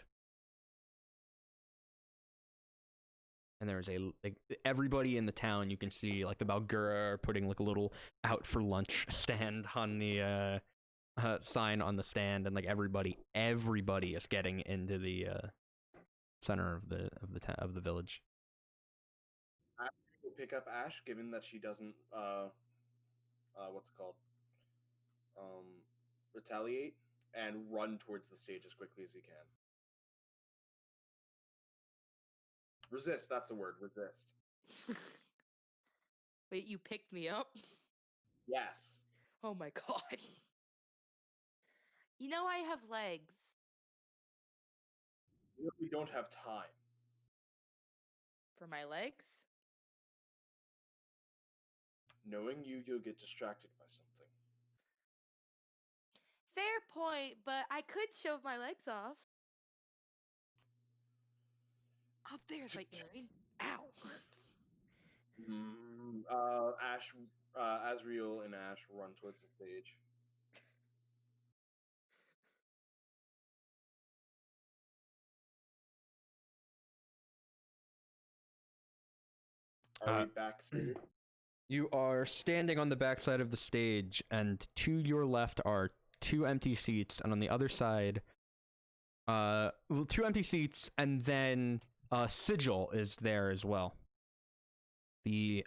And there's everybody in the town you can see, like the Balgura are putting like a little out for lunch stand on the sign on the stand, and like everybody is getting into the center of the village. I will pick up Ash, given that she doesn't what's it called? Retaliate, and run towards the stage as quickly as he can. Resist, that's the word, resist. Wait, you picked me up? Yes. Oh my god. I have legs. We don't have time. For my legs? Knowing you'll get distracted by something. Fair point, but I could shove my legs off. Oh, there's my earring. Ow. Ash, Azriel and Ash run towards the stage. Are we backstage? You are standing on the backside of the stage, and to your left are two empty seats, and on the other side, two empty seats, and then Sigil is there as well. The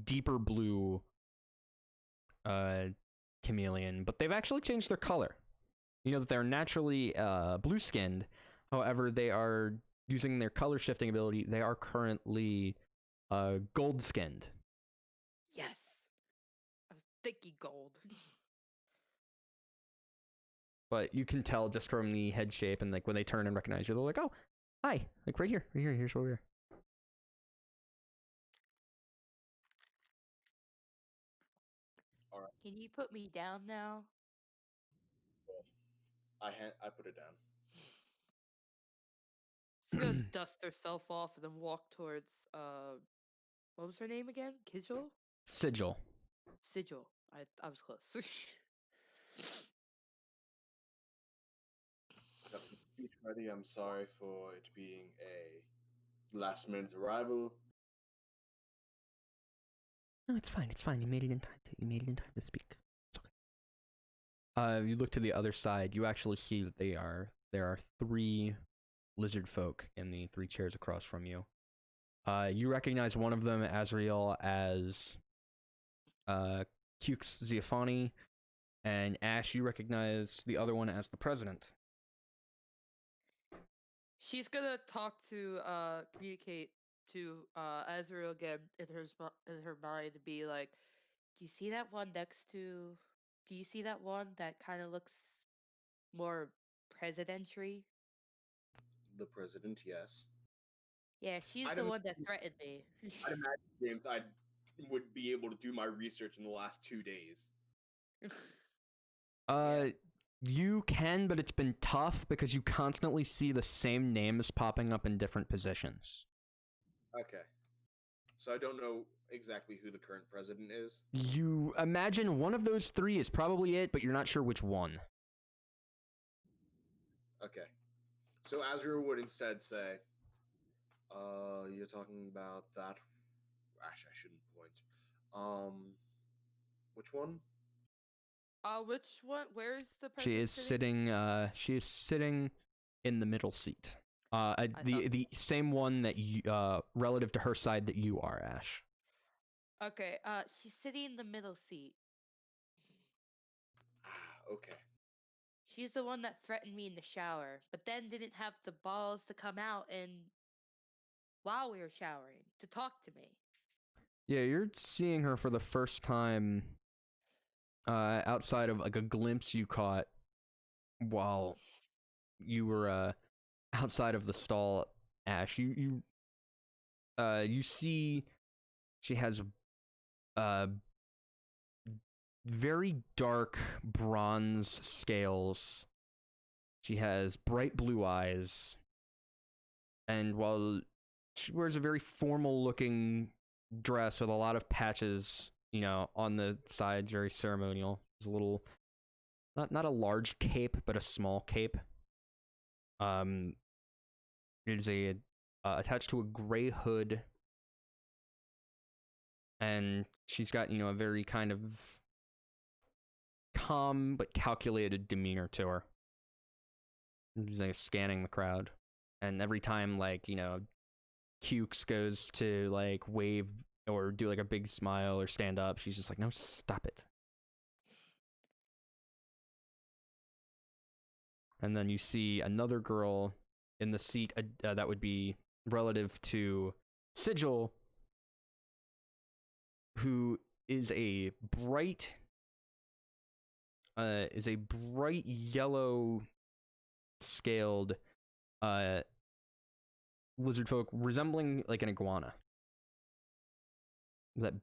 deeper blue chameleon, but they've actually changed their color. You know that they're naturally blue-skinned. However, they are using their color shifting ability. They are currently gold-skinned. Yes. I was thinking gold. But you can tell just from the head shape, and like when they turn and recognize you, they're like, "Oh, hi!" Like right here. Here's where we are. All right. Can you put me down now? I put it down. She's gonna dust herself off and then walk towards what was her name again? Sigil? Sigil. Sigil. I was close. Got the speech ready. I'm sorry for it being a last minute arrival. No, it's fine. It's fine. You made it in time. You made it in time to speak. It's okay. You look to the other side. You actually see that there are three lizard folk in the three chairs across from you. You recognize one of them, Azriel, as Cukes Ziafani, and Ash, you recognize the other one as the president. She's gonna communicate to Azrael again in her mind to be like, do you see that one that kind of looks more presidential? The president, yes. Yeah, she's I'd the one that threatened me. I'd imagine, James, I would be able to do my research in the last 2 days. Yeah. You can, but it's been tough because you constantly see the same names popping up in different positions. Okay. So I don't know exactly who the current president is. You imagine one of those three is probably it, but you're not sure which one. Okay. So Azrael would instead say, you're talking about that. Actually, I shouldn't point. Which one? Which one? Where's the She president is sitting. She is sitting in the middle seat. The same one that you, relative to her side that you are, Ash. Okay. She's sitting in the middle seat. Ah, okay. She's the one that threatened me in the shower, but then didn't have the balls to come out and while we were showering to talk to me. Yeah, you're seeing her for the first time. Outside of like a glimpse you caught while you were outside of the stall, Ash. You see she has very dark bronze scales. She has bright blue eyes, and while she wears a very formal looking dress with a lot of patches, you know, on the sides, very ceremonial. There's a little, not a large cape, but a small cape. It is attached to a gray hood, and she's got, you know, a very kind of calm but calculated demeanor to her. She's like scanning the crowd, and every time, like, you know, Cukes goes to like wave or do like a big smile or stand up, she's just like, no, stop it. And then you see another girl in the seat that would be relative to Sigil, who is a bright yellow scaled lizard folk resembling like an iguana. That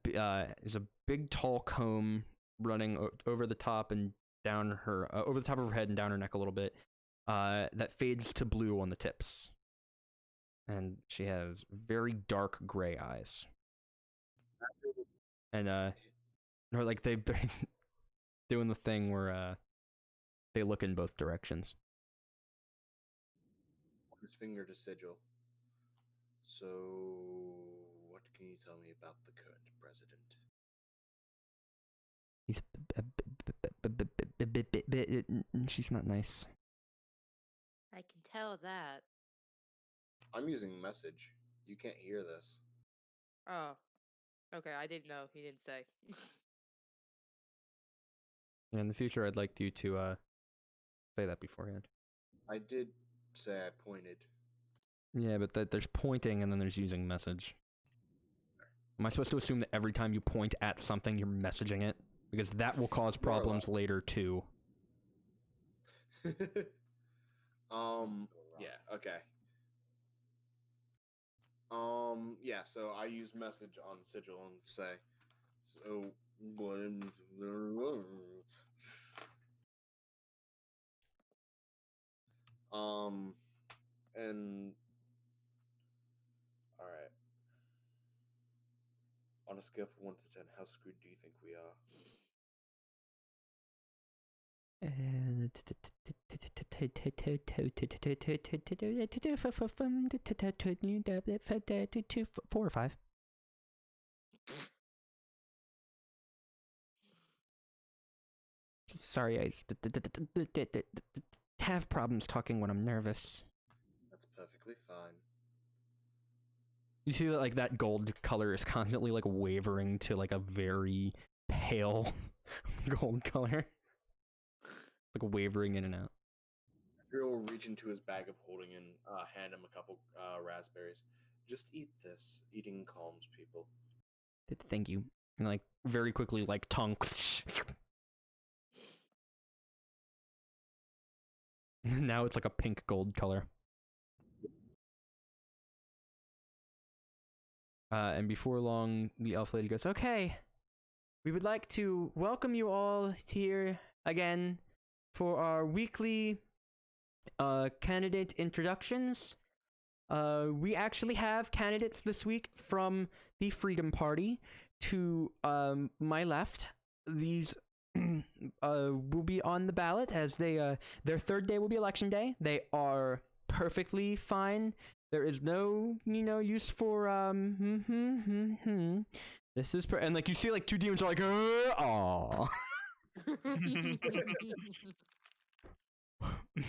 is a big tall comb running over the top and down her over the top of her head and down her neck a little bit. That fades to blue on the tips, and she has very dark gray eyes. And or like they're doing the thing where they look in both directions. His finger to Sigil. So, what can you tell me about the current president? He's she's not nice. I can tell that. I'm using message. You can't hear this. Oh. Okay, I didn't know. He didn't say. In the future, I'd like you to say that beforehand. I did say I pointed. Yeah, but there's pointing and then there's using message. Am I supposed to assume that every time you point at something, you're messaging it? Because that will cause problems later, too. Yeah, okay. Yeah, so I use message on Sigil and say, so, what? And, alright. On a scale from 1 to 10, how screwed do you think we are? 4 or 5. Sorry, I have problems talking when I'm nervous. That's perfectly fine. You see that like that gold color is constantly like wavering to like a very pale gold color. Like wavering in and out. Drew will reach into his bag of holding and hand him a couple raspberries. Just eat this. Eating calms people. Thank you. And like very quickly, like tongue. Now it's like a pink gold color. And before long, the elf lady goes, okay, we would like to welcome you all here again for our weekly candidate introductions. We actually have candidates this week from the Freedom Party. To my left, these will be on the ballot as they their third day will be election day. They are perfectly fine. There is no use for This is and like you see like two demons are like aw.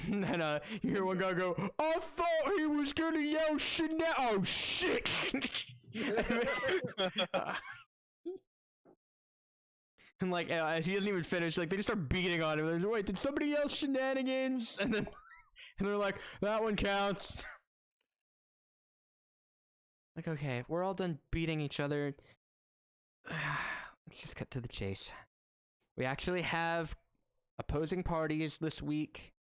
And then you hear one guy go, I thought he was gonna yell Chanel. Oh shit. And like as he doesn't even finish, like they just start beating on him. They're like, wait, did somebody yell shenanigans? And then and they're like, that one counts. Like, okay, we're all done beating each other. Let's just cut to the chase. We actually have opposing parties this week.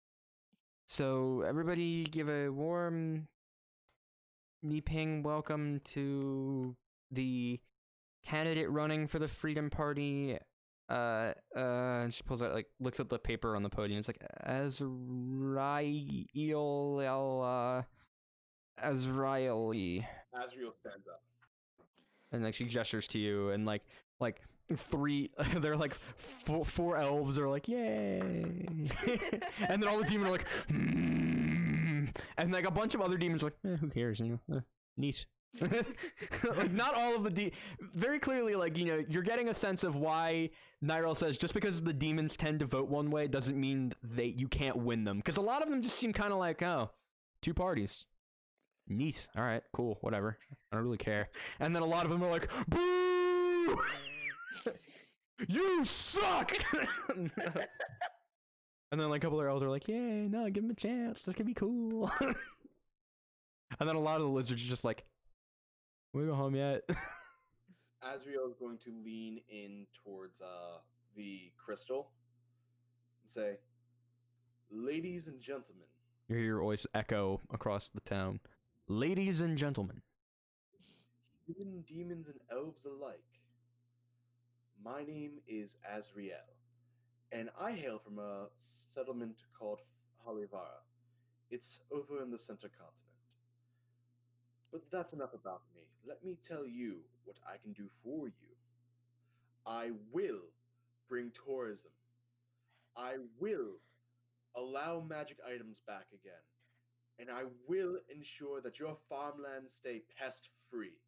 So everybody give a warm Niping welcome to the candidate running for the Freedom Party. And she pulls out, like, looks at the paper on the podium. It's like, Azraeli. Azriel stands up. And like she gestures to you, and like three, they're like four elves are like, yay. And then all the demons are like, and like a bunch of other demons are like, who cares, neat. Like not all of the very clearly, like, you're getting a sense of why Nyrel says just because the demons tend to vote one way doesn't mean you can't win them, because a lot of them just seem kind of like, oh, two parties. Neat. All right, cool, whatever. I don't really care. And then a lot of them are like, boo! You suck! And then like a couple of elves are like, yay, no, give him a chance. This could be cool. And then a lot of the lizards are just like, we go home yet? Azriel is going to lean in towards the crystal and say, ladies and gentlemen. You hear your voice echo across the town. Ladies and gentlemen. Human, demons, and elves alike. My name is Azriel, and I hail from a settlement called Halivara. It's over in the center continent. But that's enough about me. Let me tell you what I can do for you. I will bring tourism. I will allow magic items back again. And I will ensure that your farmlands stay pest-free.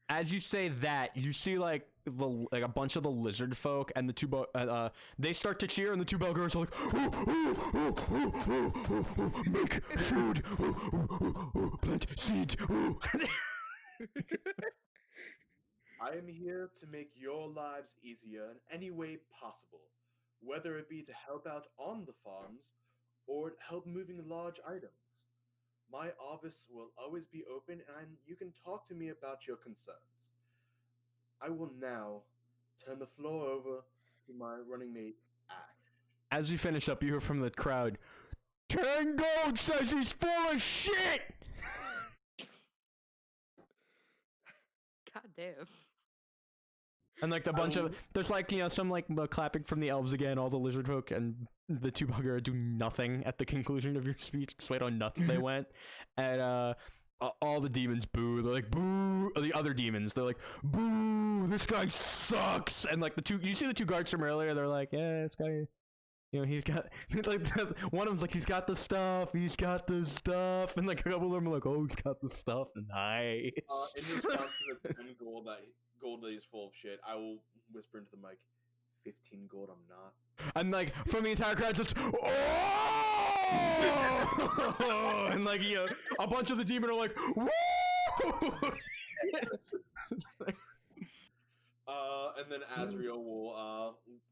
As you say that, you see like a bunch of the lizard folk and the two they start to cheer, and the two bell girls are like, make food, plant seed. I am here to make your lives easier in any way possible, whether it be to help out on the farms or help moving large items. My office will always be open, and you can talk to me about your concerns. I will now turn the floor over to my running mate, Ash. As you finish up, you hear from the crowd, 10 gold says he's full of shit! God damn. And like the bunch of, there's like, some like clapping from the elves again, all the lizard folk, and the two bugger do nothing at the conclusion of your speech, just wait how nuts they went. And all the demons boo. They're like, boo. The other demons, they're like, boo, this guy sucks. And like you see the two guards from earlier, they're like, yeah, this guy, he's got, like, one of them's like, he's got the stuff. And like a couple of them are like, oh, he's got the stuff. Nice. In response to the 10 gold that he's full of shit, I will whisper into the mic, 15 gold, I'm not. And like from the entire crowd, just oh! And like a bunch of the demon are like, woo! And then Azriel will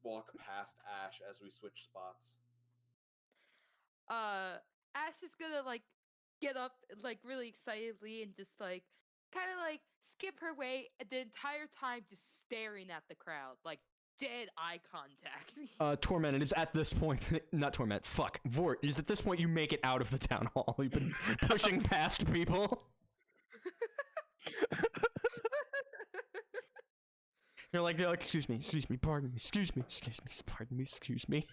walk past Ash as we switch spots. Ash is gonna like get up like really excitedly and just like kind of like skip her way the entire time, just staring at the crowd, like dead eye contact. Torment, it is at this point, not Torment, fuck, Vort, it is at this point you make it out of the town hall. You've been pushing past people. You're like, excuse me, pardon me, excuse me, pardon me, excuse me.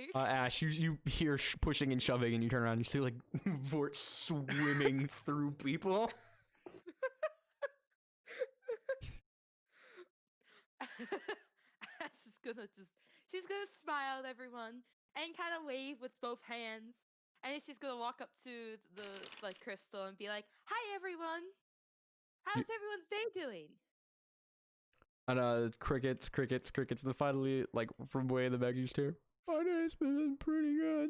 doing? Ash, you hear pushing and shoving, and you turn around, and you see like Vort swimming through people. Ash is gonna she's gonna smile at everyone and kind of wave with both hands, and then she's gonna walk up to the like Crystal and be like, "Hi everyone, how's everyone's day doing?" And crickets. And finally, like from way in the back, you just hear, "My day's been pretty good."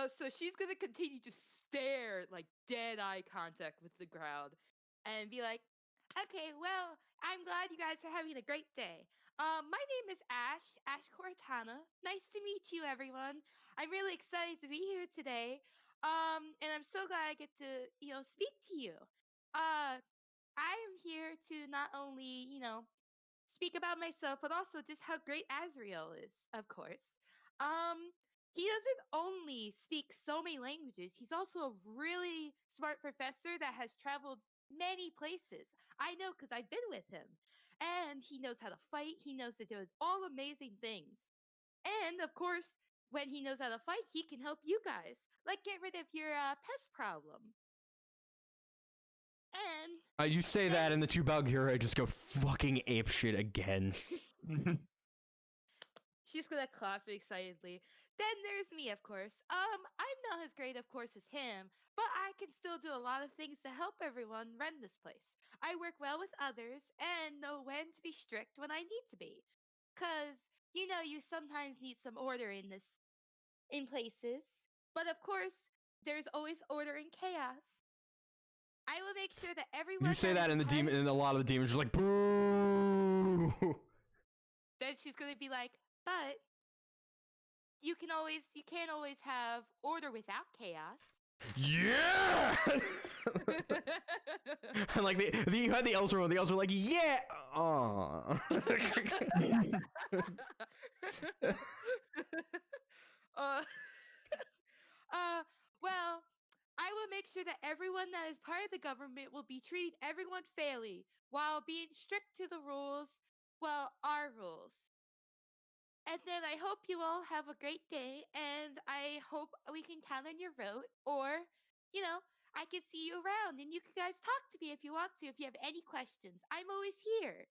So she's gonna continue to stare like dead eye contact with the crowd, and be like, "Okay, well, I'm glad you guys are having a great day. My name is Ash Cortana. Nice to meet you, everyone. I'm really excited to be here today. And I'm so glad I get to, speak to you. I am here to not only, speak about myself, but also just how great Azrael is, of course. He doesn't only speak so many languages, he's also a really smart professor that has traveled many places. I know because I've been with him. And he knows how to fight, he knows to do all amazing things. And of course, when he knows how to fight, he can help you guys, like get rid of your pest problem. And You say that, and the two Balgura just go fucking apeshit again. she's gonna clap excitedly. Then there's me, of course. I'm not as great, of course, as him, but I can still do a lot of things to help everyone run this place. I work well with others and know when to be strict when I need to be. Cause you sometimes need some order in places. But of course, there's always order in chaos. I will make sure that everyone You say that, is and part- and a lot of the demons are like, "Boo!" Then she's gonna be like, but you can't always have order without chaos. Yeah. And like you had the elves roll. The elves were like, "Yeah." Aww. uh, well, I will make sure that everyone that is part of the government will be treating everyone fairly while being strict to the rules, well, our rules. And then I hope you all have a great day, and I hope we can count on your vote, or, I can see you around, and you can guys talk to me if you want to, if you have any questions. I'm always here.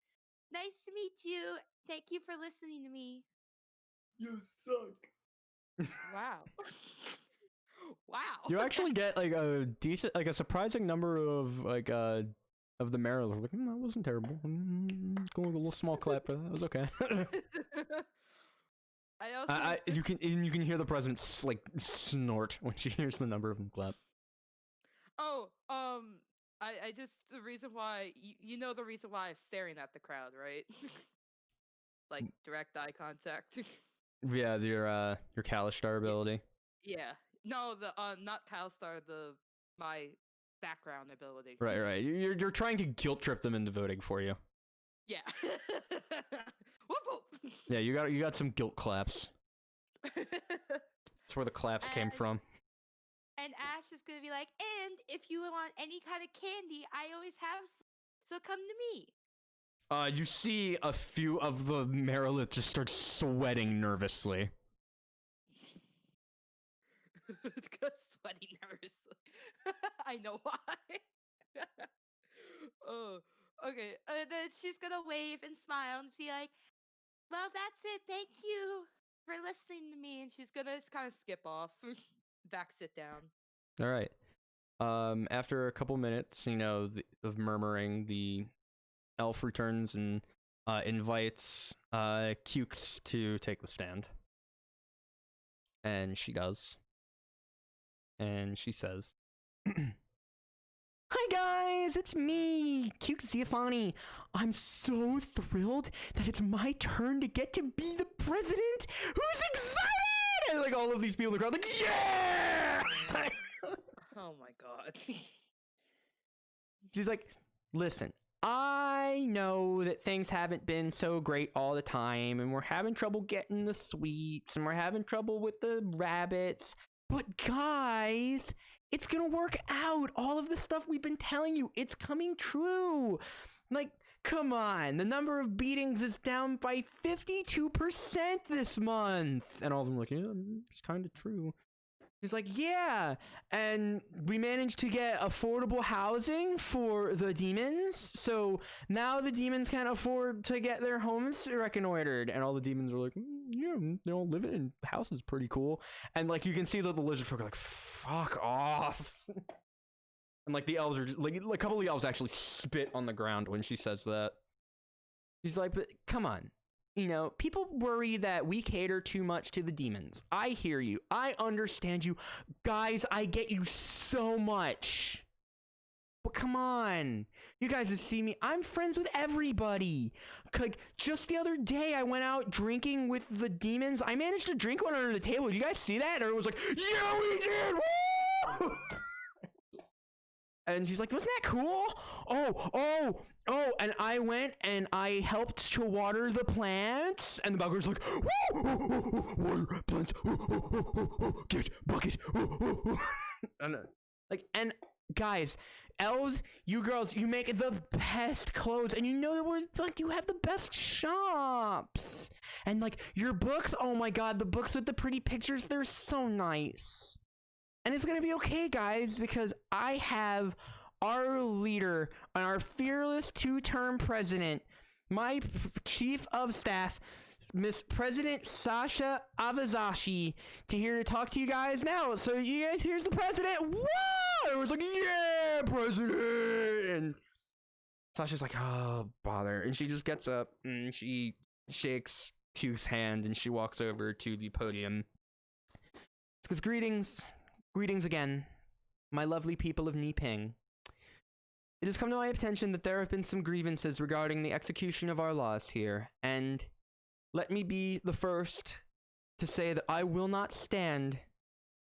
Nice to meet you. Thank you for listening to me. You suck. Wow. Wow. You actually get like a decent, like a surprising number of like of the Merrill. Like, that wasn't terrible. Going a little small clap, but that was okay. I also you can hear the president like snort when she hears the number of them clap. Oh, I just the reason why you know the reason why I'm staring at the crowd, right? Like direct eye contact. Yeah, your Kalistar ability. Yeah. No, the not Calstar, my background ability. Right. You're trying to guilt trip them into voting for you. Yeah. Whoop whoop. Yeah, you got some guilt claps. That's where the claps came from. And Ash is gonna be like, and if you want any kind of candy, I always have some, so come to me. You see a few of the Marilith just start sweating nervously. Sweating nervously. I know why. Oh, okay. And then she's gonna wave and smile and be like, well, that's it. Thank you for listening to me. And she's gonna just kind of skip off. Back sit down. All right. After a couple minutes, of murmuring, the elf returns and invites Cukes to take the stand. And she does. And she says, "Hi guys, it's me, Cukes Giafani. I'm so thrilled that it's my turn to get to be the president. Who's excited?" And like all of these people in the crowd, like, "Yeah!" Oh my god. She's like, "Listen, I know that things haven't been so great all the time, and we're having trouble getting the sweets, and we're having trouble with the rabbits. But guys, it's gonna work out. All of the stuff we've been telling you, it's coming true. Like, come on, the number of beatings is down by 52% this month. And all of them like, yeah, it's kind of true. He's like, yeah, and we managed to get affordable housing for the demons, so now the demons can't afford to get their homes reconnoitered. And all the demons are like, yeah, living in the house is pretty cool. And like, you can see that the lizard folk are like, fuck off. And like the elves are just, like a couple of the elves actually spit on the ground when she says that. He's like, but come on. People worry that we cater too much to the demons. I hear you. I understand you. Guys, I get you so much. But come on. You guys have seen me. I'm friends with everybody. Like, just the other day, I went out drinking with the demons. I managed to drink one under the table. Did you guys see that? And everyone was like, yeah, we did. Woo! And she's like, wasn't that cool? Oh, and I went and I helped to water the plants. And the Balgor's like, woo, water plants, get bucket. And guys, elves, you girls, you make the best clothes, and you have the best shops. And like your books, oh my god, the books with the pretty pictures, they're so nice. And it's gonna be okay, guys, because I have our leader and our fearless 2-term president, my chief of staff, Miss President Sasha Avazashi, here to talk to you guys now. So you guys, here's the president. Woo! Everyone's like, yeah, president! And Sasha's like, oh, bother. And she just gets up and she shakes Hugh's hand and she walks over to the podium. Because greetings again, my lovely people of Niping. It has come to my attention that there have been some grievances regarding the execution of our laws here, and let me be the first to say that I will not stand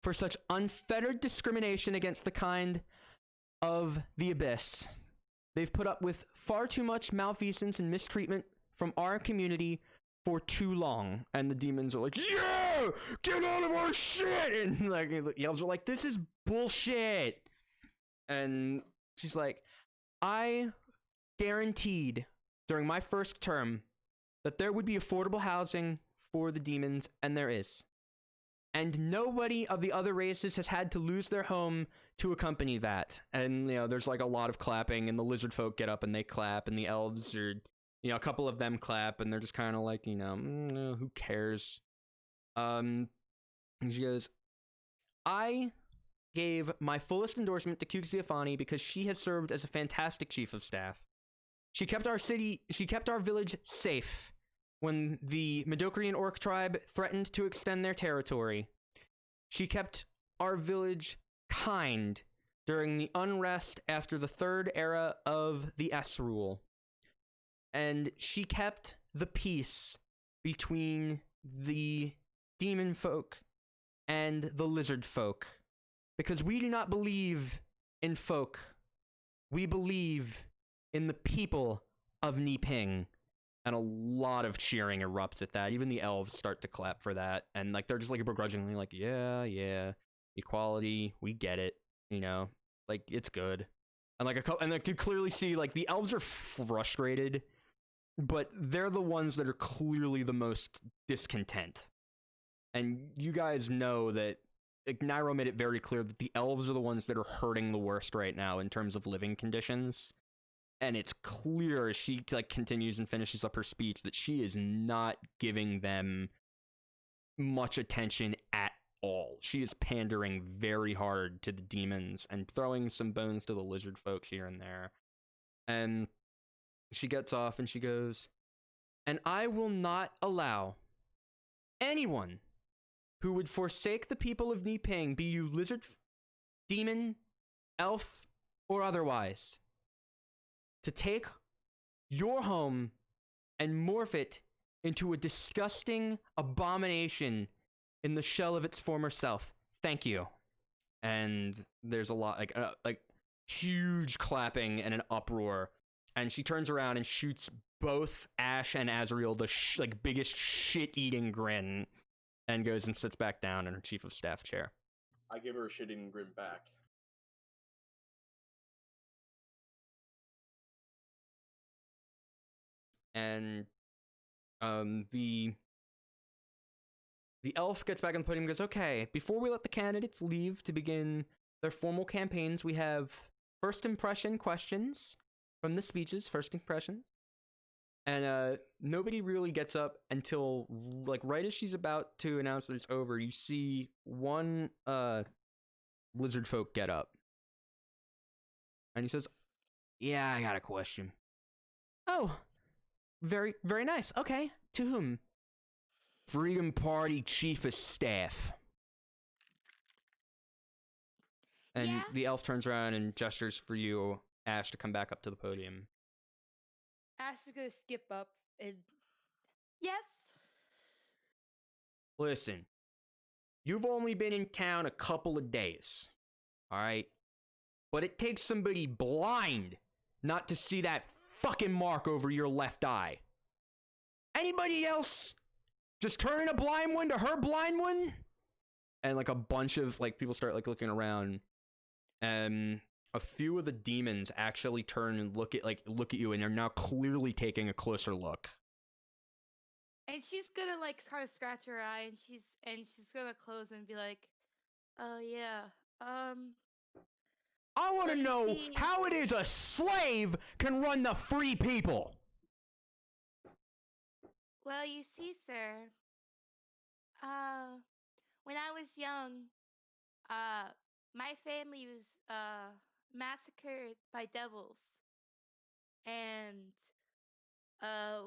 for such unfettered discrimination against the kind of the Abyss. They've put up with far too much malfeasance and mistreatment from our community for too long. And the demons are like, yeah, get out of our shit. And like the elves are like, this is bullshit. And she's like, I guaranteed during my first term that there would be affordable housing for the demons, and there is. And nobody of the other races has had to lose their home to accompany that. And, there's like a lot of clapping, and the lizard folk get up and they clap, and the elves are, a couple of them clap, and they're just kind of like, who cares? And she goes, I gave my fullest endorsement to Kuxiafani because she has served as a fantastic chief of staff. She kept our village safe when the Medokrian Orc tribe threatened to extend their territory. She kept our village kind during the unrest after the third era of the S rule. And she kept the peace between the demon folk and the lizard folk. Because we do not believe in folk. We believe in the people of Niping. And a lot of cheering erupts at that. Even the elves start to clap for that. And like they're just like begrudgingly like, yeah, equality, we get it. Like it's good. And like and like you clearly see like the elves are frustrated, but they're the ones that are clearly the most discontent. And you guys know that Nairo made it very clear that the elves are the ones that are hurting the worst right now in terms of living conditions. And it's clear as she like continues and finishes up her speech that she is not giving them much attention at all. She is pandering very hard to the demons and throwing some bones to the lizard folk here and there. And she gets off and she goes, and I will not allow anyone who would forsake the people of Niping, be you lizard, demon, elf, or otherwise, to take your home and morph it into a disgusting abomination in the shell of its former self. Thank you. And there's a lot, like huge clapping and an uproar. And she turns around and shoots both Ash and Azrael the biggest shit-eating grin, and goes and sits back down in her chief of staff chair. I give her a shitting grin back. and the elf gets back on the podium and goes, okay, before we let the candidates leave to begin their formal campaigns, we have first impression questions from the speeches, first impressions. And nobody really gets up until, like, right as she's about to announce that it's over, you see one lizard folk get up. And he says, yeah, I got a question. Oh, very, very nice. Okay, to whom? Freedom Party Chief of Staff. And Yeah? the elf turns around and gestures for you, Ash, to come back up to the podium. Ash is gonna skip up and yes. Listen, you've only been in town a couple of days, all right? But it takes somebody blind not to see that fucking mark over your left eye. Anybody else just turning a blind one to her blind one? And like a bunch of like people start like looking around, and a few of the demons actually turn and look at you, and they're now clearly taking a closer look. And she's gonna like kind of scratch her eye, and she's gonna close and be like, "Oh yeah, I want to Well, you know see- how it is a slave can run the free people. well, you see, sir. When I was young, my family was massacred by devils, and I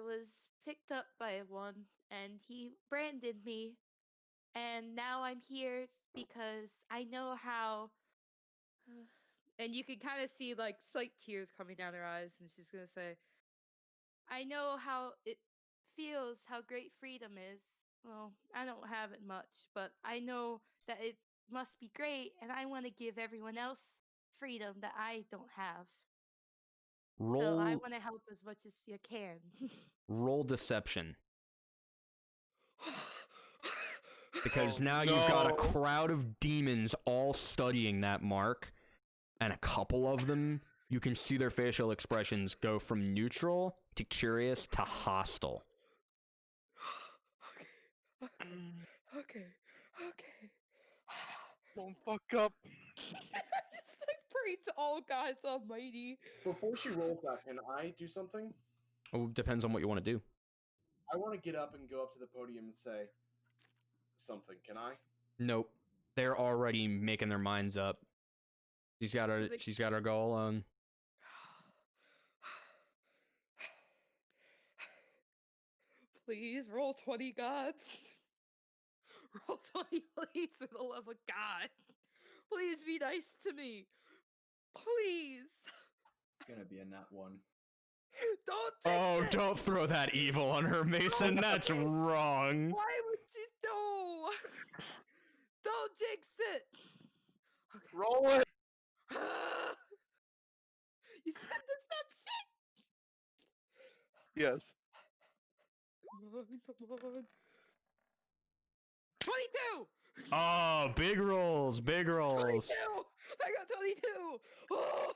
was picked up by one, and he branded me, and now I'm here because I know how. And you can kind of see like slight tears coming down her eyes, and she's gonna say, I know how it feels, how great freedom is. Well, I don't have it much, but I know that it must be great, and I want to give everyone else freedom that I don't have. So I want to help as much as you can. Roll deception. Because Oh, now you've got a no. crowd of demons all studying that mark, and a couple of them, you can see their facial expressions go from neutral to curious to hostile. Okay. Don't fuck up. Just like pray to all gods almighty. Before she rolls that, can I do something? Oh, depends on what you want to do. I want to get up and go up to the podium and say something. Can I? Nope. They're already making their minds up. She's got her go alone. Please roll 20 gods. Roll 20, please, for the love of God. Please be nice to me. Please. It's gonna be a nat 1. Don't jinx Oh, it. don't throw that evil on her, Mason. That's wrong. Why would you? No. Don't jinx it. Okay. Roll it. You said deception. Yes. Come on. 22. Oh, big rolls, big rolls. 22. I got 22. Oh.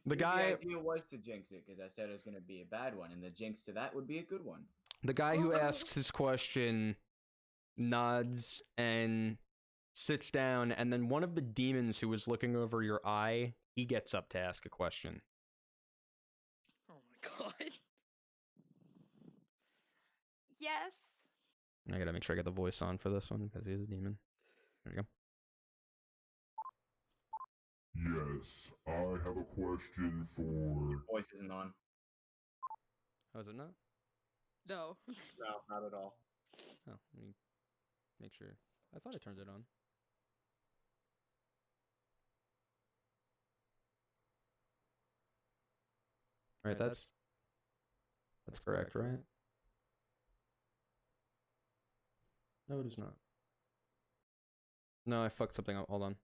The See, guy- The idea was to jinx it because I said it was gonna be a bad one, and the jinx to that would be a good one. The guy who asks his question nods and sits down, and then one of the demons who was looking over your eye, he gets up to ask a question. Oh my god. Yes. I gotta make sure I get the voice on for this one because he is a demon. There we go. Yes, I have a question for. Voice isn't on. Oh, is it not? No. No, not at all. Oh, let me make sure. I thought I turned it on. Alright, that's correct, right? No, it is not. No, I fucked something up. Hold on.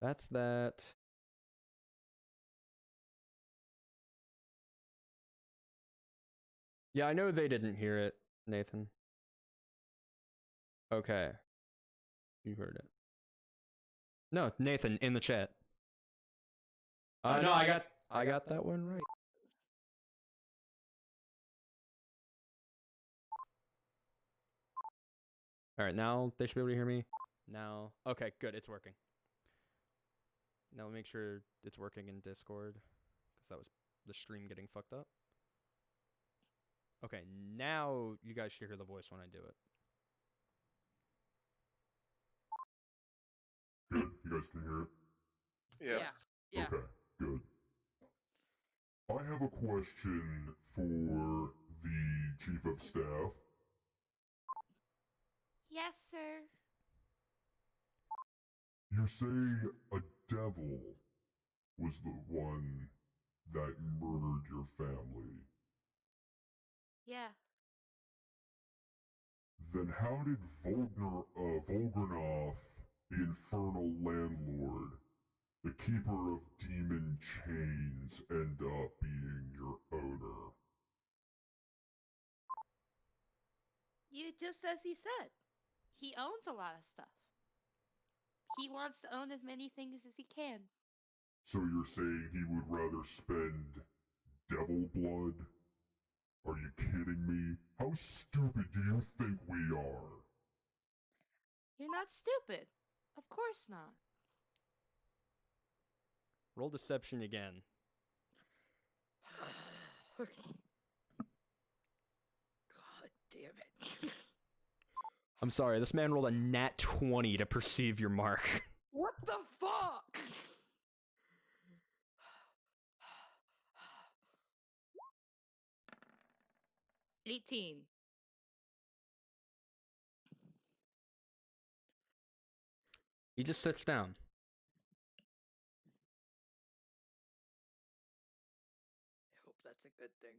That's that. Yeah, I know they didn't hear it, Nathan. Okay. You heard it. No, Nathan, in the chat. No, I got that one right. All right, now they should be able to hear me. Now, okay, good, it's working. Now make sure it's working in Discord, because that was the stream getting fucked up. Okay, now you guys should hear the voice when I do it. Good. You guys can hear it? Yes. Yeah. Okay, good. I have a question for the Chief of Staff. Yes, sir. You say a devil was the one that murdered your family. Yeah. Then how did Volganoff, the infernal landlord, the keeper of demon chains, end up being your owner? You just as you said. He owns a lot of stuff. He wants to own as many things as he can. So you're saying he would rather spend devil blood? Are you kidding me? How stupid do you think we are? You're not stupid. Of course not. Roll deception again. God damn it. I'm sorry, this man rolled a nat 20 to perceive your mark. What the fuck? $18. He just sits down. I hope that's a good thing.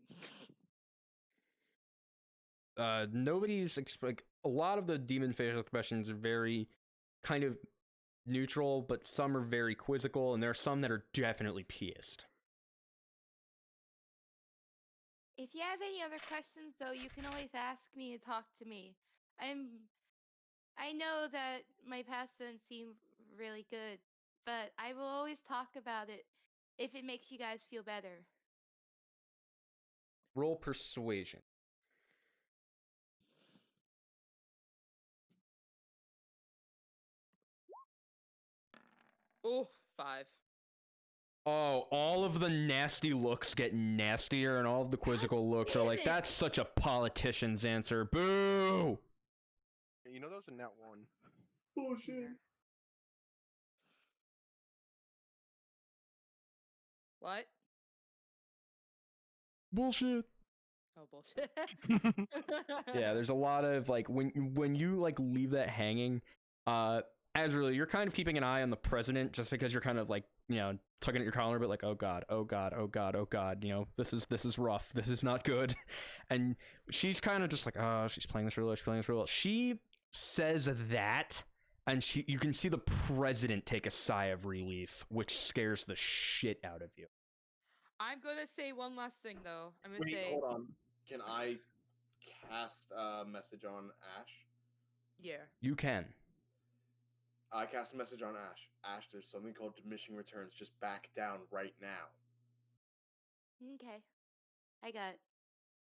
Nobody's like a lot of the demon facial expressions are very kind of neutral, but some are very quizzical, and there are some that are definitely pissed. If you have any other questions, though, you can always ask me and talk to me. I know that my past doesn't seem really good, but I will always talk about it if it makes you guys feel better. Roll persuasion. Oh, 5. Oh, all of the nasty looks get nastier, and all of the quizzical looks are damn like, it. that's such a politician's answer. Boo! You know that was a nat 1. Bullshit. What? Bullshit. Oh, bullshit. Yeah, there's a lot of like when you like leave that hanging, Azrael, you're kind of keeping an eye on the president just because you're kind of like, you know, tugging at your collar a bit like, oh god, oh god, oh god, oh god, you know, this is rough, this is not good. And she's kind of just like, oh, she's playing this real well, she's playing this real well. She says that, and you can see the president take a sigh of relief, which scares the shit out of you. I'm gonna say one last thing, though. I'm gonna Wait, say, hold on. Can I cast a message on Ash? yeah. You can. I cast a message on Ash. Ash, there's something called diminishing returns. Just back down right now. Okay. I got.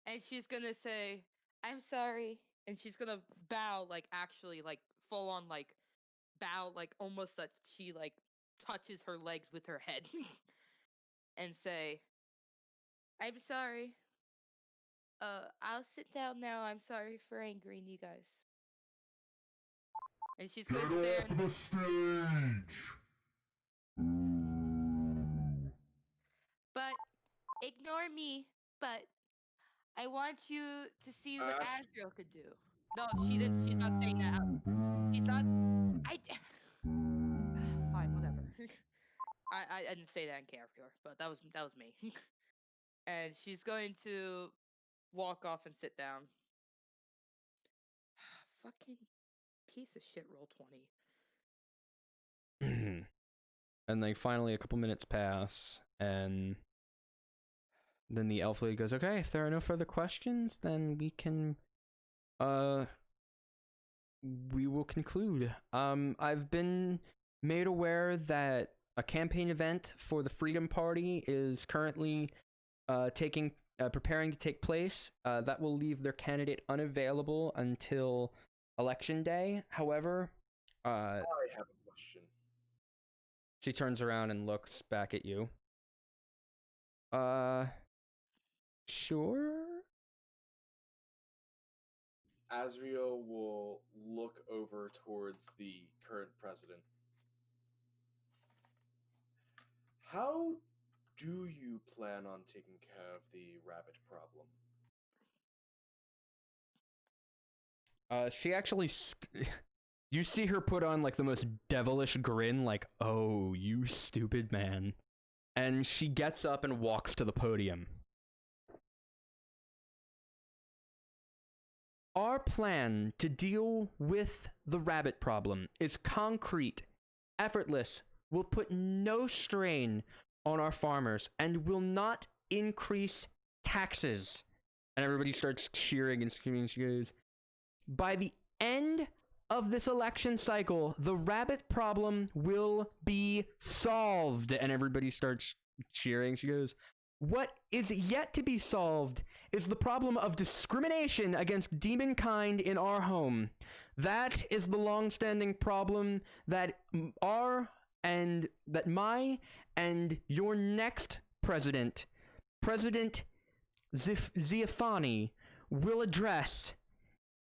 And she's gonna say, I'm sorry. And she's gonna bow, like, actually, like, full on, like, bow, like, almost that she, like, touches her legs with her head. And say, I'm sorry. I'll sit down now. I'm sorry for angering you guys. And she's Get gonna stare. off the stage! Ooh. But ignore me. But I want you to see what Ash? Azrael could do. No, she did. She's not saying that. She's not. Fine, whatever. I didn't say that in character, but that was me. And she's going to walk off and sit down. Fucking piece of shit. Roll 20. And like finally a couple minutes pass, and then the elf lady goes, okay, if there are no further questions, then we will conclude. I've been made aware that a campaign event for the Freedom Party is currently preparing to take place. That will leave their candidate unavailable until election day. However, I have a question. she turns around and looks back at you. Sure? Azriel will look over towards the current president. How do you plan on taking care of the rabbit problem? She actually you see her put on like the most devilish grin, like, oh, you stupid man. And she gets up and walks to the podium. Our plan to deal with the rabbit problem is concrete, effortless, will put no strain on our farmers, and will not increase taxes. And everybody starts cheering and screaming. She goes, by the end of this election cycle, the rabbit problem will be solved. And everybody starts cheering. She goes, what is yet to be solved is the problem of discrimination against demon kind in our home. That is the long-standing problem that my and your next president, President Ziafani, will address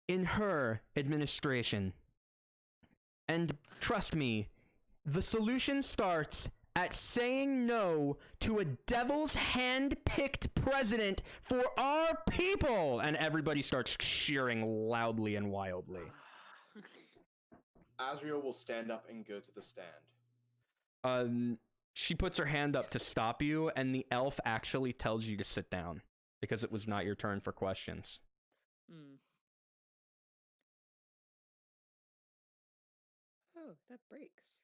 in her administration. And trust me, the solution starts at saying no to a devil's hand-picked president for our people. And everybody starts cheering loudly and wildly. Azriel will stand up and go to the stand. She puts her hand up to stop you, and the elf actually tells you to sit down because it was not your turn for questions. Oh, that breaks.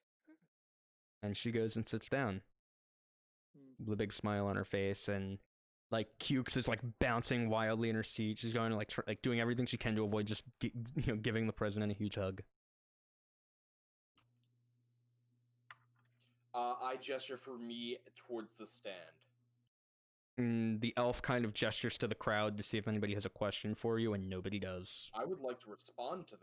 And she goes and sits down with a big smile on her face, and like Cukes is like bouncing wildly in her seat. She's going to like doing everything she can to avoid just giving the president a huge hug. I gesture for me towards the stand. The elf kind of gestures to the crowd to see if anybody has a question for you, and nobody does. I would like to respond to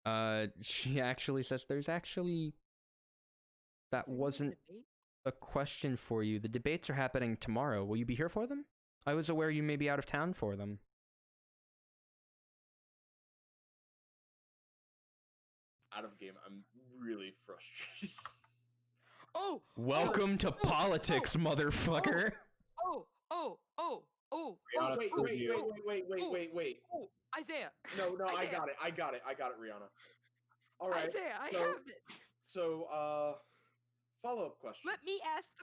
that. She actually says that wasn't a question for you. The debates are happening tomorrow. Will you be here for them? I was aware you may be out of town for them. Out of game, I'm really frustrated. Welcome to politics, motherfucker. Rihanna, wait. Oh, Isaiah. No, Isaiah. I got it, Rihanna. All right. Isaiah, I have it. So, follow-up question. Let me ask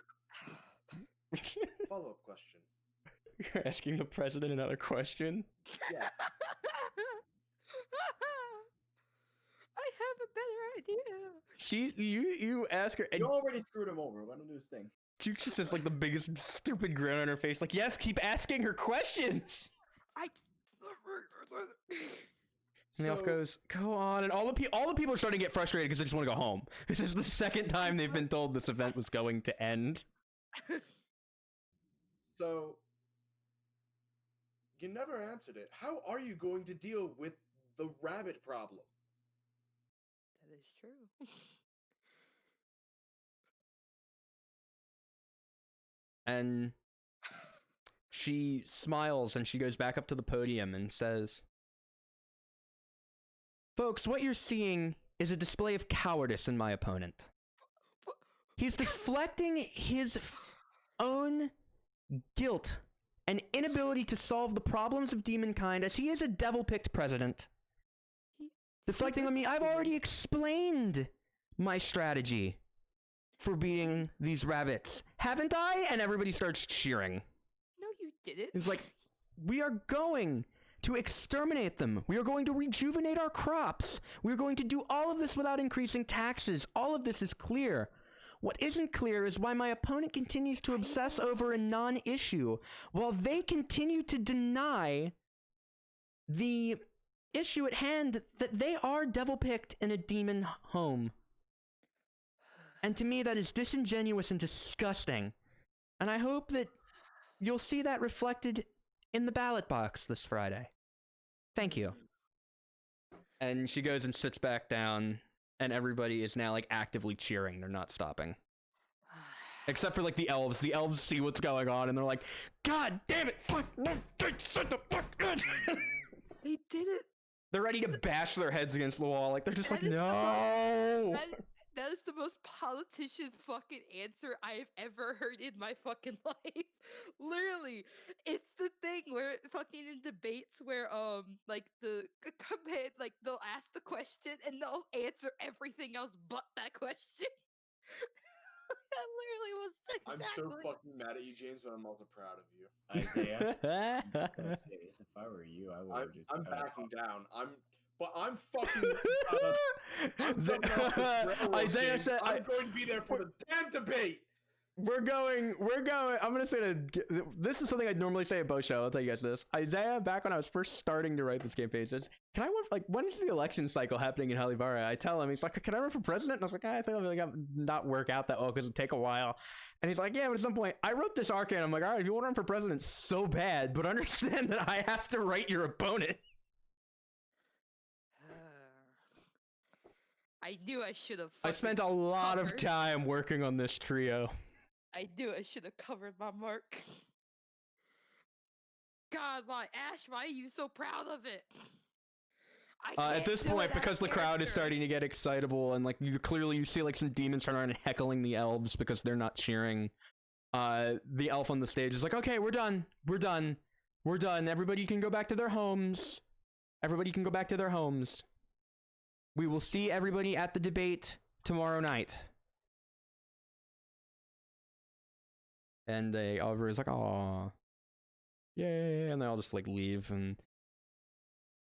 Follow-up question. You're asking the president another question? Yeah. I have a better idea. You ask her, and You already screwed him over. Let him do his thing. She just has like the biggest stupid grin on her face. Like, yes, keep asking her questions. And the elf goes, go on. And all the people are starting to get frustrated because they just want to go home. This is the second time they've been told this event was going to end. So, you never answered it. How are you going to deal with the rabbit problem? That is true. And she smiles and she goes back up to the podium and says, folks, what you're seeing is a display of cowardice in my opponent. He's deflecting his own guilt and inability to solve the problems of demonkind as he is a devil-picked president. Deflecting on me. I've already explained my strategy for beating these rabbits, haven't I? And everybody starts cheering. No, you didn't. It's like, we are going to exterminate them. We are going to rejuvenate our crops. We are going to do all of this without increasing taxes. All of this is clear. What isn't clear is why my opponent continues to obsess over a non-issue while they continue to deny the issue at hand, that they are devil-picked in a demon home. And to me, that is disingenuous and disgusting. And I hope that you'll see that reflected in the ballot box this Friday. Thank you. And she goes and sits back down, and everybody is now like actively cheering. They're not stopping. Except for like the elves. The elves see what's going on and they're like, God damn it! Fuck no! Shut the fuck up! They did it. They're ready to bash their heads against the wall. Like they're just like, That is the no. That is the most politician fucking answer I have ever heard in my fucking life. Literally, it's the thing where fucking in debates where like the command, like they'll ask the question and they'll answer everything else but that question. That literally was exactly. I'm so fucking mad at you, James, but I'm also proud of you. Isaiah, I'm gonna say this, if I were you, I would just. I'm backing down. I'm fucking. I'm jumping off this railroad, Isaiah James. said, I'm going to be there for the damn debate. We're going. I'm gonna say this is something I'd normally say at Bo Show. I'll tell you guys this. Isaiah, back when I was first starting to write this campaign, says, "Can I run? Like, when is the election cycle happening in Halivara?" I tell him, he's like, "Can I run for president?" And I was like, I think I'll like, not work out that well because it'll take a while. And he's like, "Yeah, but at some point, I wrote this arc, and I'm like, all right, if you want to run for president, so bad, but understand that I have to write your opponent." I knew I should have. I spent a lot of time working on this trio. I knew I should have covered my mark. God, why, Ash? Why are you so proud of it? At this point, because the crowd is starting to get excitable, and like you see like some demons turn around and heckling the elves because they're not cheering. The elf on the stage is like, "Okay, we're done. Everybody can go back to their homes. We will see everybody at the debate tomorrow night." And Oliver is like, "Aw, yay!" And they all just like leave, and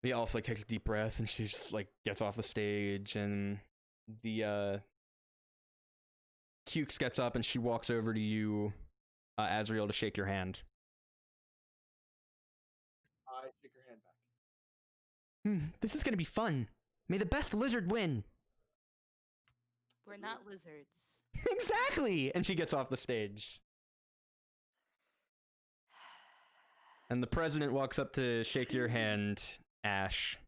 the elf like takes a deep breath, and she just like gets off the stage, and the Cukes gets up, and she walks over to you, Azriel, to shake your hand. I shake her hand back. This is gonna be fun. May the best lizard win. We're not lizards. Exactly. And she gets off the stage. And the president walks up to shake your hand, Ash.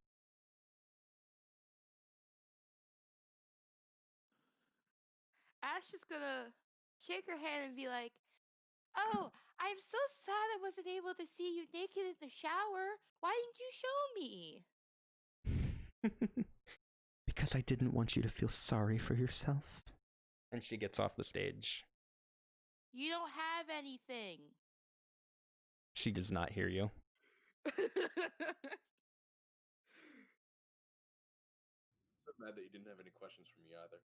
Ash is gonna shake her hand and be like, "Oh, I'm so sad I wasn't able to see you naked in the shower. Why didn't you show me?" Because I didn't want you to feel sorry for yourself. And she gets off the stage. You don't have anything. She does not hear you. So mad that you didn't have any questions for me either.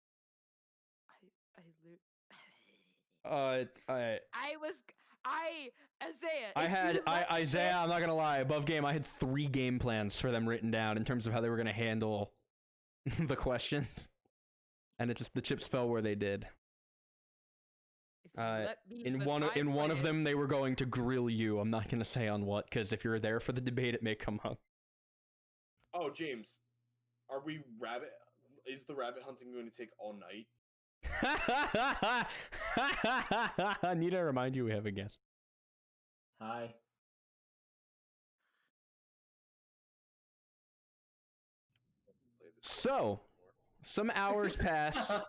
Isaiah, I'm not gonna lie, above game, I had 3 game plans for them written down in terms of how they were gonna handle the questions. And the chips fell where they did. In one of them, they were going to grill you. I'm not gonna say on what, because if you're there for the debate, it may come up. Oh, James, is the rabbit hunting going to take all night? I need to remind you we have a guest. Hi. So, some hours pass.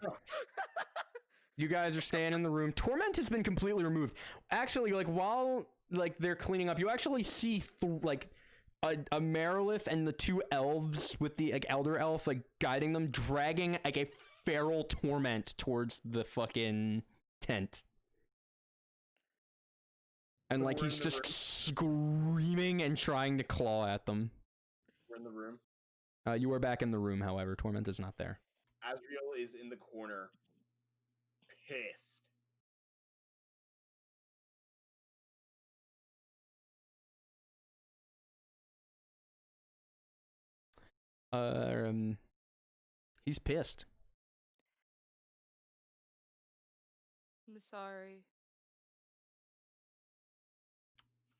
You guys are staying in the room. Torment has been completely removed. Actually, like while like they're cleaning up, you actually see a Marilith and the 2 elves with the like elder elf like guiding them, dragging like a feral Torment towards the fucking tent. And like he's just screaming and trying to claw at them. We're in the room. You are back in the room, however. Torment is not there. Azriel is in the corner, pissed. He's pissed. I'm sorry.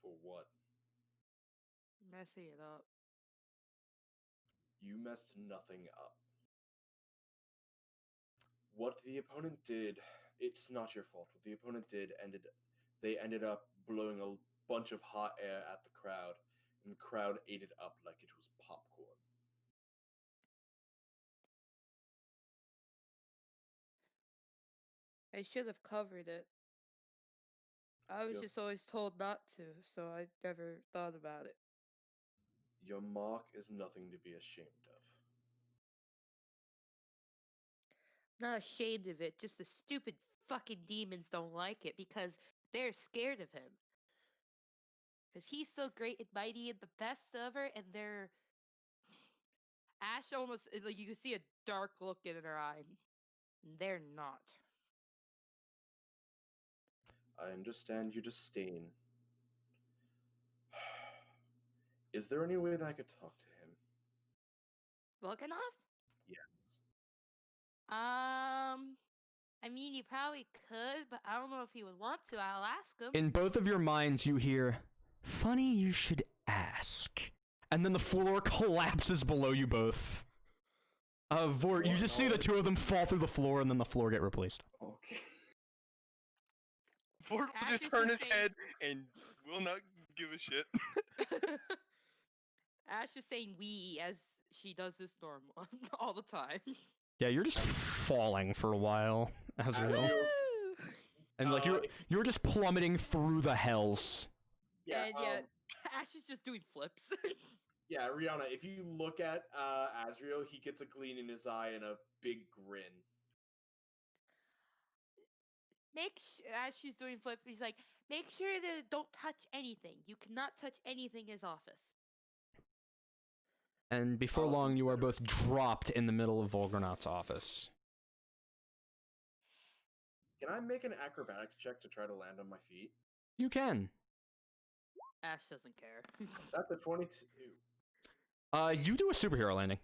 For what? Messing it up. You messed nothing up. What the opponent did, it's not your fault. What the opponent did they ended up blowing a bunch of hot air at the crowd, and the crowd ate it up like it was popcorn. I should have covered it. I was Yep. just always told not to, so I never thought about it. Your mark is nothing to be ashamed of. I'm not ashamed of it, just the stupid fucking demons don't like it because they're scared of him. Because he's so great and mighty and the best ever, and they're. Ash almost. Like, you can see a dark look in her eye. And they're not. I understand your disdain. Is there any way that I could talk to him? Volkanov? Yes. I mean, you probably could, but I don't know if he would want to. I'll ask him. In both of your minds, you hear, "Funny you should ask." And then the floor collapses below you both. Vort, you just see the two of them fall through the floor, and then the floor get replaced. Okay. Ford will Ash just is turn the his same. head and will not give a shit. Ash is saying "we" as she does this normal all the time. Yeah, you're just falling for a while, Azrael. Azrael. Woo! And like you're just plummeting through the hells. Yeah, And yet, Ash is just doing flips. yeah, Rihanna, if you look at Azrael, he gets a gleam in his eye and a big grin. As she's doing flips, he's like, make sure to don't touch anything. You cannot touch anything in his office. And before I'll long, you are consider both dropped in the middle of Volgernot's office. Can I make an acrobatics check to try to land on my feet? You can. Ash doesn't care. That's a 22. You do a superhero landing.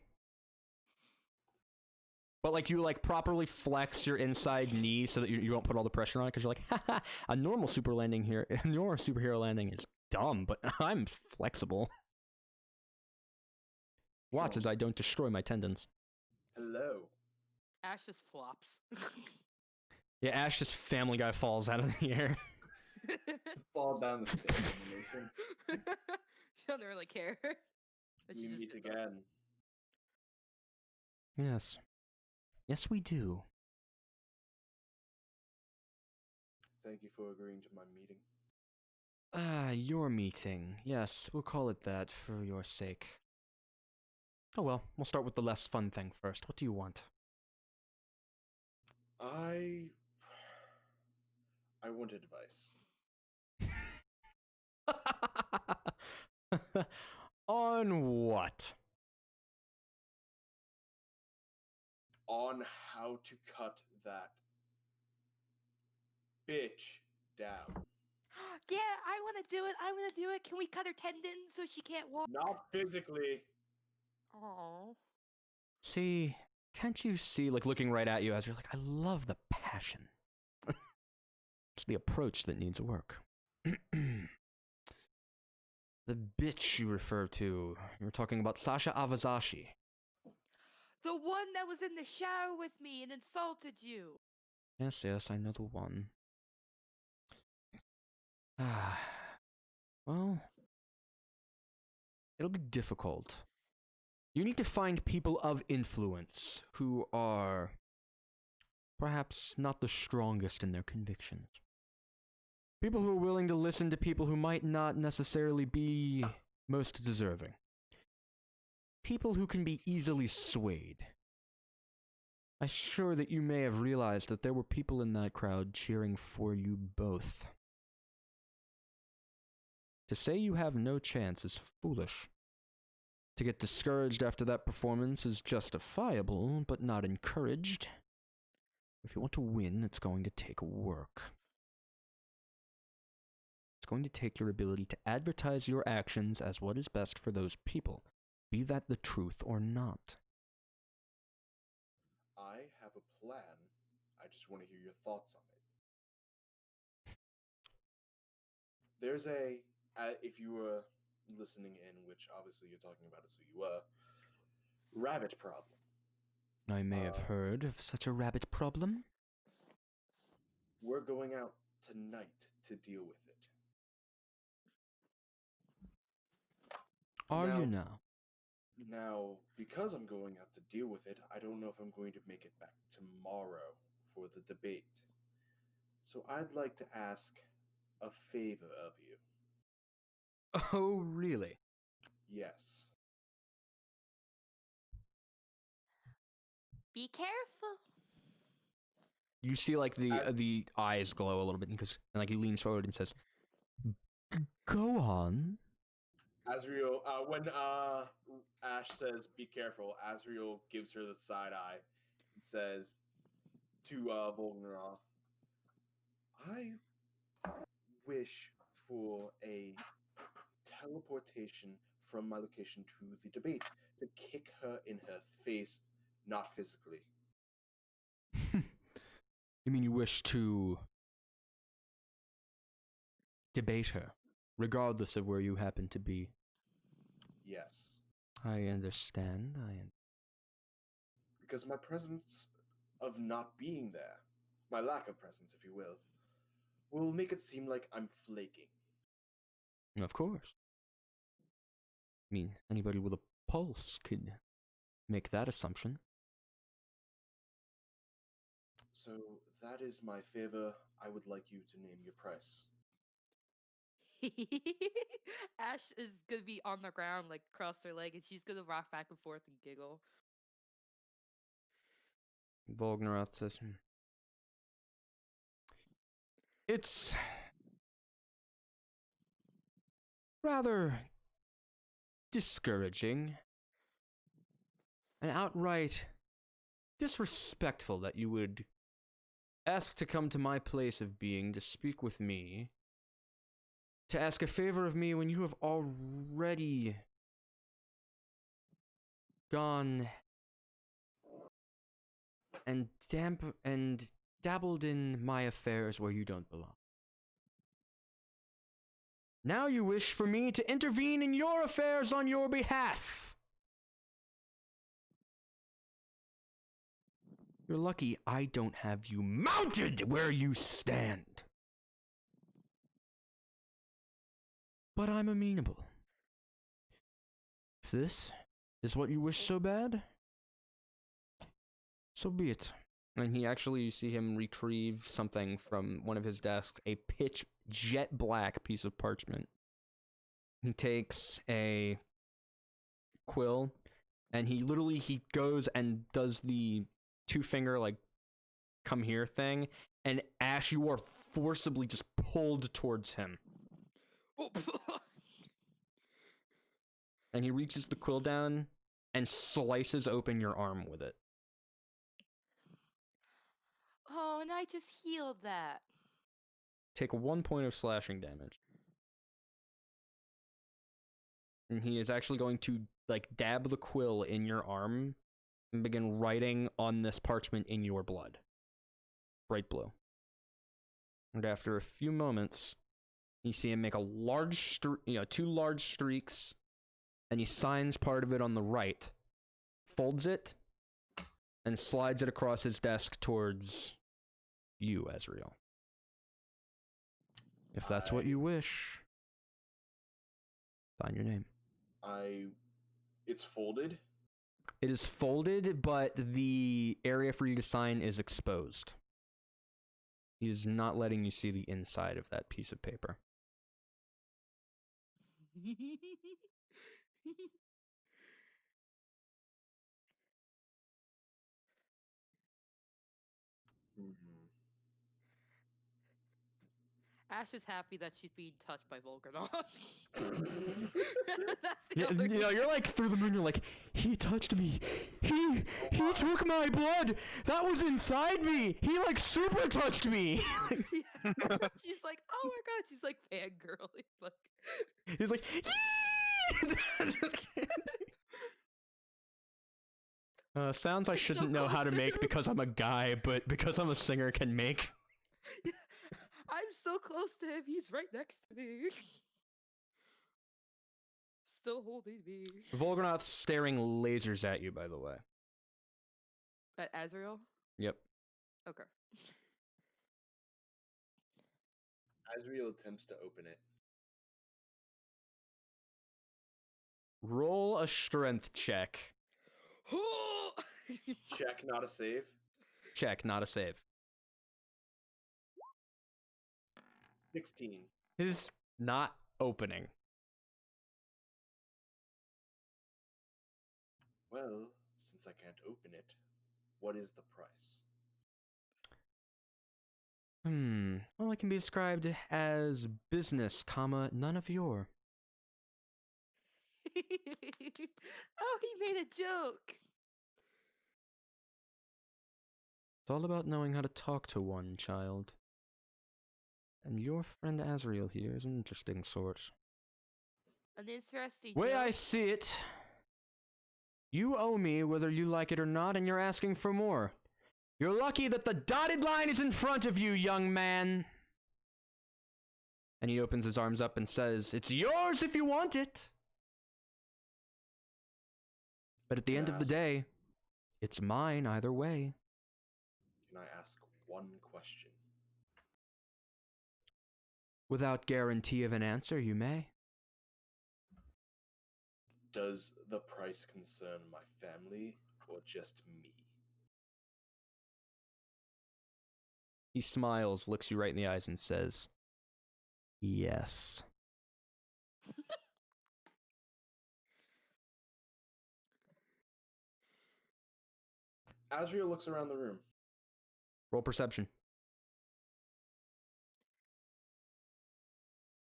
But like you like properly flex your inside knee so that you won't put all the pressure on it because you're like, haha, a normal superhero landing is dumb, but I'm flexible. Watch as I don't destroy my tendons. Hello. Ash just flops. Yeah, Ash just Family Guy falls out of the air. Fall down the stairs, animation. She doesn't really care. But We she just meet gets up. again. Yes. Yes, we do. Thank you for agreeing to my meeting. Your meeting. Yes, we'll call it that for your sake. Oh well, we'll start with the less fun thing first. What do you want? I want advice. On what? On how to cut that bitch down. Yeah, I want to do it. I want to do it. Can we cut her tendons so she can't walk? Not physically. Oh. See, can't you see, like looking right at you as you're like, I love the passion. It's the approach that needs work. The bitch you refer to, you're talking about Sasha Avazashi. The one that was in the shower with me and insulted you. Yes, I know the one. Well, it'll be difficult. You need to find people of influence who are perhaps not the strongest in their convictions. People who are willing to listen to people who might not necessarily be most deserving. People who can be easily swayed. I'm sure that you may have realized that there were people in that crowd cheering for you both. To say you have no chance is foolish. To get discouraged after that performance is justifiable, but not encouraged. If you want to win, it's going to take work. It's going to take your ability to advertise your actions as what is best for those people, be that the truth or not. I have a plan. I just want to hear your thoughts on it. There's if you were listening in, which obviously you're talking about it, so you were, rabbit problem. I may have heard of such a rabbit problem. We're going out tonight to deal with it. are Now- you now? Now, because I'm going out to deal with it, I don't know if I'm going to make it back tomorrow for the debate. So I'd like to ask a favor of you. Oh, really? Yes. Be careful. You see, like, I- the eyes glow a little bit, and like, he leans forward and says, "Go on." Azriel, when Ash says "be careful," Azriel gives her the side eye and says to Volgnaroth, "I wish for a teleportation from my location to the debate to kick her in her face, not physically." You mean you wish to debate her, regardless of where you happen to be? Yes. I understand. Because my presence of not being there, my lack of presence, if you will make it seem like I'm flaking. Of course. I mean, anybody with a pulse could make that assumption. So that is my favor. I would like you to name your price. Ash is gonna be on the ground, like cross her leg, and she's gonna rock back and forth and giggle. Volgnaroth says, "It's rather discouraging and outright disrespectful that you would ask to come to my place of being to speak with me, to ask a favor of me when you have already gone and dabbled in my affairs where you don't belong. Now you wish for me to intervene in your affairs on your behalf. You're lucky I don't have you mounted where you stand. But I'm amenable. If this is what you wish so bad, so be it." And he actually, you see him retrieve something from one of his desks, a pitch jet black piece of parchment. He takes a quill, and he goes and does the two-finger, like, come here thing, and Ash, you are forcibly just pulled towards him. And he reaches the quill down and slices open your arm with it. Oh, and I just healed that. Take 1 point of slashing damage. And he is actually going to, like, dab the quill in your arm and begin writing on this parchment in your blood. Bright blue. And after a few moments, you see him make a large, two large streaks, and he signs part of it on the right, folds it, and slides it across his desk towards you, Azriel. If that's what you wish, sign your name. It's folded. It is folded, but the area for you to sign is exposed. He's not letting you see the inside of that piece of paper. Mm-hmm. Ash is happy that she's being touched by Volganath. Yeah, you're like through the moon. You're like, he touched me. He took my blood. That was inside me. He like super touched me. She's like, oh my god. She's like fangirling. Like, He's like, sounds I It's so shouldn't know how close to to make him. because I'm a guy, but because I'm a singer can make. I'm so close to him. He's right next to me. Still holding me. Volganath staring lasers at you, by the way. At Azrael? Yep. Okay. Azriel attempts to open it. Roll a strength check. Check, not a save. Check, not a save. 16. His not opening. Well, since I can't open it, what is the price? Well, it can be described as business, comma, none of your. Oh, he made a joke. It's all about knowing how to talk to one, child. And your friend Azriel here is an interesting sort. An interesting Way joke. I see it, you owe me whether you like it or not, and you're asking for more. You're lucky that the dotted line is in front of you, young man. And he opens his arms up and says, it's yours if you want it. But at the end of the day, it's mine either way. Can I ask one question? Without guarantee of an answer, you may. Does the price concern my family or just me? He smiles, looks you right in the eyes, and says, yes. Azriel looks around the room. Roll perception.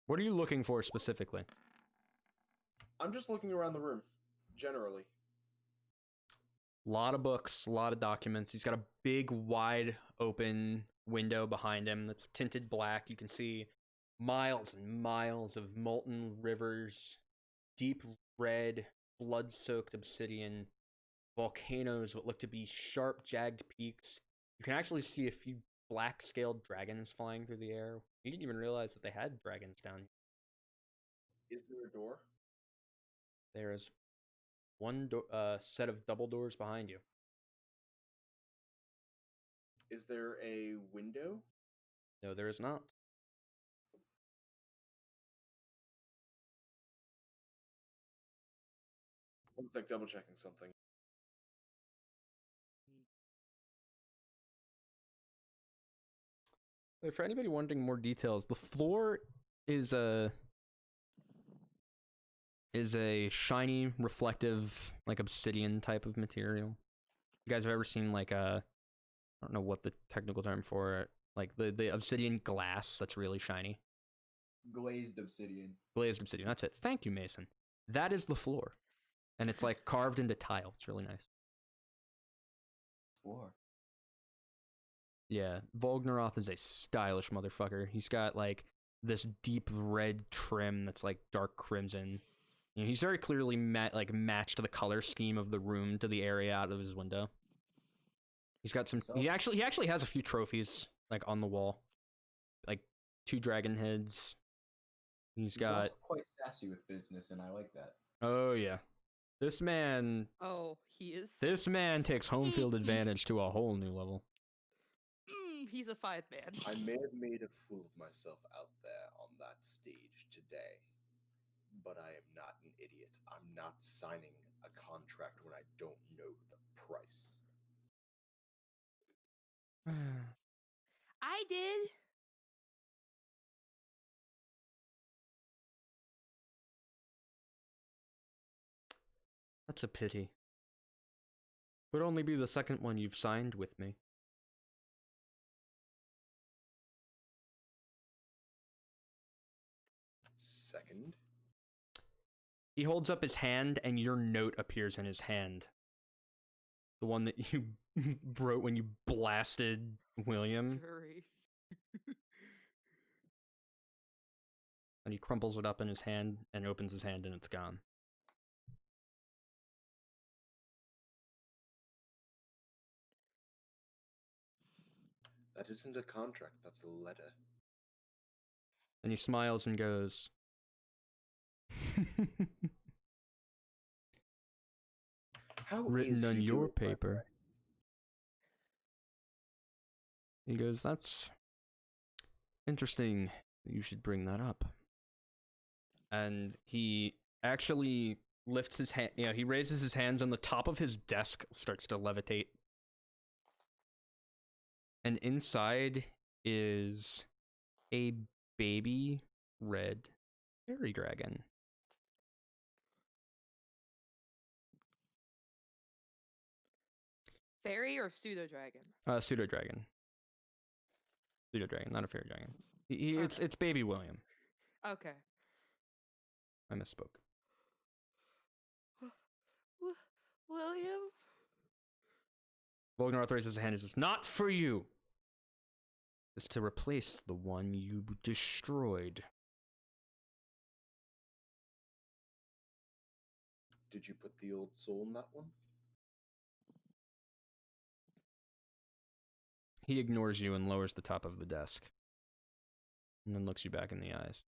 What are you looking for specifically? I'm just looking around the room, generally. A lot of books, a lot of documents. He's got a big, wide open window behind him that's tinted black. You can see miles and miles of molten rivers, deep red, blood-soaked obsidian, volcanoes, what look to be sharp, jagged peaks. You can actually see a few black-scaled dragons flying through the air. You didn't even realize that they had dragons down here. Is there a door? There is one set of double doors behind you. Is there a window? No, there is not. One sec, double checking something. For anybody wanting more details, the floor is a shiny, reflective, like obsidian type of material. You guys have ever seen like I don't know what the technical term for it, like the obsidian glass that's really shiny. Glazed obsidian. Glazed obsidian, that's it. Thank you, Mason. That is the floor. And it's like carved into tile. It's really nice. Floor. Yeah, Volgnaroth is a stylish motherfucker. He's got like this deep red trim that's like dark crimson. You know, he's very clearly matched the color scheme of the room to the area out of his window. He's got some. He actually has a few trophies like on the wall, like 2 dragon heads. He's got also quite sassy with business, and I like that. Oh yeah, this man. Oh, he is. This man takes home field advantage to a whole new level. He's a 5-man. I may have made a fool of myself out there on that stage today, but I am not an idiot. I'm not signing a contract when I don't know the price. I did. That's a pity. Would only be the second one you've signed with me. Second? He holds up his hand, and your note appears in his hand. The one that you wrote when you blasted William. Hurry. And he crumples it up in his hand and opens his hand, and it's gone. That isn't a contract, that's a letter. And he smiles and goes, How written is on he your doing, my paper. friend? He goes, that's interesting. You should bring that up. And he actually lifts his hand. You know, he raises his hands, and the top of his desk starts to levitate. And inside is a baby red fairy dragon. Fairy or pseudo dragon? Pseudo dragon. Pseudo dragon, not a fairy dragon. Okay. It's baby William. Okay. I misspoke. William? Volgnar raises his hand and says, "Not for you. It's to replace the one you destroyed." Did you put the old soul in that one? He ignores you and lowers the top of the desk. And then looks you back in the eyes.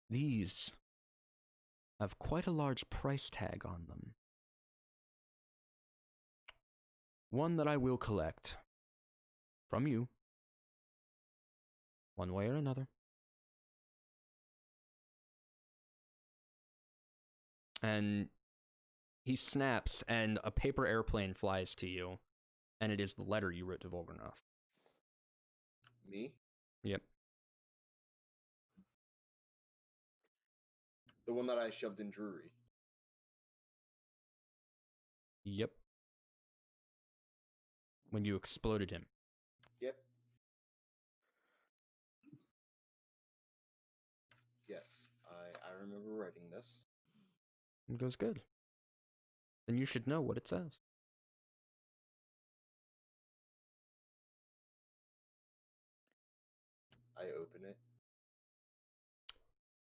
These have quite a large price tag on them. One that I will collect from you, one way or another. And he snaps, and a paper airplane flies to you, and it is the letter you wrote to Volganoff. Me? Yep. The one that I shoved in Drury. Yep. When you exploded him. Yep. Yes, I remember writing this. It goes good. Then you should know what it says. I open it.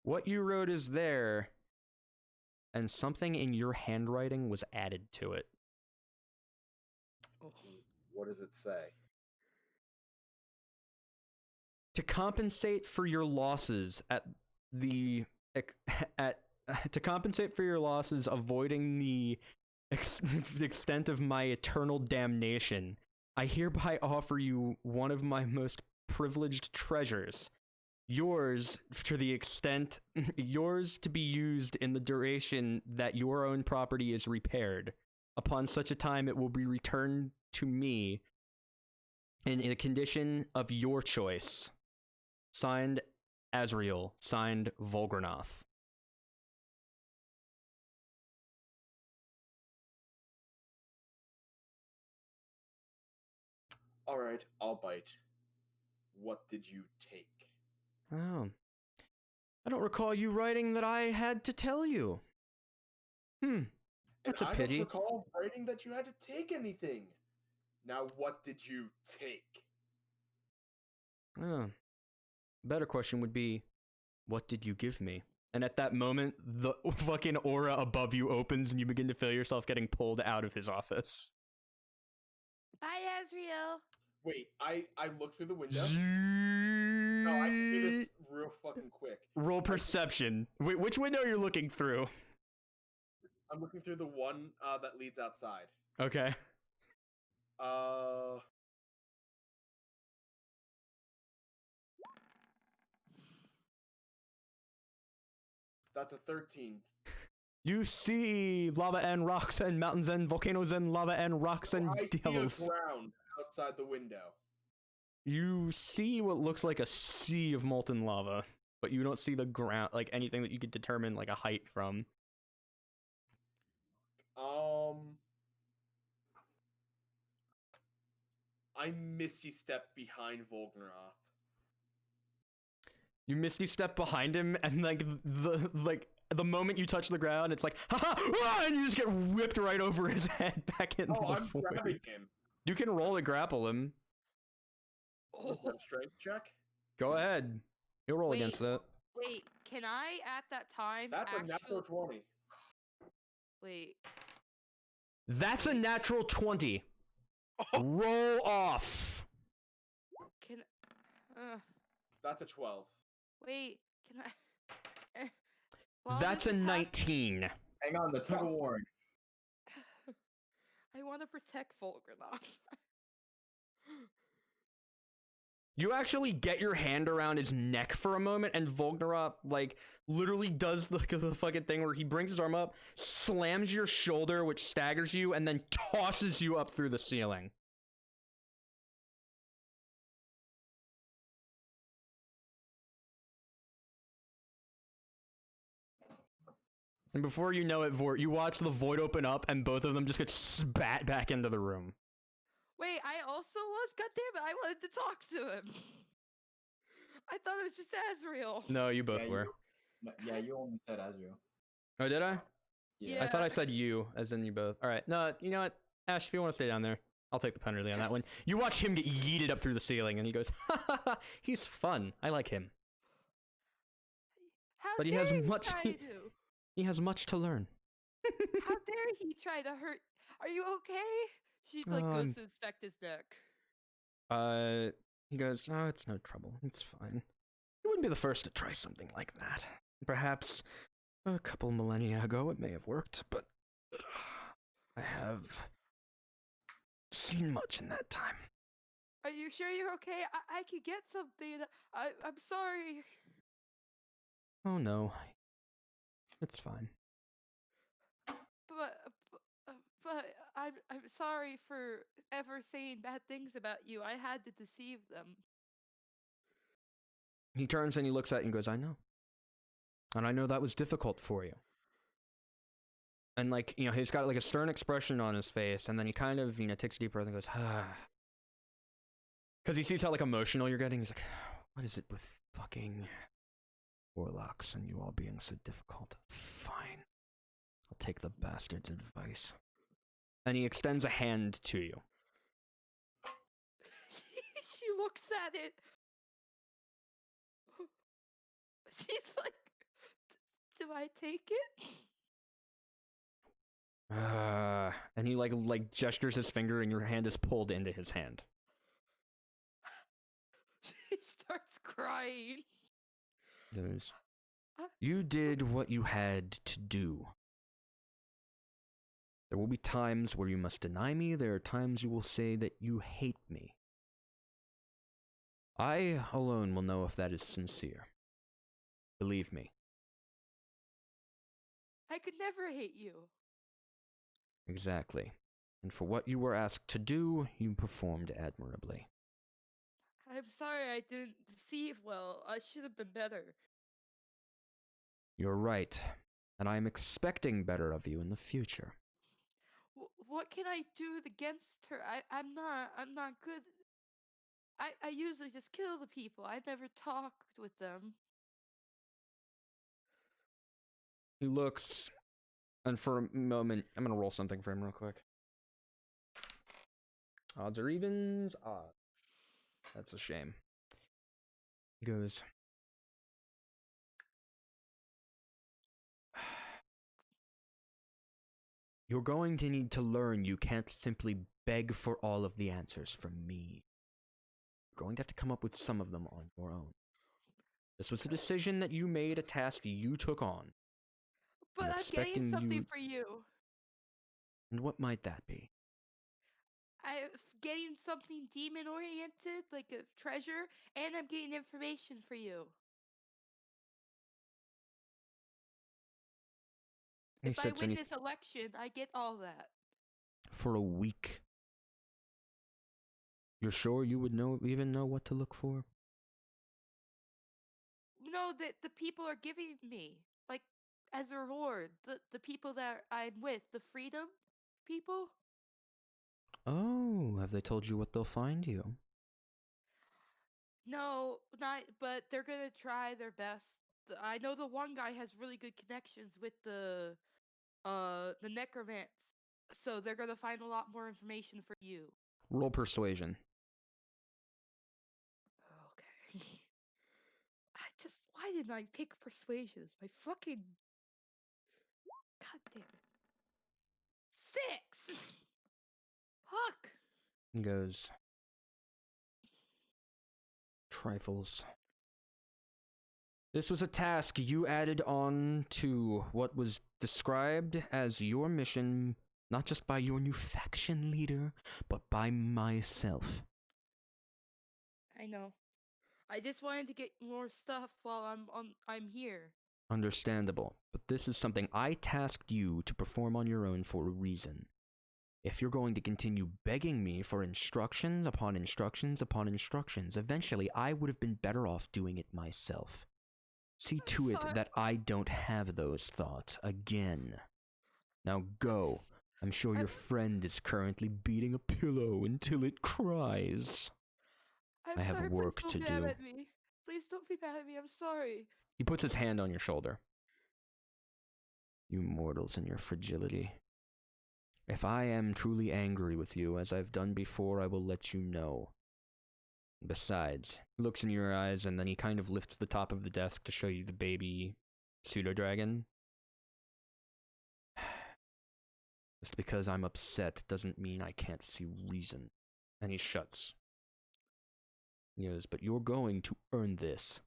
What you wrote is there, and something in your handwriting was added to it. What does it say? To compensate for your losses to compensate for your losses, avoiding the extent of my eternal damnation, I hereby offer you one of my most privileged treasures. Yours to the extent, yours to be used in the duration that your own property is repaired. Upon such a time, it will be returned to me in a condition of your choice. Signed, Azriel. Signed, Volgranoth. All right, I'll bite. What did you take? Oh. I don't recall you writing that I had to tell you. That's a And pity. I don't recall writing that you had to take anything. Now, what did you take? Oh. Better question would be, what did you give me? And at that moment, the fucking aura above you opens and you begin to feel yourself getting pulled out of his office. Bye, Azriel. Wait, I look through the window. No, I can do this real fucking quick. Roll perception. Wait, which window are you looking through? I'm looking through the one that leads outside. Okay. That's a 13. You see lava and rocks and mountains and volcanoes and lava and rocks and I see devils. a ground outside the window. You see what looks like a sea of molten lava, but you don't see the ground, like anything that you could determine like a height from. I misty step behind Volganoff. You misty step behind him, and the moment you touch the ground, it's like ha ha, and you just get whipped right over his head back into the I'm void. grabbing him. You can roll to grapple him. With one strength check. Go ahead. You'll roll Wait. against it. Wait, can I at that time That's a natural 20. Wait. That's a natural 20. Roll off. Can That's a 12. wait, can I While That's this a is 19. Hang on, the tug of war. I want to protect Volganoff. You actually get your hand around his neck for a moment, and Vognarov, like, literally does the fucking thing where he brings his arm up, slams your shoulder, which staggers you, and then tosses you up through the ceiling. And before you know it, Vort, you watch the void open up, and both of them just get spat back into the room. Wait, I also was? God damn it, I wanted to talk to him. I thought it was just Azrael. No, you both Yeah, were. You only said Azrael. Oh, did I? Yeah. I thought I said you, as in you both. All right. No, you know what? Ash, if you want to stay down there, I'll take the penalty on that one. You watch him get yeeted up through the ceiling, and he goes, ha ha ha, he's fun. I like him. How But he dare has he much- try to? He has much to learn. How dare he try to hurt? Are you okay? She like goes to inspect his neck. He goes, no, it's no trouble. It's fine. You wouldn't be the first to try something like that. Perhaps a couple millennia ago it may have worked, but I have seen much in that time. Are you sure you're okay? I could get something. I'm sorry. Oh no. It's fine. But I'm sorry for ever saying bad things about you. I had to deceive them. He turns and he looks at you and goes, I know. And I know that was difficult for you. And like, you know, he's got like a stern expression on his face, and then he kind of, you know, takes a deep breath and goes, ah. Because he sees how like emotional you're getting. He's like, what is it with fucking warlocks and you all being so difficult? Fine. I'll take the bastard's advice. And he extends a hand to you. She looks at it. She's like, do I take it? And he like gestures his finger, and your hand is pulled into his hand. She starts crying. He goes, you did what you had to do. There will be times where you must deny me. There are times you will say that you hate me. I alone will know if that is sincere. Believe me. I could never hate you. Exactly. And for what you were asked to do, you performed admirably. I'm sorry I didn't deceive well. I should have been better. You're right. And I am expecting better of you in the future. What can I do against her? I'm not good. I usually just kill the people. I never talked with them. He looks, and for a moment, I'm gonna roll something for him real quick. Odds or evens? Odd. That's a shame. He goes, you're going to need to learn you can't simply beg for all of the answers from me. You're going to have to come up with some of them on your own. This was a decision that you made, a task you took on. But I'm getting something for you. And what might that be? I'm getting something demon-oriented, like a treasure, and I'm getting information for you. If I win this election, I get all that. For a week. You're sure you would even know what to look for? No, that the people are giving me, like, as a reward. The people that I'm with, the freedom people. Oh, have they told you what they'll find you? No, not. But they're gonna try their best. I know the one guy has really good connections with the necromants, so they're gonna find a lot more information for you. Roll persuasion. Okay. Why didn't I pick persuasion? My fucking. God damn it. 6! Fuck! He goes, trifles. This was a task you added on to what was described as your mission, not just by your new faction leader, but by myself. I know. I just wanted to get more stuff while I'm here. Understandable, but this is something I tasked you to perform on your own for a reason. If you're going to continue begging me for instructions upon instructions upon instructions, eventually I would have been better off doing it myself. See to it sorry. that I don't have those thoughts again. Now go. I'm sure your friend is currently beating a pillow until it cries. I'm I have sorry, work please to don't be mad do. at me. Please don't be mad at me. I'm sorry. He puts his hand on your shoulder. You mortals and your fragility. If I am truly angry with you, as I've done before, I will let you know. Besides, he looks in your eyes and then he kind of lifts the top of the desk to show you the baby pseudo-dragon. Just because I'm upset doesn't mean I can't see reason. And he shuts. He goes, but you're going to earn this.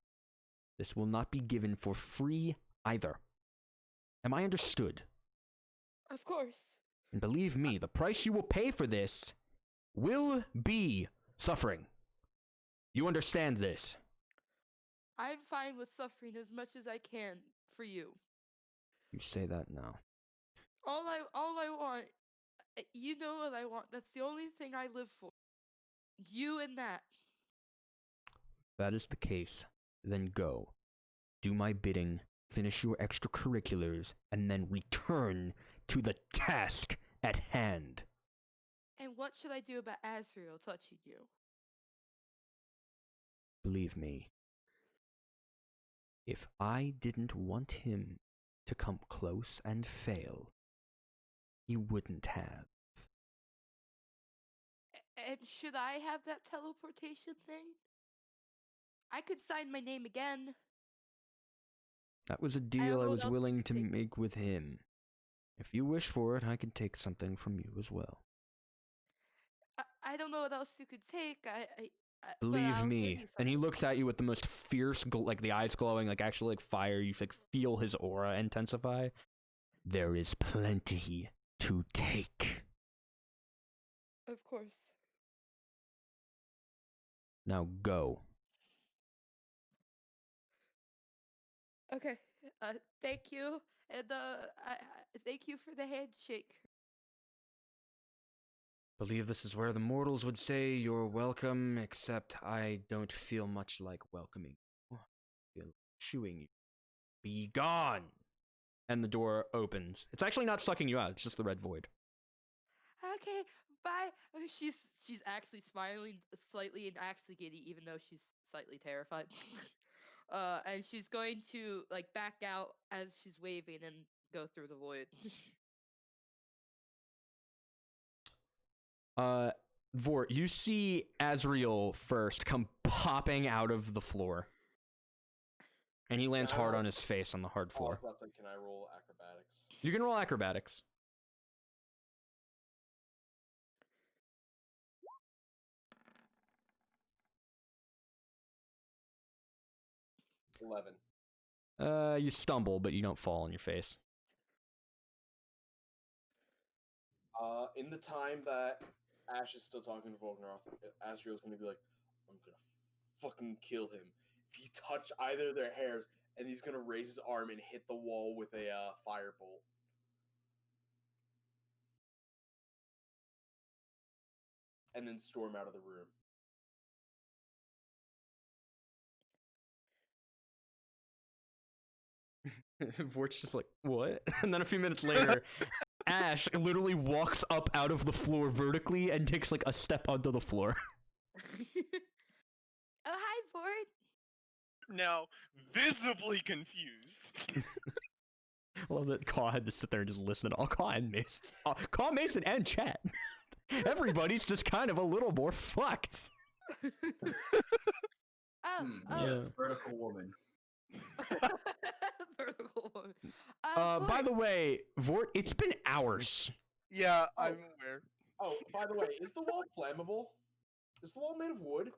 This will not be given for free either. Am I understood? Of course. And believe me, the price you will pay for this will be suffering. You understand this? I'm fine with suffering as much as I can for you. You say that now. All I want, you know what I want. That's the only thing I live for. You and that. If that is the case, then go. Do my bidding, finish your extracurriculars, and then return to the task at hand. And what should I do about Azrael touching you? Believe me, if I didn't want him to come close and fail, he wouldn't have. And should I have that teleportation thing? I could sign my name again. That was a don't deal I know was what else you willing could to take. make with him. If you wish for it, I can take something from you as well. I don't know what else you could take. But Believe I'll give me. you And he something. looks at you with the most fierce, like the eyes glowing, like actually like fire. You like feel his aura intensify. There is plenty to take. Of course. Now go. Okay. Thank you, and thank you for the handshake. Believe this is where the mortals would say you're welcome, except I don't feel much like welcoming you. I feel like shooing you. Be gone! And the door opens. It's actually not sucking you out, it's just the red void. Okay, bye. She's actually smiling slightly and actually giddy, even though she's slightly terrified. And she's going to like back out as she's waving and go through the void. Vort, you see Azrael first come popping out of the floor. And he lands Can I hard roll- on his face on the hard Oh, I floor. was about to say, can I roll acrobatics? You can roll acrobatics. You stumble, but you don't fall on your face. In the time that Ash is still talking to Volgnaroth, Asriel's gonna be like, I'm gonna fucking kill him. If he touch either of their hairs, and he's gonna raise his arm and hit the wall with a firebolt. And then storm out of the room. Vort's just like, what? And then a few minutes later, Ash literally walks up out of the floor vertically and takes like a step onto the floor. Oh, hi, Ford. Now, visibly confused. I love that Caw had to sit there and just listen to all Caw and Mason. Caw, Mason, and chat. Everybody's just kind of a little more fucked. Yes, vertical woman. Vertical one. By Ford, the way, Vort, it's been hours. Yeah, I'm aware. Oh, by the way, is the wall flammable? Is the wall made of wood?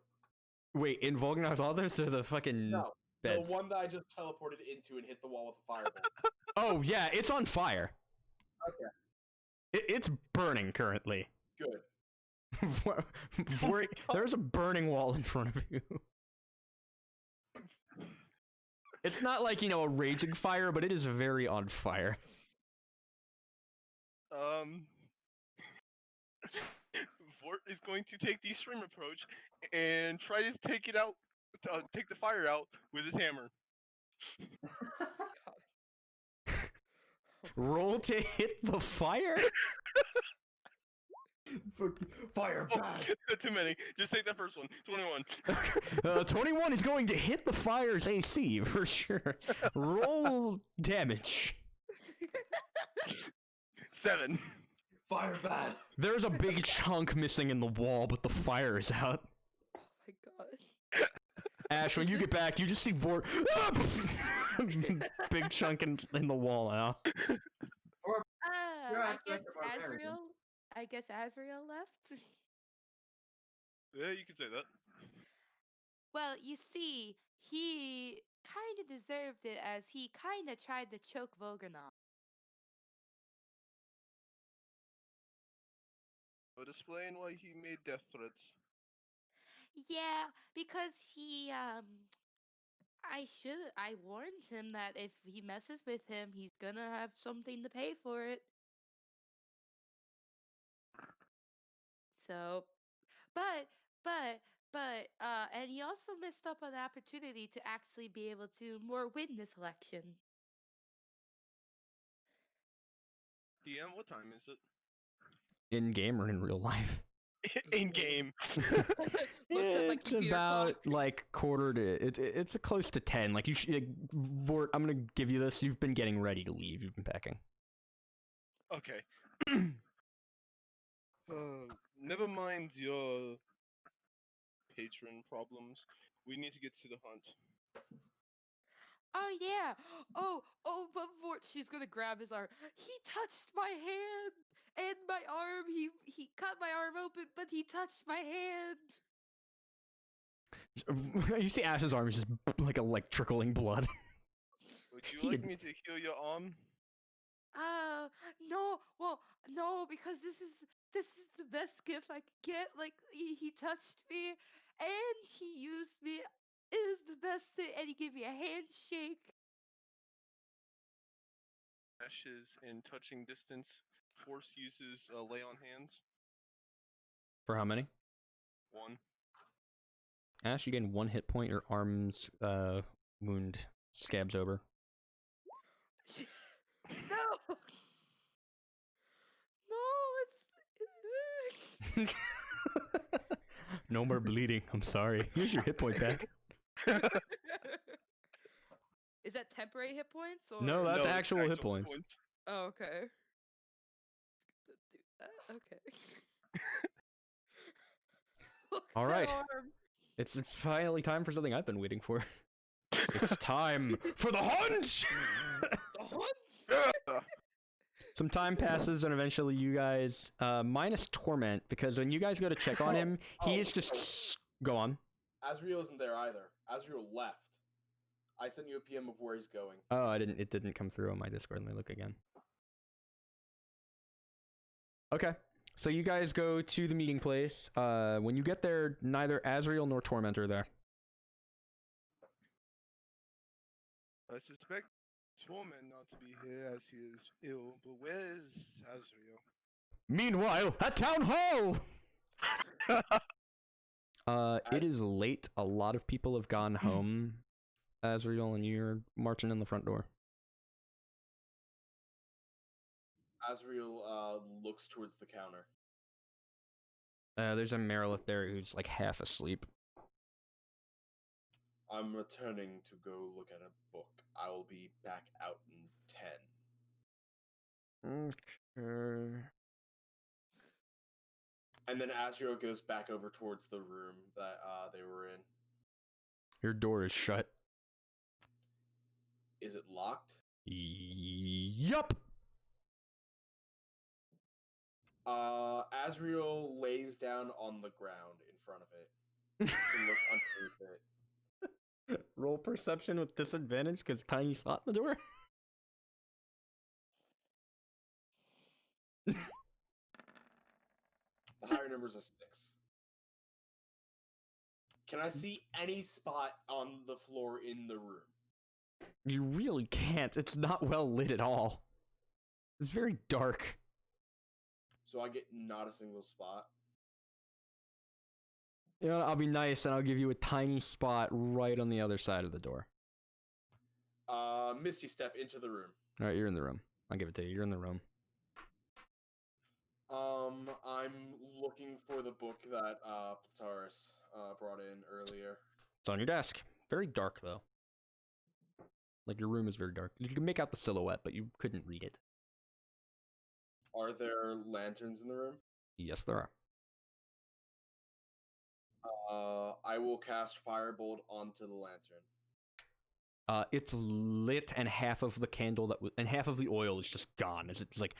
Wait, in Volgnar's others or the fucking No. beds? The one that I just teleported into and hit the wall with a firebolt. Oh, yeah, it's on fire. Okay. It's burning currently. Good. Vort, there's a burning wall in front of you. It's not like, a raging fire, but it is very on fire. Vort is going to take the extreme approach and try to take it out, take the fire out with his hammer. Roll to hit the fire? Fire bad. Too many. Just take that first one. 21. 21 is going to hit the fire's AC, for sure. Roll damage. 7. Fire bad. There's a big chunk missing in the wall, but the fire is out. Oh my god. Ash, when you get back, you just see Vort. Big chunk in the wall now. You're I acting guess like a barbarian. Azrael. I guess Azrael left. Yeah, you can say that. Well, you see, he kind of deserved it as he kind of tried to choke Voganov. But explain why he made death threats. Yeah, because I warned him that if he messes with him, he's gonna have something to pay for it. So, but, and he also missed up on the opportunity to actually be able to more win this election. DM, what time is it? In game or in real life? In game. Looks at my It's computer about clock. like quarter to. It's close to 10. Like you should. Vort, I'm gonna give you this. You've been getting ready to leave. You've been packing. Okay. Never mind your patron problems. We need to get to the hunt. Oh yeah. Oh, but Vort, she's gonna grab his arm. He touched my hand and my arm. He cut my arm open, but he touched my hand. You see Ash's arm is just like trickling blood. Would you He like did- me to heal your arm? No. Well, no, because this is the best gift I could get. Like he touched me and he used me. It was the best thing, and he gave me a handshake. Ash is in touching distance. Force uses lay on hands. For how many? 1. Ash, you gain 1 hit point. Your arm's wound scabs over. No. No, it's. No more bleeding. I'm sorry. Here's your hit point back. Is that temporary hit points or No, that's it's actual hit points. Oh, okay. Do that. Okay. Look at All that right. arm. It's finally time for something I've been waiting for. It's time for the hunt. The hunt? Some time passes, and eventually you guys, minus Torment, because when you guys go to check on him, he is just go on. Azrael isn't there either. Azrael left. I sent you a PM of where he's going. Oh, it didn't come through on my Discord. Let me look again. Okay, so you guys go to the meeting place. When you get there, neither Azrael nor Torment are there. I suspect Torment not to be here as he is ill, but where's Azrael? Meanwhile, at Town Hall! It is late. A lot of people have gone home. Azrael, and you're marching in the front door. Azrael looks towards the counter. There's a Merilith there who's like half asleep. I'm returning to go look at a book. I will be back out in 10. Okay. And then Azrael goes back over towards the room that they were in. Your door is shut. Is it locked? Yup. Azrael lays down on the ground in front of it to look underneath it. Roll perception with disadvantage because Tiny saw the door. The higher number's a 6. Can I see any spot on the floor in the room? You really can't. It's not well lit at all. It's very dark. So I get not a single spot. You know, I'll be nice and I'll give you a tiny spot right on the other side of the door. Misty step into the room. All right, you're in the room. I'll give it to you. You're in the room. I'm looking for the book that Plataris brought in earlier. It's on your desk. Very dark though. Like your room is very dark. You can make out the silhouette, but you couldn't read it. Are there lanterns in the room? Yes, there are. I will cast Firebolt onto the lantern. It's lit, and half of the candle and half of the oil is just gone. As it's like.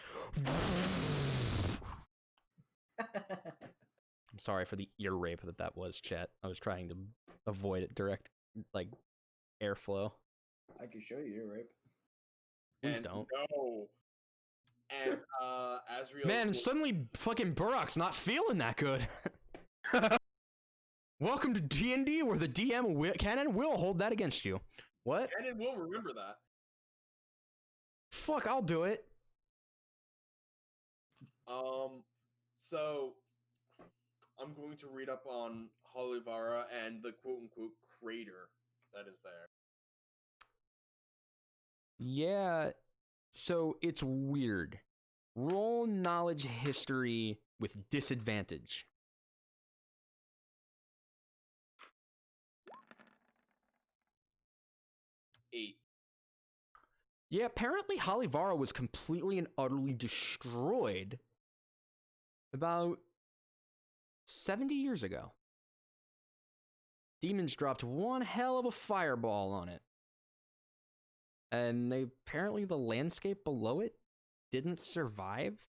I'm sorry for the ear rape that was, chat. I was trying to avoid it direct, like, airflow. I can show you your rape. Please And don't. No. And Azriel. Man, suddenly fucking Burrock's not feeling that good. Welcome to D&D, where the DM can will hold that against you. What? Canon will remember that. Fuck, I'll do it. So I'm going to read up on Holivara and the quote-unquote crater that is there. Yeah, so it's weird. Roll knowledge history with disadvantage. 8. Yeah, apparently Holivara was completely and utterly destroyed about 70 years ago. Demons dropped one hell of a fireball on it. And apparently the landscape below it didn't survive.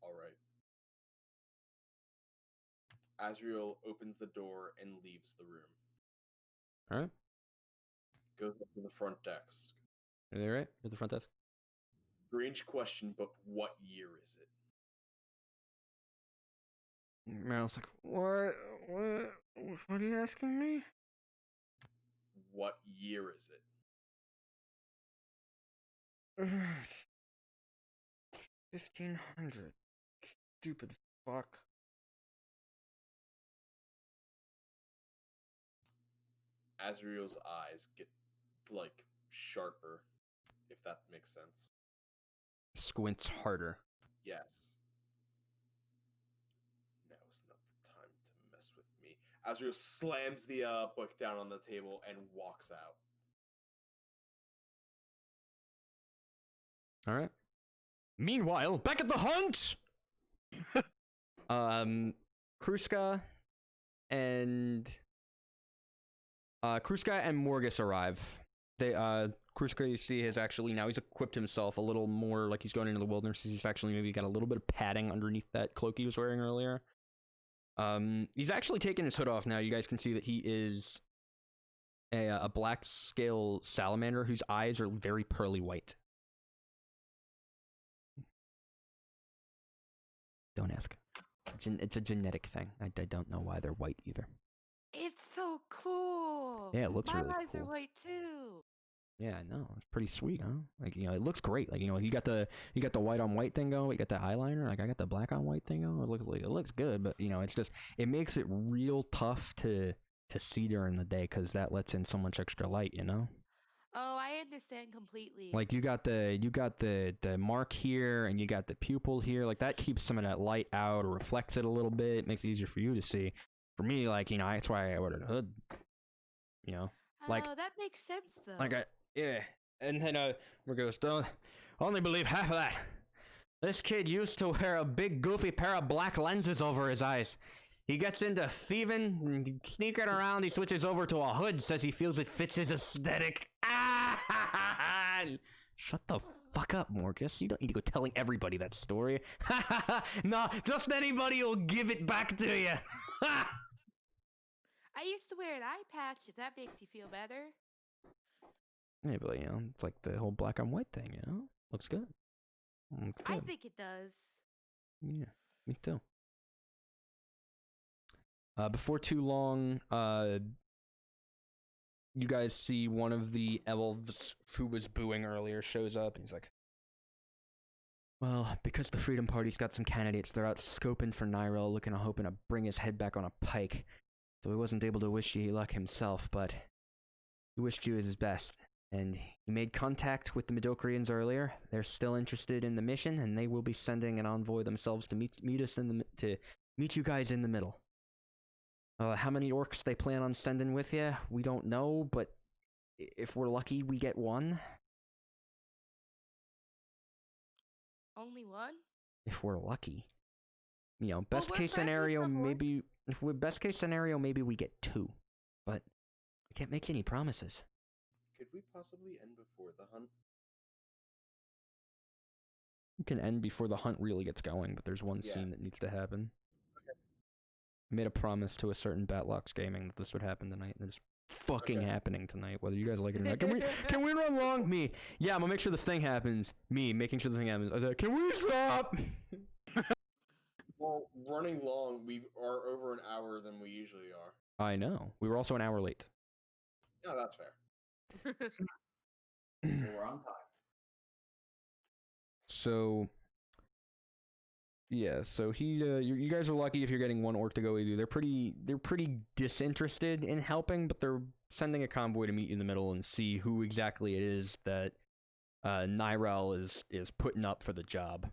All right. Azriel opens the door and leaves the room. All right. Goes up to the front desk. Are they right? At the front desk? Strange question, but what year is it? Meryl's like, what are you asking me? What year is it? 1500. Stupid fuck. Azriel's eyes get, like, sharper, if that makes sense. Squints harder. Yes. Now is not the time to mess with me. Azriel slams the book down on the table and walks out. All right. Meanwhile, back at the hunt, Kruska and Morgus arrive. Kruska, you see, has actually now he's equipped himself a little more like he's going into the wilderness. He's actually maybe got a little bit of padding underneath that cloak he was wearing earlier. He's actually taken his hood off now. You guys can see that he is a black scale salamander whose eyes are very pearly white. Don't ask. It's a genetic thing. I don't know why they're white either. It's so cool. Yeah, it looks My really eyes cool. are white too. Yeah, I know. It's pretty sweet, huh? Like, you know, it looks great. Like, you know, you got the white on white thing going, you got the eyeliner, like I got the black on white thing going. It looks good, but you know, it's just it makes it real tough to see during the day because that lets in so much extra light, you know? Oh, I understand completely. Like you got the mark here and you got the pupil here. Like that keeps some of that light out or reflects it a little bit. It makes it easier for you to see. For me, like, you know, that's why I ordered a hood. You know? Like, oh, that makes sense though. like yeah. And then Morgus, don't only believe half of that. This kid used to wear a big goofy pair of black lenses over his eyes. He gets into thieving and sneaking around. He switches over to a hood, says he feels it fits his aesthetic. Shut the fuck up, Morgus. You don't need to go telling everybody that story. No, just anybody will give it back to you. I used to wear an eye patch, if that makes you feel better. Yeah, but you know, it's like the whole black on white thing, you know? Looks good. Looks I good. think it does. Yeah, me too. Before too long, you guys see one of the elves who was booing earlier shows up, and he's like, well, because the Freedom Party's got some candidates, they're out scoping for Nyrel, hoping to bring his head back on a pike. So he wasn't able to wish you luck himself, but he wished you his best. And he made contact with the Midokrians earlier. They're still interested in the mission, and they will be sending an envoy themselves to meet you guys in the middle. How many orcs they plan on sending with you, we don't know, but if we're lucky, we get one. Only one? If we're lucky. You know, Well, best we're case friends with scenario, some orcs. maybe we get two. But I can't make any promises. Could we possibly end before the hunt? You can end before the hunt really gets going, but there's one Yeah. scene that needs to happen. I made a promise to a certain Batlocks Gaming that this would happen tonight, and it's fucking happening tonight, whether you guys like it or not. Can we run long? Me. Yeah, I'm gonna make sure this thing happens. Me, making sure the thing happens. I was like, can we stop? Well, running long, we are over an hour than we usually are. I know. We were also an hour late. Yeah, that's fair. So we're on time. So, yeah. So you guys are lucky if you're getting one orc to go with you. They're pretty disinterested in helping, but they're sending a convoy to meet you in the middle and see who exactly it is that Nyrel is putting up for the job.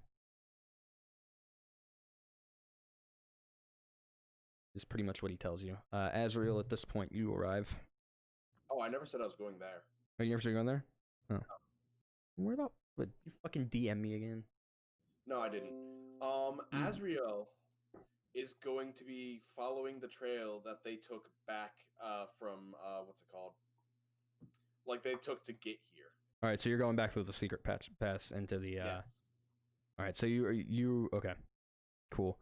Is pretty much what he tells you. Azrael, at this point, you arrive. Oh, I never said I was going there. Are you ever going there? Oh. Where about? What? You fucking DM me again? No, I didn't. Azrael is going to be following the trail that they took back from what's it called? Like they took to get here. All right, so you're going back through the secret pass into the. Yes. All right, so you okay? Cool.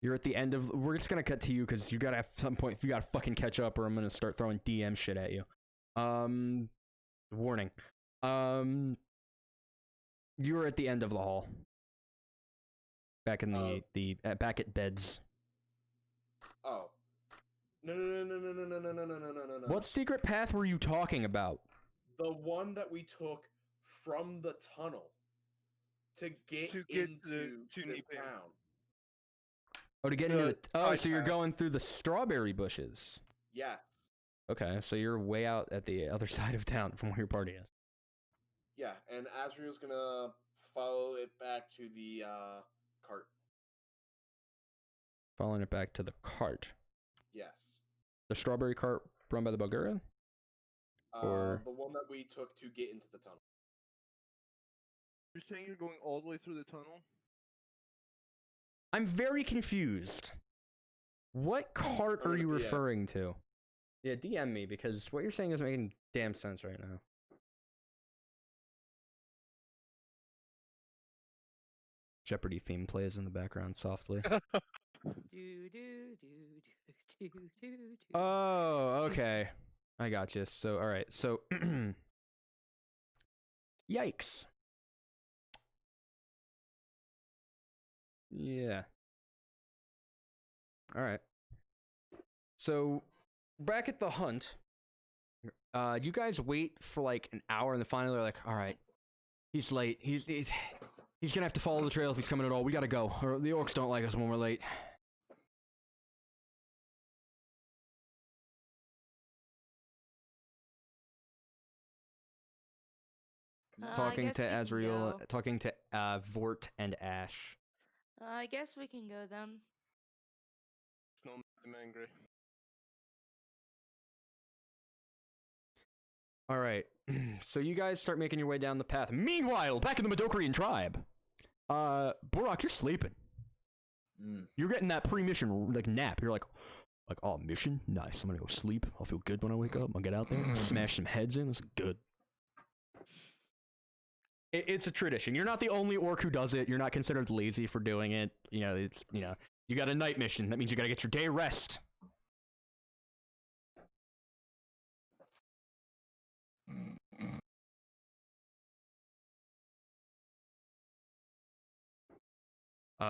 You're at the end of. We're just gonna cut to you because you gotta at some point. You gotta fucking catch up, or I'm gonna start throwing DM shit at you. Warning. You were at the end of the hall. Back in the back at beds. Oh. No. What secret path were you talking about? The one that we took from the tunnel to get To get into to this Nipin. town. Oh, to get into The it. Oh, side so you're path. going through the strawberry bushes. Yes. Okay, so you're way out at the other side of town from where your party is. Yeah, and Azrael's gonna follow it back to the cart. Following it back to the cart. Yes. The strawberry cart run by the Bulgarian? Or- The one that we took to get into the tunnel. You're saying you're going all the way through the tunnel? I'm very confused. What cart I'm are you gonna DM. referring to? Yeah, DM me, because what you're saying isn't making damn sense right now. Jeopardy theme plays in the background softly. Oh, okay. I got you. So, all right. So, yikes. Yeah. All right. So, back at the hunt, you guys wait for like an hour, and then finally they're like, "All right, he's late. He's gonna have to follow the trail if he's coming at all. We gotta go, or the orcs don't like us when we're late." Talking to Azrael, talking to Vort and Ash. I guess we can go then. It's not make them angry. All right, so you guys start making your way down the path. Meanwhile, back in the Midokrian tribe, Borak, you're sleeping. You're getting that pre-mission like nap. You're like, oh, mission, nice. I'm gonna go sleep. I'll feel good when I wake up. I'll get out there, smash some heads in. It's good. It's a tradition. You're not the only orc who does it. You're not considered lazy for doing it. You know, you got a night mission. That means you gotta get your day rest.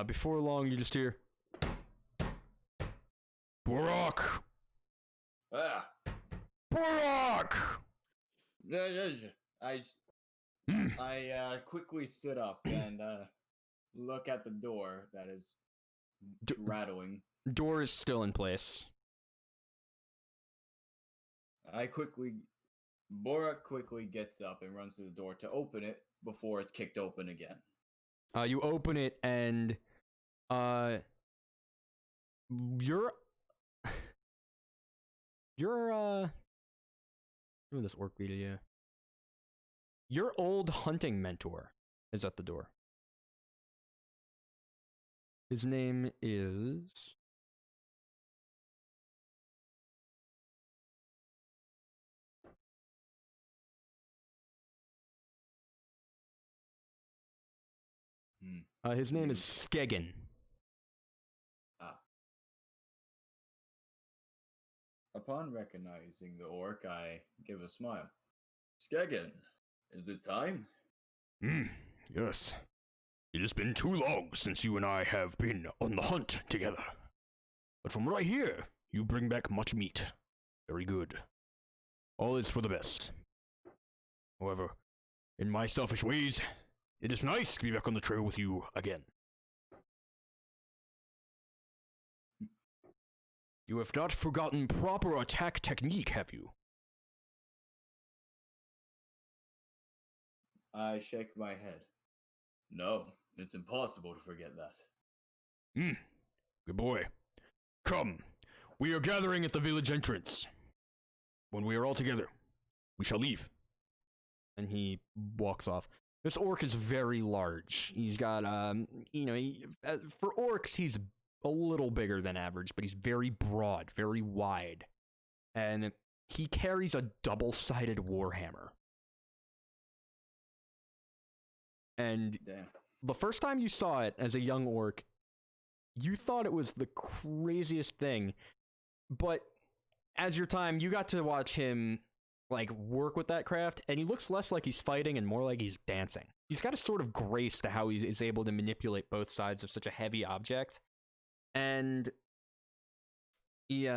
Before long, you just hear, Borak! Ah! Borak! I quickly sit up and look at the door that is rattling. Door is still in place. Borak quickly gets up and runs to the door to open it before it's kicked open again. You open it and you're who this orc be to you? Your old hunting mentor is at the door. His name is his name is Skegin. Upon recognizing the orc, I give a smile. Skegin, is it time? Yes. It has been too long since you and I have been on the hunt together. But from what I hear, you bring back much meat. Very good. All is for the best. However, in my selfish ways, it is nice to be back on the trail with you again. You have not forgotten proper attack technique, have you? I shake my head. No, it's impossible to forget that. Good boy. Come, we are gathering at the village entrance. When we are all together, we shall leave. And he walks off. This orc is very large. He's got, for orcs, he's a little bigger than average, but he's very broad, very wide. And he carries a double-sided warhammer. And Damn. the first time you saw it as a young orc, you thought it was the craziest thing. But as your time, you got to watch him work with that craft, and he looks less like he's fighting and more like he's dancing. He's got a sort of grace to how he is able to manipulate both sides of such a heavy object. And and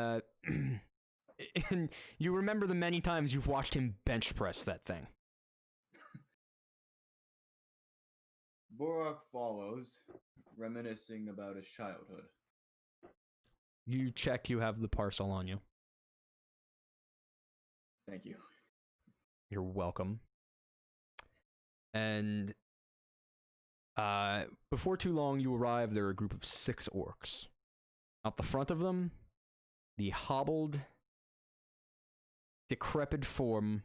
you remember the many times you've watched him bench press that thing. Borak follows, reminiscing about his childhood. You check you have the parcel on you. Thank you. You're welcome. And before too long, you arrive. There are a group of 6 orcs. Out the front of them, the hobbled, decrepit form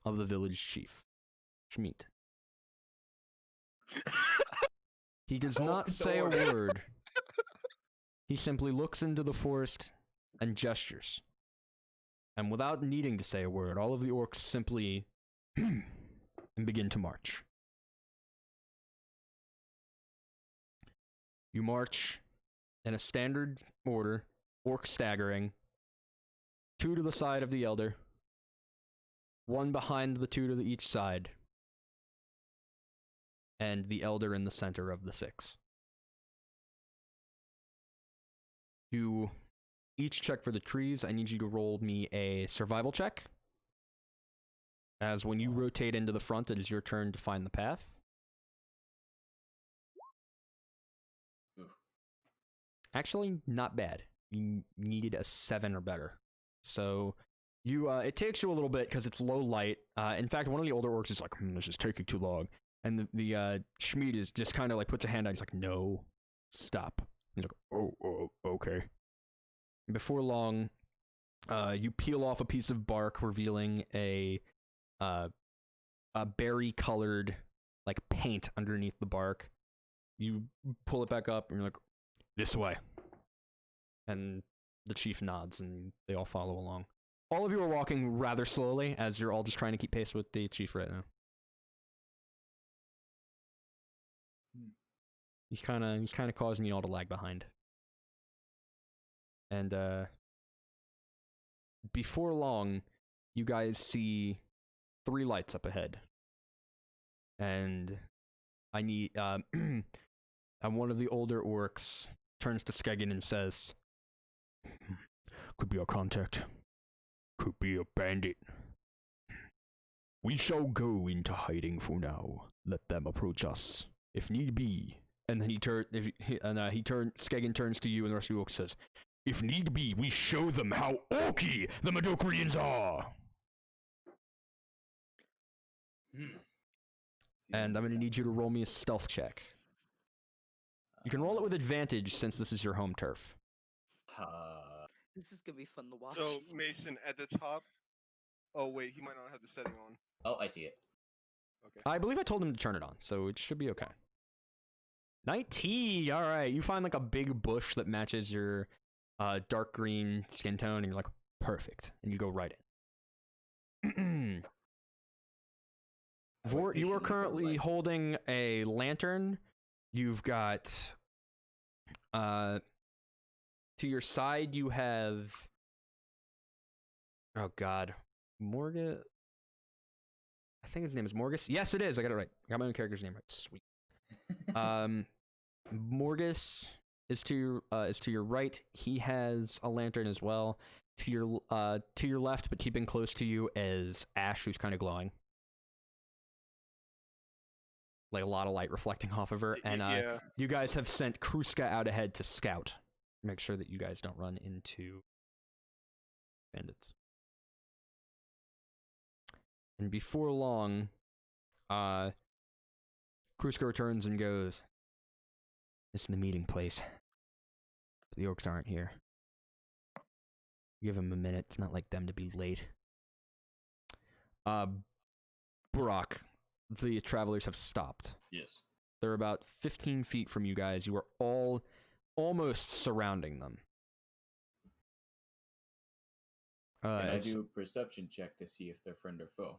of the village chief, Schmidt. He does not say a word. He simply looks into the forest and gestures. And without needing to say a word, all of the orcs simply and begin to march. You march in a standard order, orc staggering, 2 to the side of the elder, 1 behind the 2 to each side, and the elder in the center of the 6. You each check for the trees. I need you to roll me a survival check. As when you rotate into the front, it is your turn to find the path. Actually, not bad. You need a 7 or better. So you it takes you a little bit because it's low light. In fact, one of the older orcs is like, this is taking too long. And the Schmied is just kind of puts a hand out. He's like, no, stop. He's like, oh, okay. Before long, you peel off a piece of bark, revealing a berry-colored paint underneath the bark. You pull it back up, and you're like, this way. And the chief nods, and they all follow along. All of you are walking rather slowly, as you're all just trying to keep pace with the chief right now. He's kind of causing you all to lag behind. And before long, you guys see 3 lights up ahead. And I need and one of the older orcs turns to Skegin and says, Could be our contact. Could be a bandit. We shall go into hiding for now. Let them approach us, if need be. And then Skeggen turns to you and the rest of you orcs says, if need be, we show them how orky the Madokrians are! And I'm gonna need you to roll me a stealth check. You can roll it with advantage since this is your home turf. This is gonna be fun to watch. So Mason at the top. Oh wait, he might not have the setting on. Oh, I see it. Okay. I believe I told him to turn it on, so it should be okay. 19! Alright, you find like a big bush that matches your dark green skin tone, and you're like, perfect. And you go right in. Vort, you are currently holding a lantern. You've got, to your side, you have, oh god, Morgus. I think his name is Morgus. Yes, it is. I got it right. I got my own character's name right. Sweet. Morgus is to your right. He has a lantern as well. To your left, but keeping close to you, is Ash, who's kind of glowing. Like a lot of light reflecting off of her. And Yeah. you guys have sent Kruska out ahead to scout. Make sure that you guys don't run into bandits. And before long, Kruska returns and goes, this is the meeting place. But the orcs aren't here. Give them a minute. It's not like them to be late. Burak, the travelers have stopped. Yes. They're about 15 feet from you guys. You are all almost surrounding them. Can I do a perception check to see if they're friend or foe?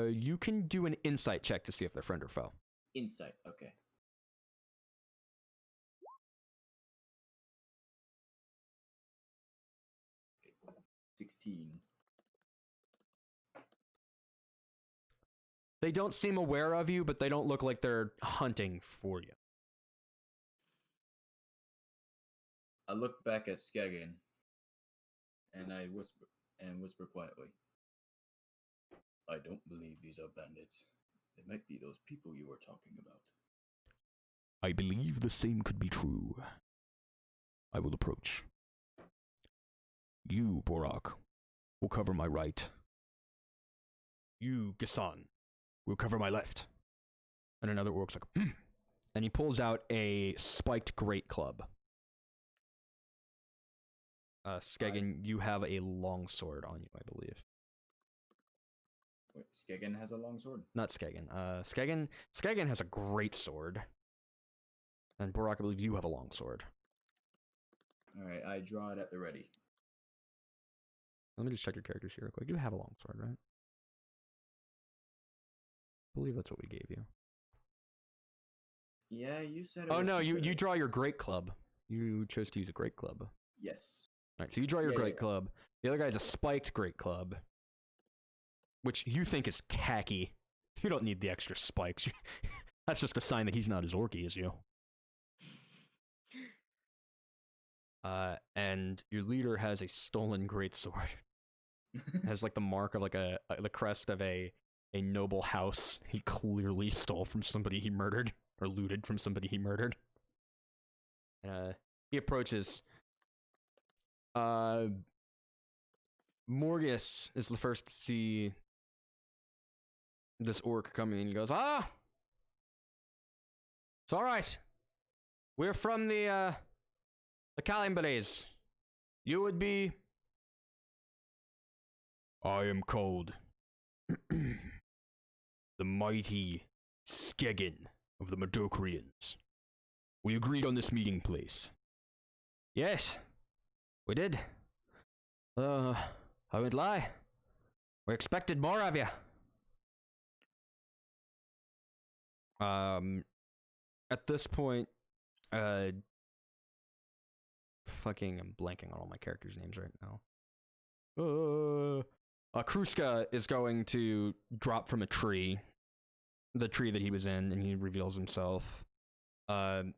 You can do an insight check to see if they're friend or foe. Insight, okay. Okay. 16. They don't seem aware of you, but they don't look like they're hunting for you. I look back at Skeggen, and I whisper quietly. I don't believe these are bandits. They might be those people you were talking about. I believe the same could be true. I will approach. You, Borak, will cover my right. You, Gassan, will cover my left. And another orc's like, and he pulls out a spiked great club. Skeggen, you have a long sword on you, I believe. Wait, Skeggen has a long sword? Not Skeggen. Skeggen has a great sword. And Borak, I believe you have a long sword. Alright, I draw it at the ready. Let me just check your characters here real quick. You have a long sword, right? I believe that's what we gave you. Yeah, you said it Oh was no, you considered. draw your great club. You chose to use a great club. Yes. Alright, so you draw your Yeah, great yeah. club. The other guy's a spiked great club. Which you think is tacky. You don't need the extra spikes. That's just a sign that he's not as orky as you. And your leader has a stolen greatsword. Has like the mark of like the crest of a noble house he clearly stole from somebody he murdered, or looted from somebody he murdered. He approaches. Morgus is the first to see this orc coming in. He goes, it's all right. We're from the Calimbres. You would be... I am called the mighty Skeggen of the Madokrians. We agreed on this meeting place. Yes, we did. I won't lie. We expected more of you. At this point, I'm blanking on all my characters' names right now. Kruska is going to drop from a tree, the tree that he was in, and he reveals himself. And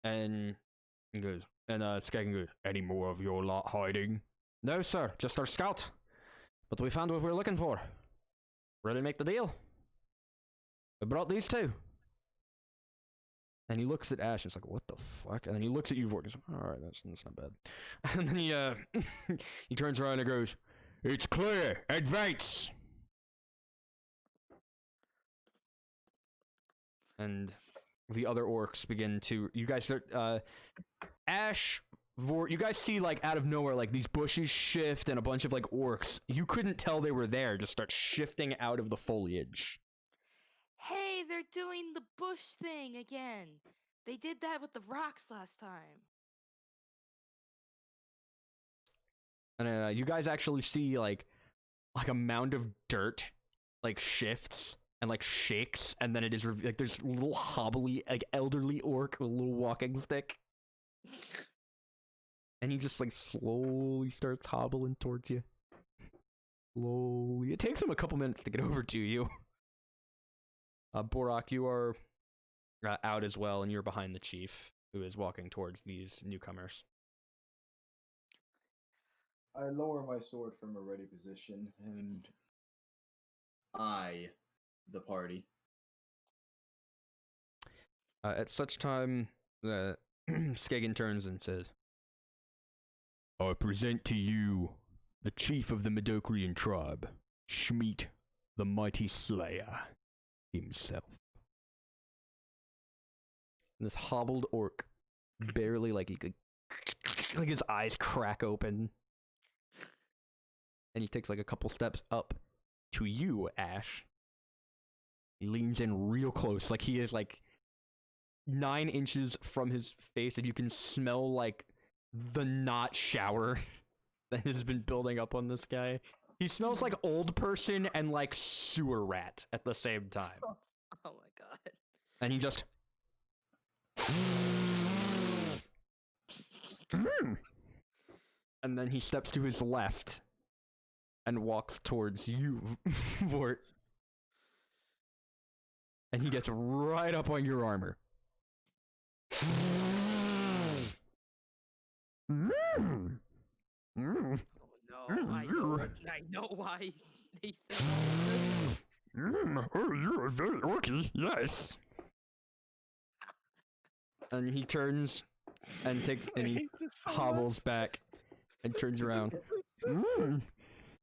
he goes, And Skagen goes, any more of your lot hiding? No, sir, just our scout. But we found what we're looking for. Ready to make the deal? We brought these two. And he looks at Ash and he's like, what the fuck? And then he looks at you, Vort, and he's like, alright, that's not bad. And then he, he turns around and goes, it's clear, advance! And the other orcs begin to, you guys start, Ash, Vort, you guys see, like, out of nowhere, like, these bushes shift and a bunch of, like, orcs, you couldn't tell they were there, just start shifting out of the foliage. Hey, they're doing the bush thing again. They did that with the rocks last time. And you guys actually see, like a mound of dirt, like, shifts and, like, shakes, and then it is, like, there's a little hobbly, like, elderly orc with a little walking stick. And he just, like, slowly starts hobbling towards you. Slowly. It takes him a couple minutes to get over to you. Borak, you are out as well, and you're behind the chief, who is walking towards these newcomers. I lower my sword from a ready position and eye the party. At such time, Skagen turns and says, I present to you the chief of the Medokrian tribe, Schmeat, the mighty slayer himself. And this hobbled orc, barely, like, he could, like, his eyes crack open. And he takes, like, a couple steps up to you, Ash. He leans in real close, like he is, like, 9 inches from his face, and you can smell, like, the not shower that has been building up on this guy. He smells like old person and, like, sewer rat at the same time. Oh my god. And he just... And then he steps to his left and walks towards you, Vort. And he gets right up on your armor. Oh no, I know why they said all Oh, you're very orky, yes. And he turns and takes and he hobbles back and turns around.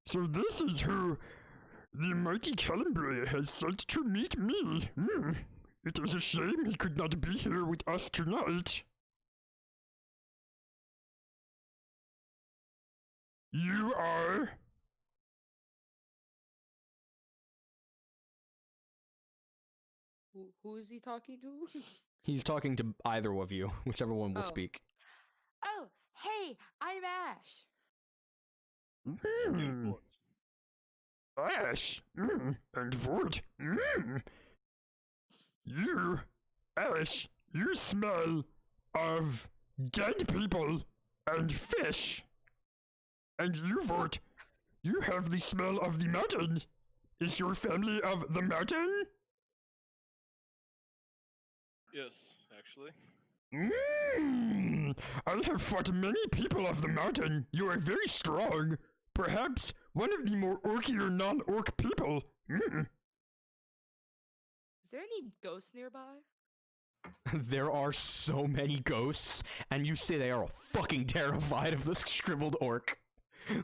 So this is who the mighty Calambre has sent to meet me. It is a shame he could not be here with us tonight. You are... Who is he talking to? He's talking to either of you, whichever one will Oh. speak. Oh, hey, I'm Ash. Ash, and Vort, you, Ash, you smell of dead people and fish. And you, Vort, you have the smell of the mountain. Is your family of the mountain? Yes, actually. I have fought many people of the mountain. You are very strong. Perhaps one of the more orkier non-orc people. Is there any ghosts nearby? There are so many ghosts, and you say they are fucking terrified of this shriveled orc.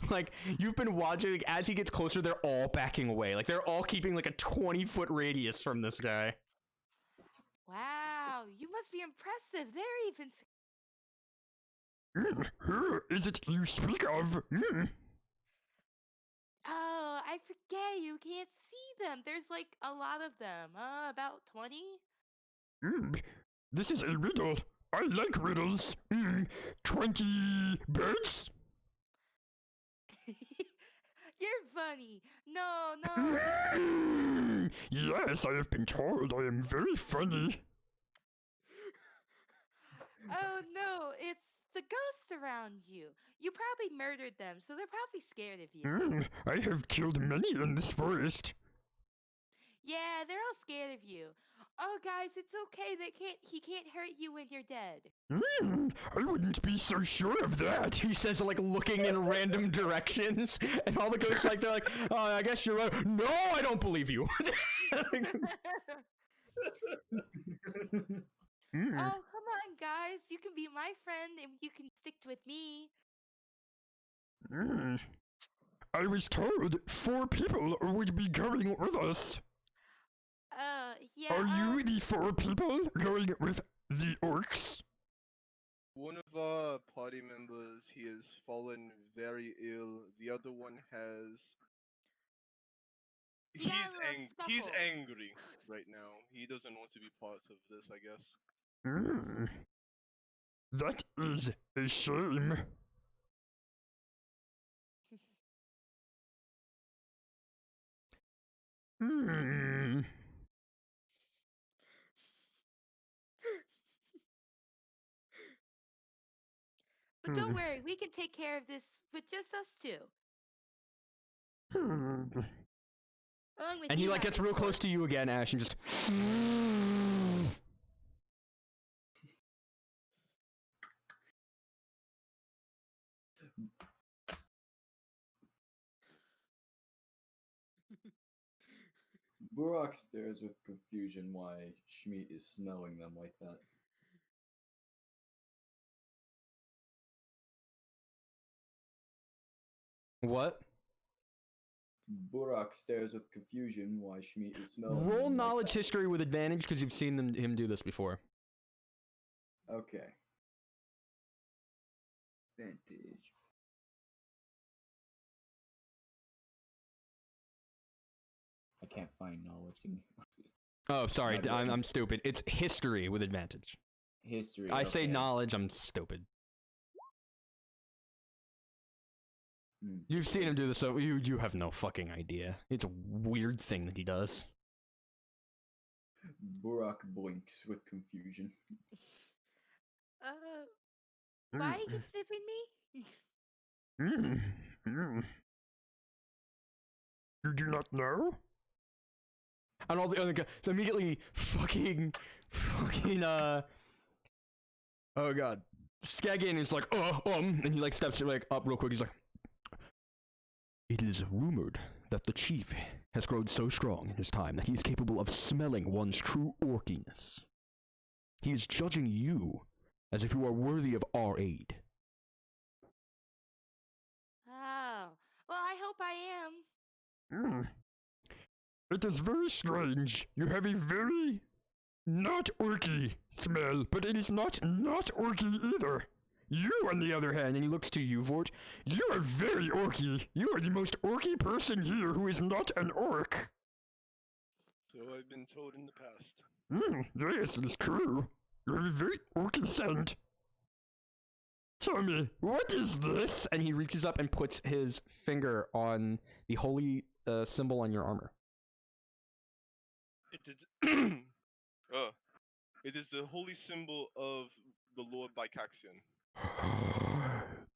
Like, you've been watching, as he gets closer, they're all backing away. Like, they're all keeping, like, a 20-foot radius from this guy. Wow, you must be impressive. They're even... Who is it you speak of? Oh, I forget. You can't see them. There's like a lot of them. About 20? This is a riddle. I like riddles. 20 birds? You're funny. No. Yes, I have been told I am very funny. Oh no, it's the ghosts around you. You probably murdered them, so they're probably scared of you. I have killed many in this forest. Yeah, they're all scared of you. Oh, guys, it's okay. He can't hurt you when you're dead. I wouldn't be so sure of that, he says, like, looking in random directions, and all the ghosts, like, they're like, oh, I guess you're right. No, I don't believe you. Oh, come on, guys. You can be my friend and you can stick with me. I was told 4 people would be going with us. Yeah. Are you the 4 people going with the orcs? One of our party members, he has fallen very ill. The other one has. We got a little He's scuffle. angry right now. He doesn't want to be part of this, I guess. That is a shame. But don't worry, we can take care of this with just us two. Along with And he, you, like, gets real of close course. to you again, Ash, and just... Burak stares with confusion why Schmidt is smelling them like that. What? Burak stares with confusion why Schmidt is smelling Roll them knowledge like that. history with advantage, because you've seen him do this before. Okay. Advantage. I can't find knowledge. Give me Oh, sorry, My bad. I'm stupid. It's history with advantage. history. I say okay. knowledge, I'm stupid. Hmm. You've seen him do this, so you have no fucking idea. It's a weird thing that he does. Burak blinks with confusion. Why are you sniffing me? You do not know? And all the other guys immediately fucking, oh god. Skaggin is like, and he like steps like up real quick, he's like, it is rumored that the chief has grown so strong in his time that he is capable of smelling one's true orkiness. He is judging you as if you are worthy of our aid. Oh, well, I hope I am. It is very strange. You have a very not orky smell, but it is not orky either. You, on the other hand, and he looks to you, Vort, you are very orky. You are the most orky person here who is not an orc. So I've been told in the past. Yes, it is true. You have a very orky scent. Tell me, what is this? And he reaches up and puts his finger on the holy symbol on your armor. It is the holy symbol of the Lord Bycaxian.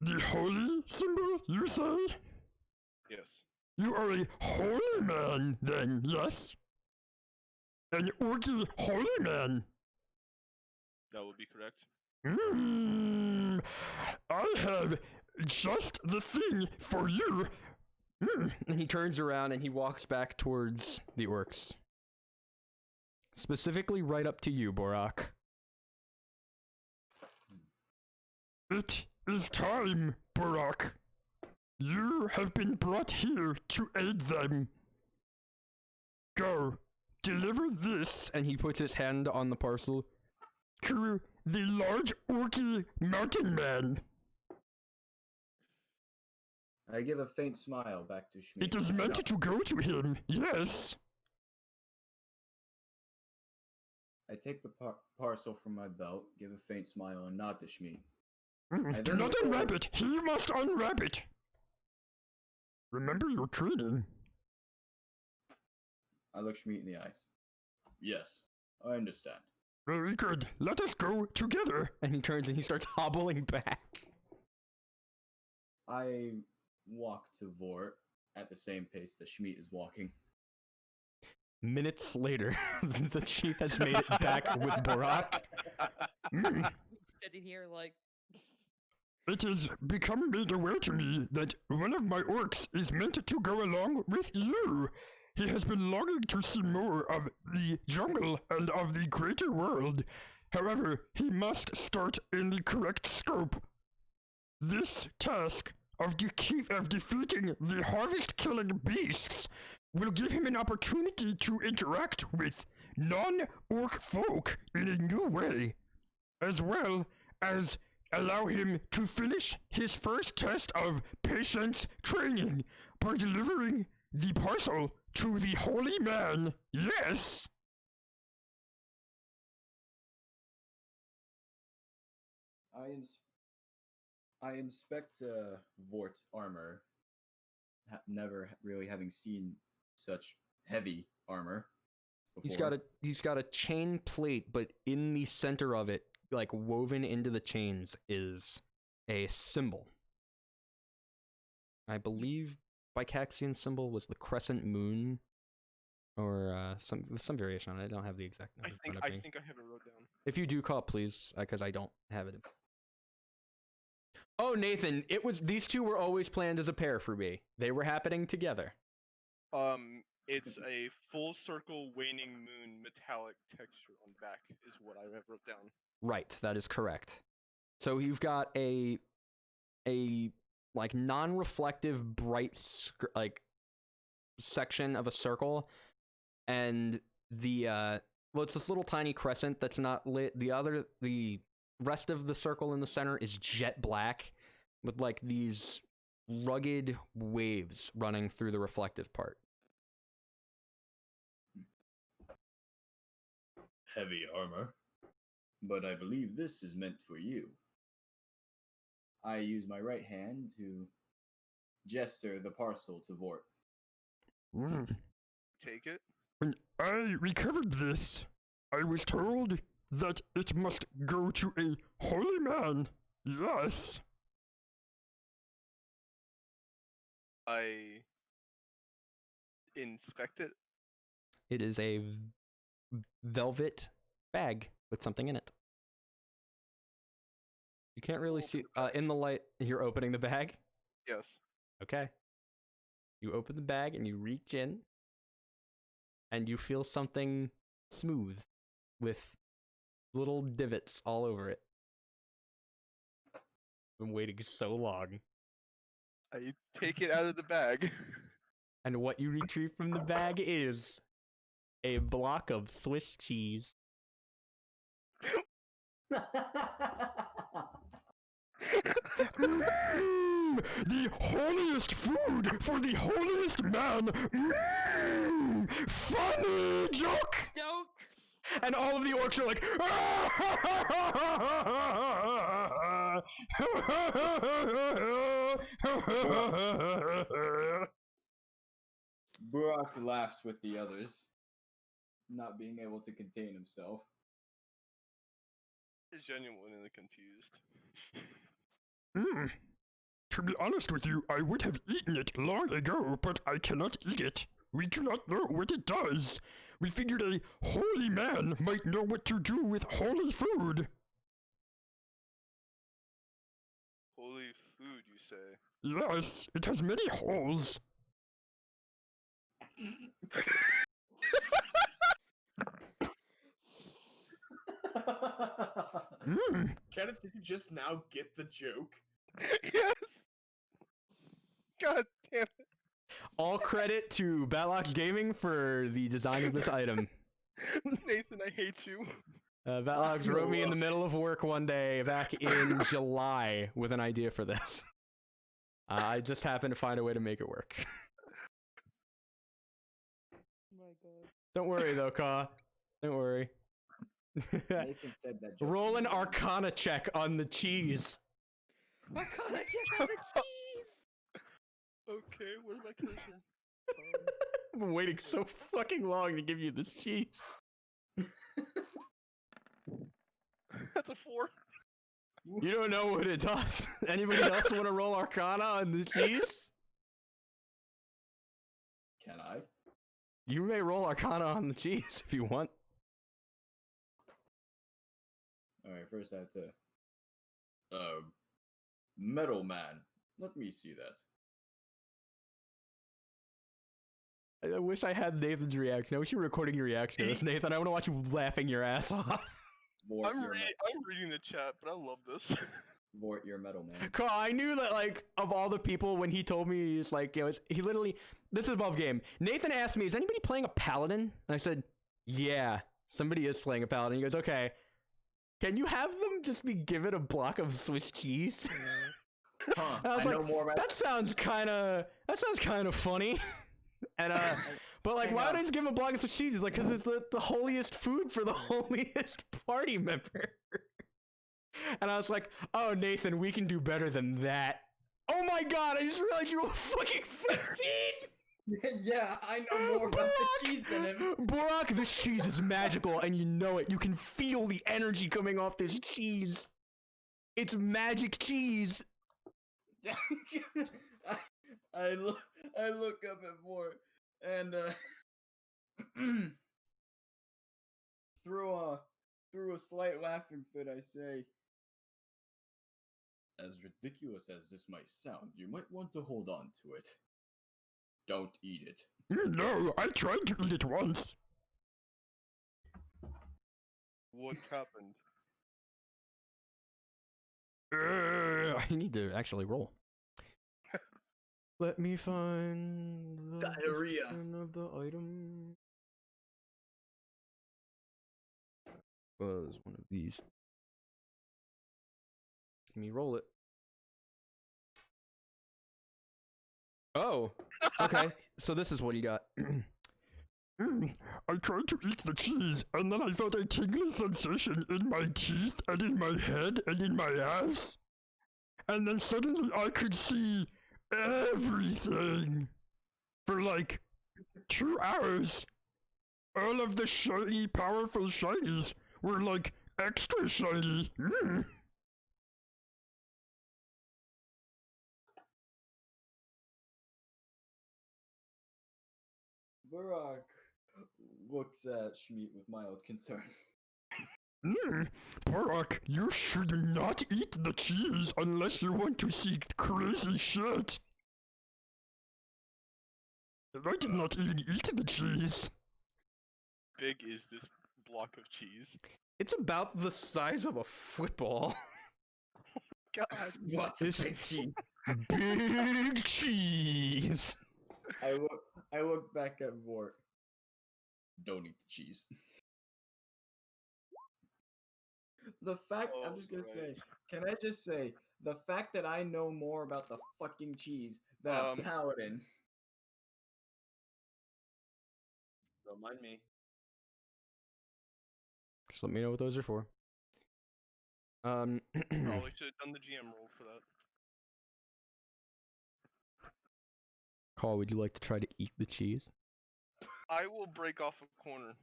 The holy symbol, you say? Yes. You are a holy man, then, yes? An orky holy man. That would be correct. I have just the thing for you. And he turns around and he walks back towards the orcs. Specifically right up to you, Borak. It is time, Borak. You have been brought here to aid them. Go, deliver this, and he puts his hand on the parcel, to the large orky mountain man. I give a faint smile back to Schmidt. It is meant to go to him, yes. I take the parcel from my belt, give a faint smile, and nod to Schmidt. Do not unwrap it. He must unwrap it. Remember your training. I look Schmidt in the eyes. Yes, I understand. Very good. Let us go together. And he turns and he starts hobbling back. I walk to Vort at the same pace that Schmidt is walking. Minutes later, the chief has made it back with Borak. Sitting here like, It has become made aware to me that one of my orcs is meant to go along with you. He has been longing to see more of the jungle and of the greater world. However, he must start in the correct scope. This task of defeating the harvest-killing beasts will give him an opportunity to interact with non-orc folk in a new way, as well as allow him to finish his first test of patience training by delivering the parcel to the holy man. Yes! I inspect Vort's armor, never really having seen such heavy armor before. He's got a chain plate, but in the center of it, like woven into the chains, is a symbol. I believe Bicaxian symbol was the crescent moon, or some variation on it. I don't have the exact number. I think I have it wrote down. If you do, call please, because I don't have it. Oh, Nathan, these two were always planned as a pair for me. They were happening together. It's a full circle waning moon metallic texture on the back is what I have wrote down. Right, that is correct. So you've got a like non-reflective bright section of a circle, and it's this little tiny crescent that's not lit. The rest of the circle in the center is jet black with like these rugged waves running through the reflective part. Heavy armor, but I believe this is meant for you. I use my right hand to gesture the parcel to Vort. Take it. When I recovered this, I was told that it must go to a holy man. Yes. I inspect it. It is a velvet bag with something in it. You can't really see in the light. You're opening the bag? Yes. Okay. You open the bag and you reach in and you feel something smooth with little divots all over it. I've been waiting so long. I take it out of the bag. And what you retrieve from the bag is a block of Swiss cheese. The holiest food for the holiest man. Funny joke. And all of the orcs are like, Burak laughs with the others, not being able to contain himself. Genuinely confused. To be honest with you, I would have eaten it long ago, but I cannot eat it. We do not know what it does. We figured a holy man might know what to do with holy food. Holy food, you say? Yes, it has many holes. Kenneth, did you just now get the joke? Yes. God damn it. all credit to Batlox Gaming for the design of this item. Nathan, I hate you. Batlox wrote me in the middle of work one day back in July with an idea for this. I just happened to find a way to make it work. Oh my god. Don't worry though, Ka. Don't worry. Nathan said that. Roll an Arcana check on the cheese. Arcana check on the cheese! Okay, where's my cursor? I've been waiting so fucking long to give you this cheese. That's a 4. You don't know what it does. Anybody else want to roll Arcana on the cheese? Can I? You may roll Arcana on the cheese if you want. Alright, first I have to... Metal Man. Let me see that. I wish I had Nathan's reaction. I wish you were recording your reaction to this, Nathan. I want to watch you laughing your ass off. Vort, I'm you're, reading the chat, but I love this. Vort, you're Metal Man. Carl, I knew that, like, of all the people, when he told me, he's like, you know, he literally, this is above game. Nathan asked me, is anybody playing a paladin? And I said, yeah, somebody is playing a paladin. He goes, okay. Can you have them just be given a block of Swiss cheese? Huh, And I was know like, more about that sounds kind of funny. And but like, Hang why would on. I just give him a block of Swiss cheese? He's like, because it's the holiest food for the holiest party member. And I was like, oh, Nathan, we can do better than that. Oh my god, I just realized you were fucking 15! Yeah, I know more about the cheese than him. Burak, this cheese is magical, and you know it. You can feel the energy coming off this cheese. It's magic cheese. I look up at Vort and through a slight laughing fit, I say, as ridiculous as this might sound, you might want to hold on to it. Don't eat it. No, I tried to eat it once. What happened? I need to actually roll. Let me find the Diarrhea. description of the item. Was one of these. Let me roll it. Oh, okay. So this is what you got. I tried to eat the cheese, and then I felt a tingling sensation in my teeth, and in my head, and in my ass. And then suddenly I could see everything for like 2 hours. All of the shiny, powerful shinies were like extra shiny. Burak looks at Schmeat with mild concern. Barak, you should not eat the cheese unless you want to see crazy shit. And I did not even eat the cheese. Big is this block of cheese? It's about the size of a football. God. What This- a cheese. Big cheese. I look back at Vort. Don't eat the cheese. The fact, I'm just gonna say, can I just say, the fact that I know more about the fucking cheese than a paladin. Don't mind me. Just let me know what those are for. Probably should have done the GM roll for that. Carl, would you like to try to eat the cheese? I will break off a corner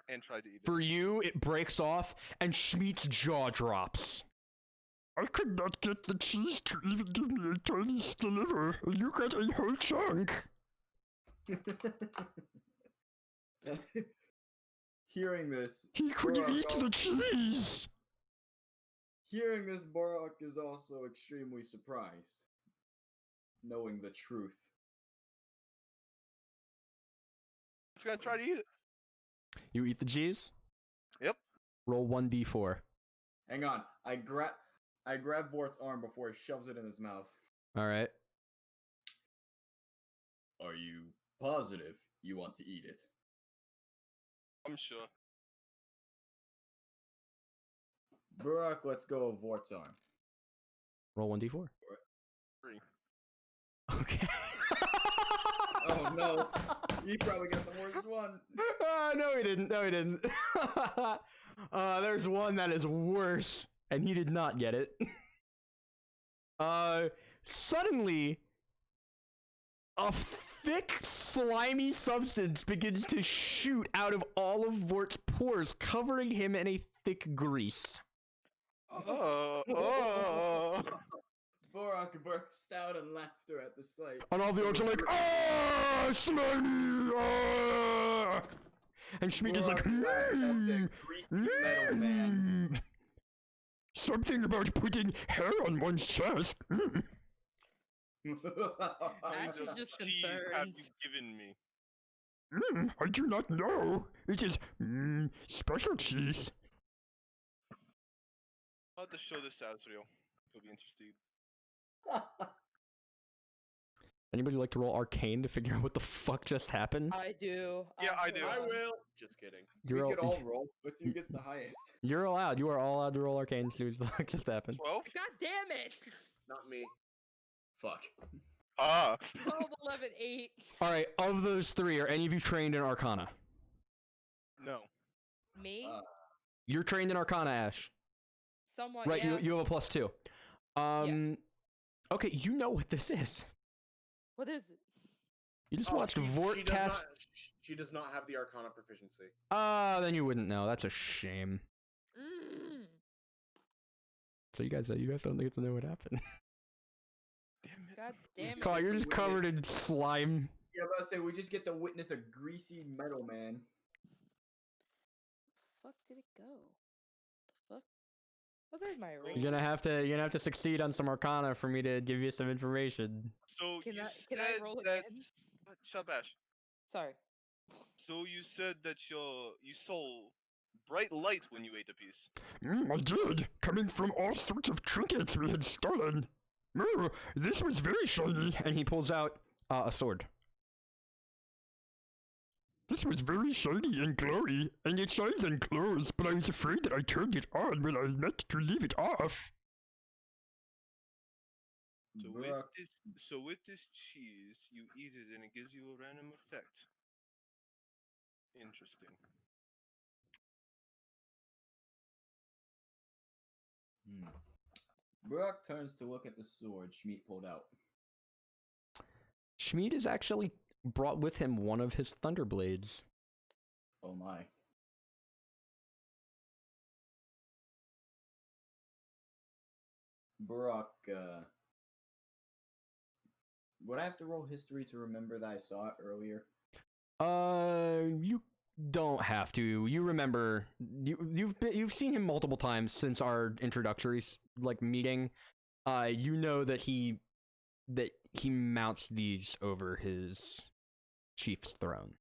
and try to eat it. For you, it breaks off, and Schmeat's jaw drops. I could not get the cheese to even give me a tiny sliver, and you got a whole chunk. Hearing this, He could Borak eat the cheese. Hearing this, Borak is also extremely surprised, knowing the truth. Just gonna try to eat it. You eat the cheese? Yep. Roll 1d4. Hang on, I grab Vort's arm before he shoves it in his mouth. All right. Are you positive you want to eat it? I'm sure. Borak, let's go of Vort's arm. Roll 1d4. 3. Okay. Oh no, he probably got the worst one. No, he didn't. No, he didn't. There's one that is worse, and he did not get it. Suddenly, a thick, slimy substance begins to shoot out of all of Vort's pores, covering him in a thick grease. Borak burst out in laughter at the sight. And all the orcs are like, ah, slimy, ah! And Schmidt is like, Burak laughs at the greasy metal man. Something about putting hair on one's chest. Ash is just cheese have concerned. you given me? I do not know. It is special cheese. I'll have to show this to Asriel. He'll be interested. Anybody like to roll Arcane to figure out what the fuck just happened? I do. Yeah, I do. I will. Just kidding. We You're could all roll. Let's see who gets the highest. You're allowed. You are all allowed to roll Arcane to see what the fuck just happened. 12? God damn it! Not me. Fuck. Ah. 12, 11, 8. All right. Of those three, are any of you trained in Arcana? No. Me? You're trained in Arcana, Ash. Somewhat, Right. yeah. You have a +2. Okay. You know what this is. What is it? You just Oh, watched she Vort does cast. she does not have the Arcana proficiency. Then you wouldn't know. That's a shame. Mm. So you guys don't get to know what happened. Damn it. God damn it. Carl, you're just covered in slime. Yeah, but I say we just get to witness a greasy metal man. Fuck did it go? The fuck? Well, there's my You're eraser. gonna have to succeed on some Arcana for me to give you some information. So Can you I said roll that... again? What? Shabash. Sorry. So you said that you saw bright light when you ate a piece. I did, coming from all sorts of trinkets we had stolen. This was very shiny. And he pulls out a sword. This was very shiny and glowy, and it shines and glows, but I was afraid that I turned it on when I meant to leave it off. So with this cheese, you eat it and it gives you a random effect. Interesting. Burak turns to look at the sword Schmidt pulled out. Schmied has actually brought with him one of his Thunderblades. Oh my. Burak, would I have to roll history to remember that I saw it earlier? You don't have to. You remember you've seen him multiple times since our introductory meeting. You know that he mounts these over his chief's throne.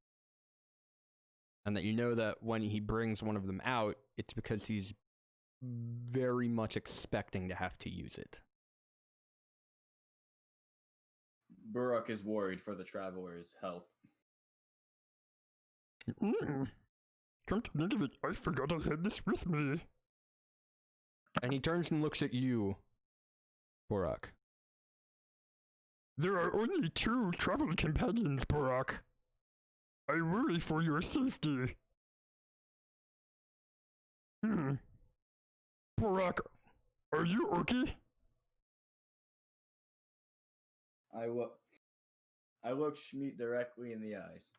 And that you know that when he brings one of them out, it's because he's very much expecting to have to use it. Burak is worried for the traveler's health. Come to think of it, I forgot I had this with me. And he turns and looks at you, Borak. There are only 2 travel companions, Borak. I worry for your safety. Borak, are you okay? I look Schmidt directly in the eyes.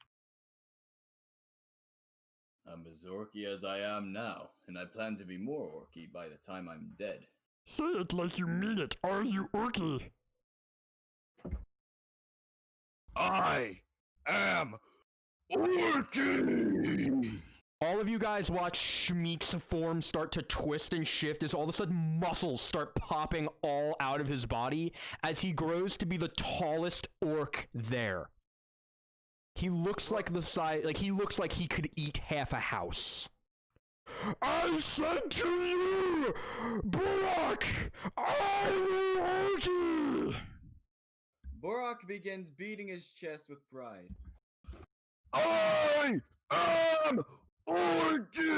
I'm as orky as I am now, and I plan to be more orky by the time I'm dead. Say it like you mean it. Are you orky? I am orky! All of you guys watch Shmeek's form start to twist and shift as all of a sudden muscles start popping all out of his body as he grows to be the tallest orc there. He looks like he looks like he could eat half a house. I said to you, Borak, I am orky! Borak begins beating his chest with pride. I am orky!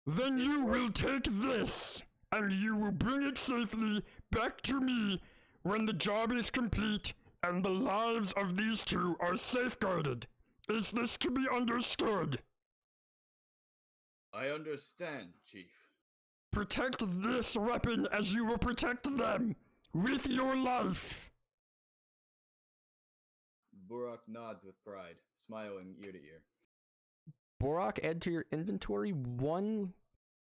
Then you will take this, and you will bring it safely back to me when the job is complete and the lives of these 2 are safeguarded. Is this to be understood? I understand, Chief. Protect this weapon as you will protect them, with your life. Borak nods with pride, smiling ear to ear. Borak, add to your inventory 1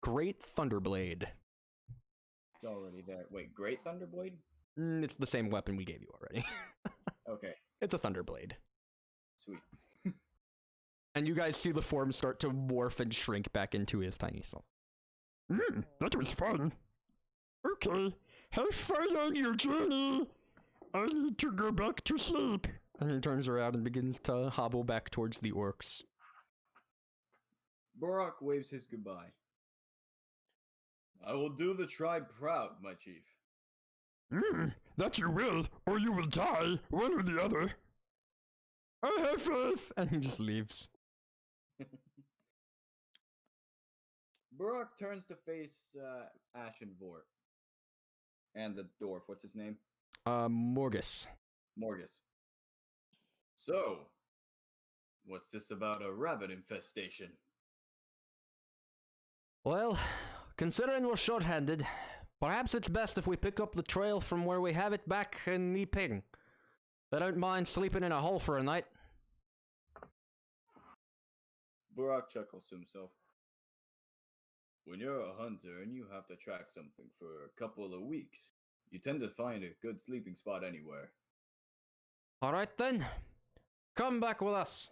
Great Thunderblade. It's already there. Wait, Great Thunderblade? It's the same weapon we gave you already. Okay, It's a Thunderblade. sweet. And you guys see the form start to morph and shrink back into his tiny self. That was fun. Okay, have fun on your journey. I need to go back to sleep. And he turns around and begins to hobble back towards the orcs. Borak waves his goodbye. I will do the tribe proud, my chief. That you will, or you will die, one or the other. I have faith. And he just leaves. Borak turns to face Ash and Vort. And the dwarf, what's his name? Morgus. Morgus. So, what's this about a rabbit infestation? Well, considering we're short-handed, perhaps it's best if we pick up the trail from where we have it back in the ping. I don't mind sleeping in a hole for a night. Borak chuckles to himself. When you're a hunter and you have to track something for a couple of weeks, you tend to find a good sleeping spot anywhere. Alright then, come back with us.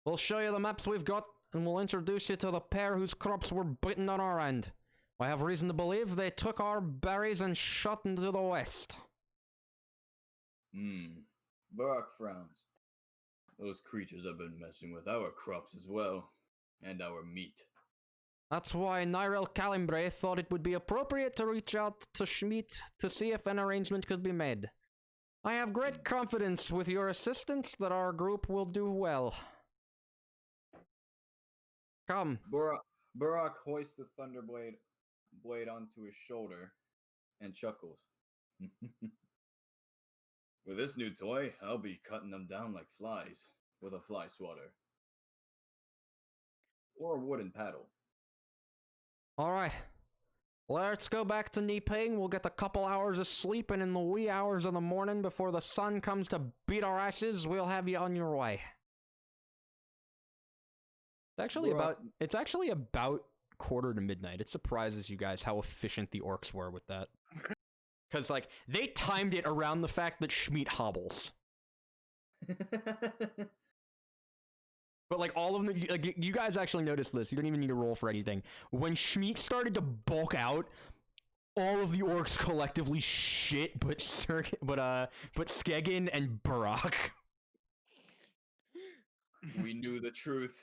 We'll show you the maps we've got, and we'll introduce you to the pair whose crops were bitten on our end. I have reason to believe they took our berries and shot into the west. Borak frowns. Those creatures have been messing with our crops as well, and our meat. That's why Nyrel Calimbre thought it would be appropriate to reach out to Schmidt to see if an arrangement could be made. I have great confidence with your assistance that our group will do well. Come. Borak hoists the blade onto his shoulder and chuckles. With this new toy, I'll be cutting them down like flies with a fly swatter. Or a wooden paddle. Alright. Let's go back to Niping. We'll get a couple hours of sleep, and in the wee hours of the morning before the sun comes to beat our asses, we'll have you on your way. It's actually about quarter to midnight. It surprises you guys how efficient the orcs were with that. Because, like, they timed it around the fact that Schmidt hobbles. But, like, all of them, like, you guys actually noticed this. You don't even need to roll for anything. When Schmidt started to bulk out, all of the orcs collectively shit, but Skegin and Barak. We knew the truth.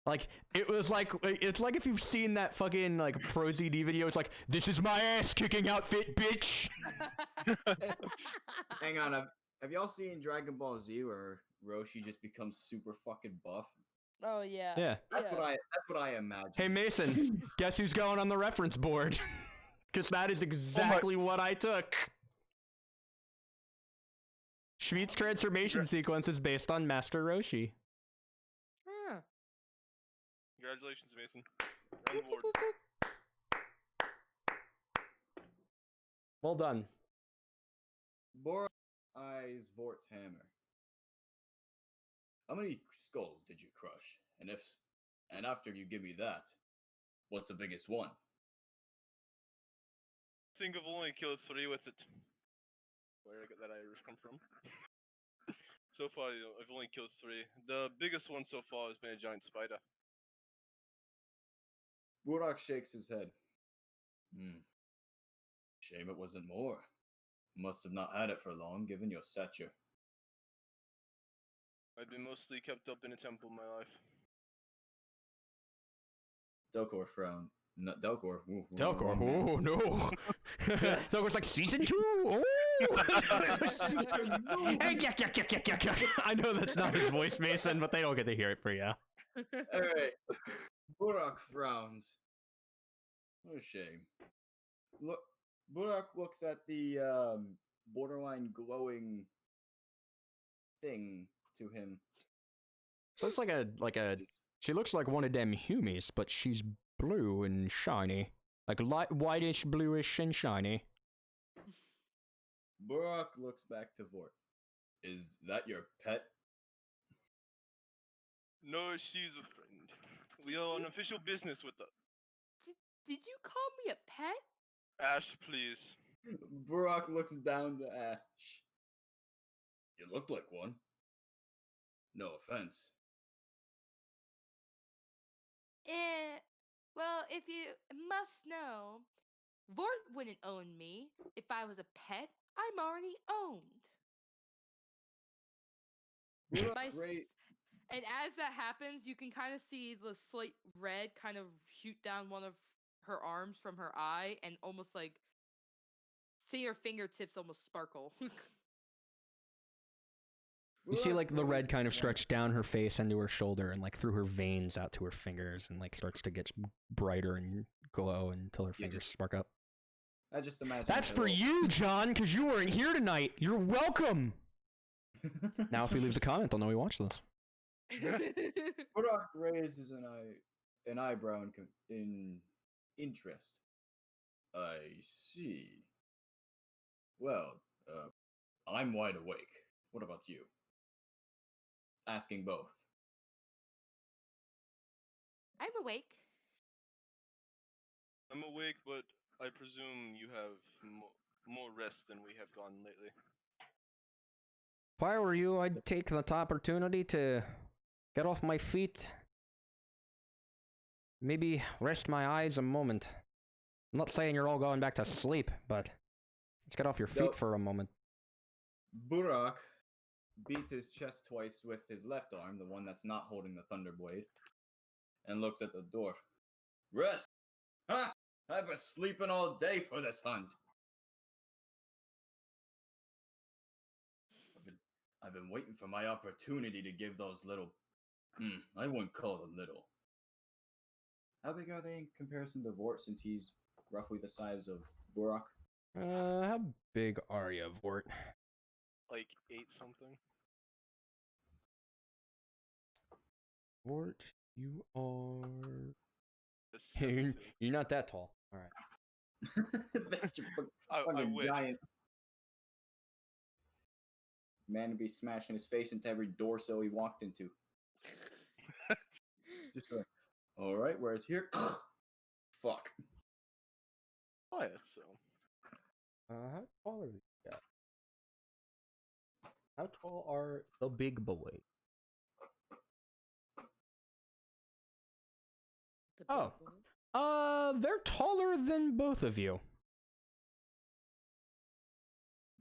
Like, it was like, it's like if you've seen that fucking, like, Pro ZD video, it's like, this is my ass-kicking outfit, bitch! Hang on, have y'all seen Dragon Ball Z where Roshi just becomes super fucking buff? Oh yeah. Yeah. That's what I imagine. Hey, Mason, guess who's going on the reference board? Because that is exactly what I took. Schmidt's transformation sequence is based on Master Roshi. Huh. Congratulations, Mason. You're on the board. Well done. Borak eyes Vort's hammer. How many skulls did you crush? And after you give me that, what's the biggest one? I think I've only killed 3 with it. Where did I get that Irish come from? So far, I've only killed 3. The biggest one so far has been a giant spider. Borak shakes his head. Shame it wasn't more. Must have not had it for long, given your stature. I've been mostly kept up in a temple my life. Delcor frowned. No, Delcor. Delcor, oh no. Delcor's like, season 2? Oh! Hey, I know that's not his voice, Mason, but they don't get to hear it for you. Alright. Borak frowns. What a shame. Look, Borak looks at the borderline glowing thing to him. So it's like a she looks like one of them humies, but she's blue and shiny. Like light whitish, bluish, and shiny. Borak looks back to Vort. Is that your pet? No, she's a friend. We are on official business with her. Did you call me a pet? Ash, please. Borak looks down to Ash. You look like one. No offense. Well, if you must know, Vort wouldn't own me. If I was a pet, I'm already owned. Burak My Ray- And as that happens, you can kind of see the slight red kind of shoot down one of her arms from her eye and almost like see her fingertips almost sparkle. You see, Burak like, the Ray- red kind of stretch down her face into her shoulder and, like, through her veins out to her fingers and, like, starts to get brighter and glow until her You fingers just- spark up. I just imagine. That's a for little- you, John, because you weren't here tonight. You're welcome. Now, if he leaves a comment, they'll know he watched this. Burak raises an eyebrow in interest. I see. Well, I'm wide awake. What about you? Asking both. I'm awake. I'm awake, but I presume you have more rest than we have gotten lately. If I were you, I'd take the opportunity to get off my feet. Maybe rest my eyes a moment. I'm not saying you're all going back to sleep, but let's get off your feet Nope. for a moment. Burak beats his chest twice with his left arm, the one that's not holding the Thunderblade, and looks at the door. Rest! Ha! I've been sleeping all day for this hunt. I've been waiting for my opportunity to give those little. I wouldn't call them little. How big are they in comparison to Vort, since he's roughly the size of Burak? How big are you, Vort? Like 8 something. Vort, you are... Just you're 7'2". not that tall. Alright. That's your I fucking wish. giant. Man would be smashing his face into every door so he walked into. Just like, alright, where's here? Fuck. Oh, yeah, so. How tall are you guys? How tall are the big boys? The Oh. big boy. They're taller than both of you.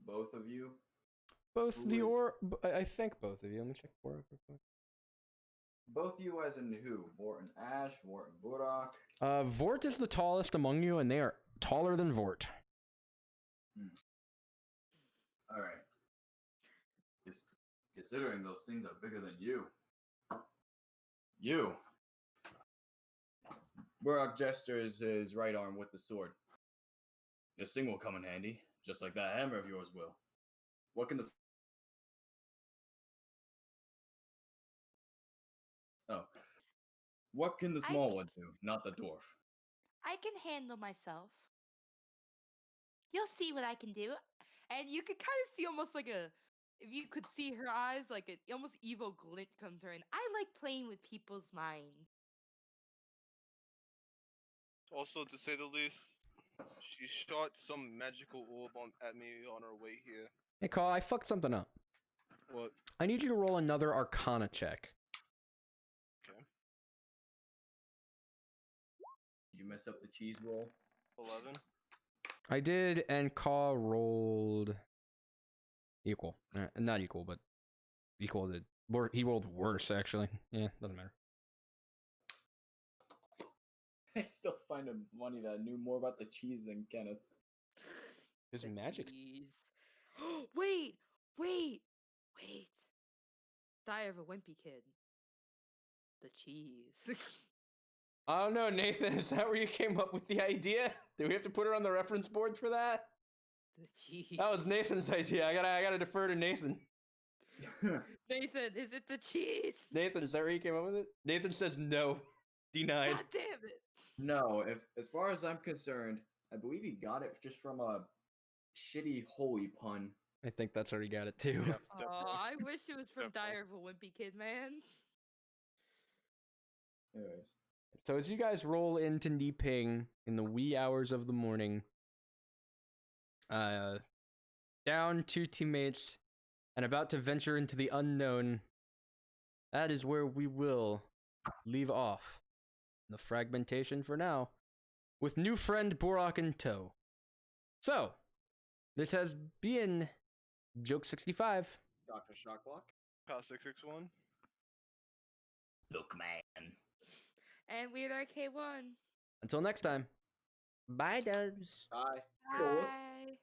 Both of you? Both Who the is- or I think both of you. Let me check for it. Both you as in who? Vort and Ash, Vort and Burak. Vort is the tallest among you, and they are taller than Vort. Alright. Just considering those things are bigger than you. You! Burak gestures his right arm with the sword. This thing will come in handy, just like that hammer of yours will. What can the... Oh. What can the I small c- one do, not the dwarf? I can handle myself. You'll see what I can do. And you could kind of see almost like a, if you could see her eyes, like an almost evil glint come through. And I like playing with people's minds. Also, to say the least, she shot some magical orb at me on her way here. Hey, Call, I fucked something up. What? I need you to roll another Arcana check. Okay. Did you mess up the cheese roll? 11. I did, and Caw rolled equal. Not equal, but equal to. He rolled worse, actually. Yeah, doesn't matter. I still find it funny that I knew more about the cheese than Kenneth. His The magic. cheese. Wait. Diary of a Wimpy Kid. The cheese. I don't know, Nathan. Is that where you came up with the idea? Do we have to put her on the reference board for that? The cheese. That was Nathan's idea. I gotta defer to Nathan. Nathan, is it the cheese? Nathan, is that where you came up with it? Nathan says no. Denied. God damn it. No, if as far as I'm concerned, I believe he got it just from a shitty holy pun. I think that's where he got it too. Yep, Oh, definitely. I wish it was from Definitely. Diary of a Wimpy Kid, man. Anyways. So as you guys roll into Niping in the wee hours of the morning, down 2 teammates and about to venture into the unknown, that is where we will leave off the fragmentation for now, with new friend Borak in tow. So, this has been Joke 65. Dr. Shocklock. Cost 661. Look, man. And Weird RK1. Until next time, bye, duds. Bye. Yours. Bye.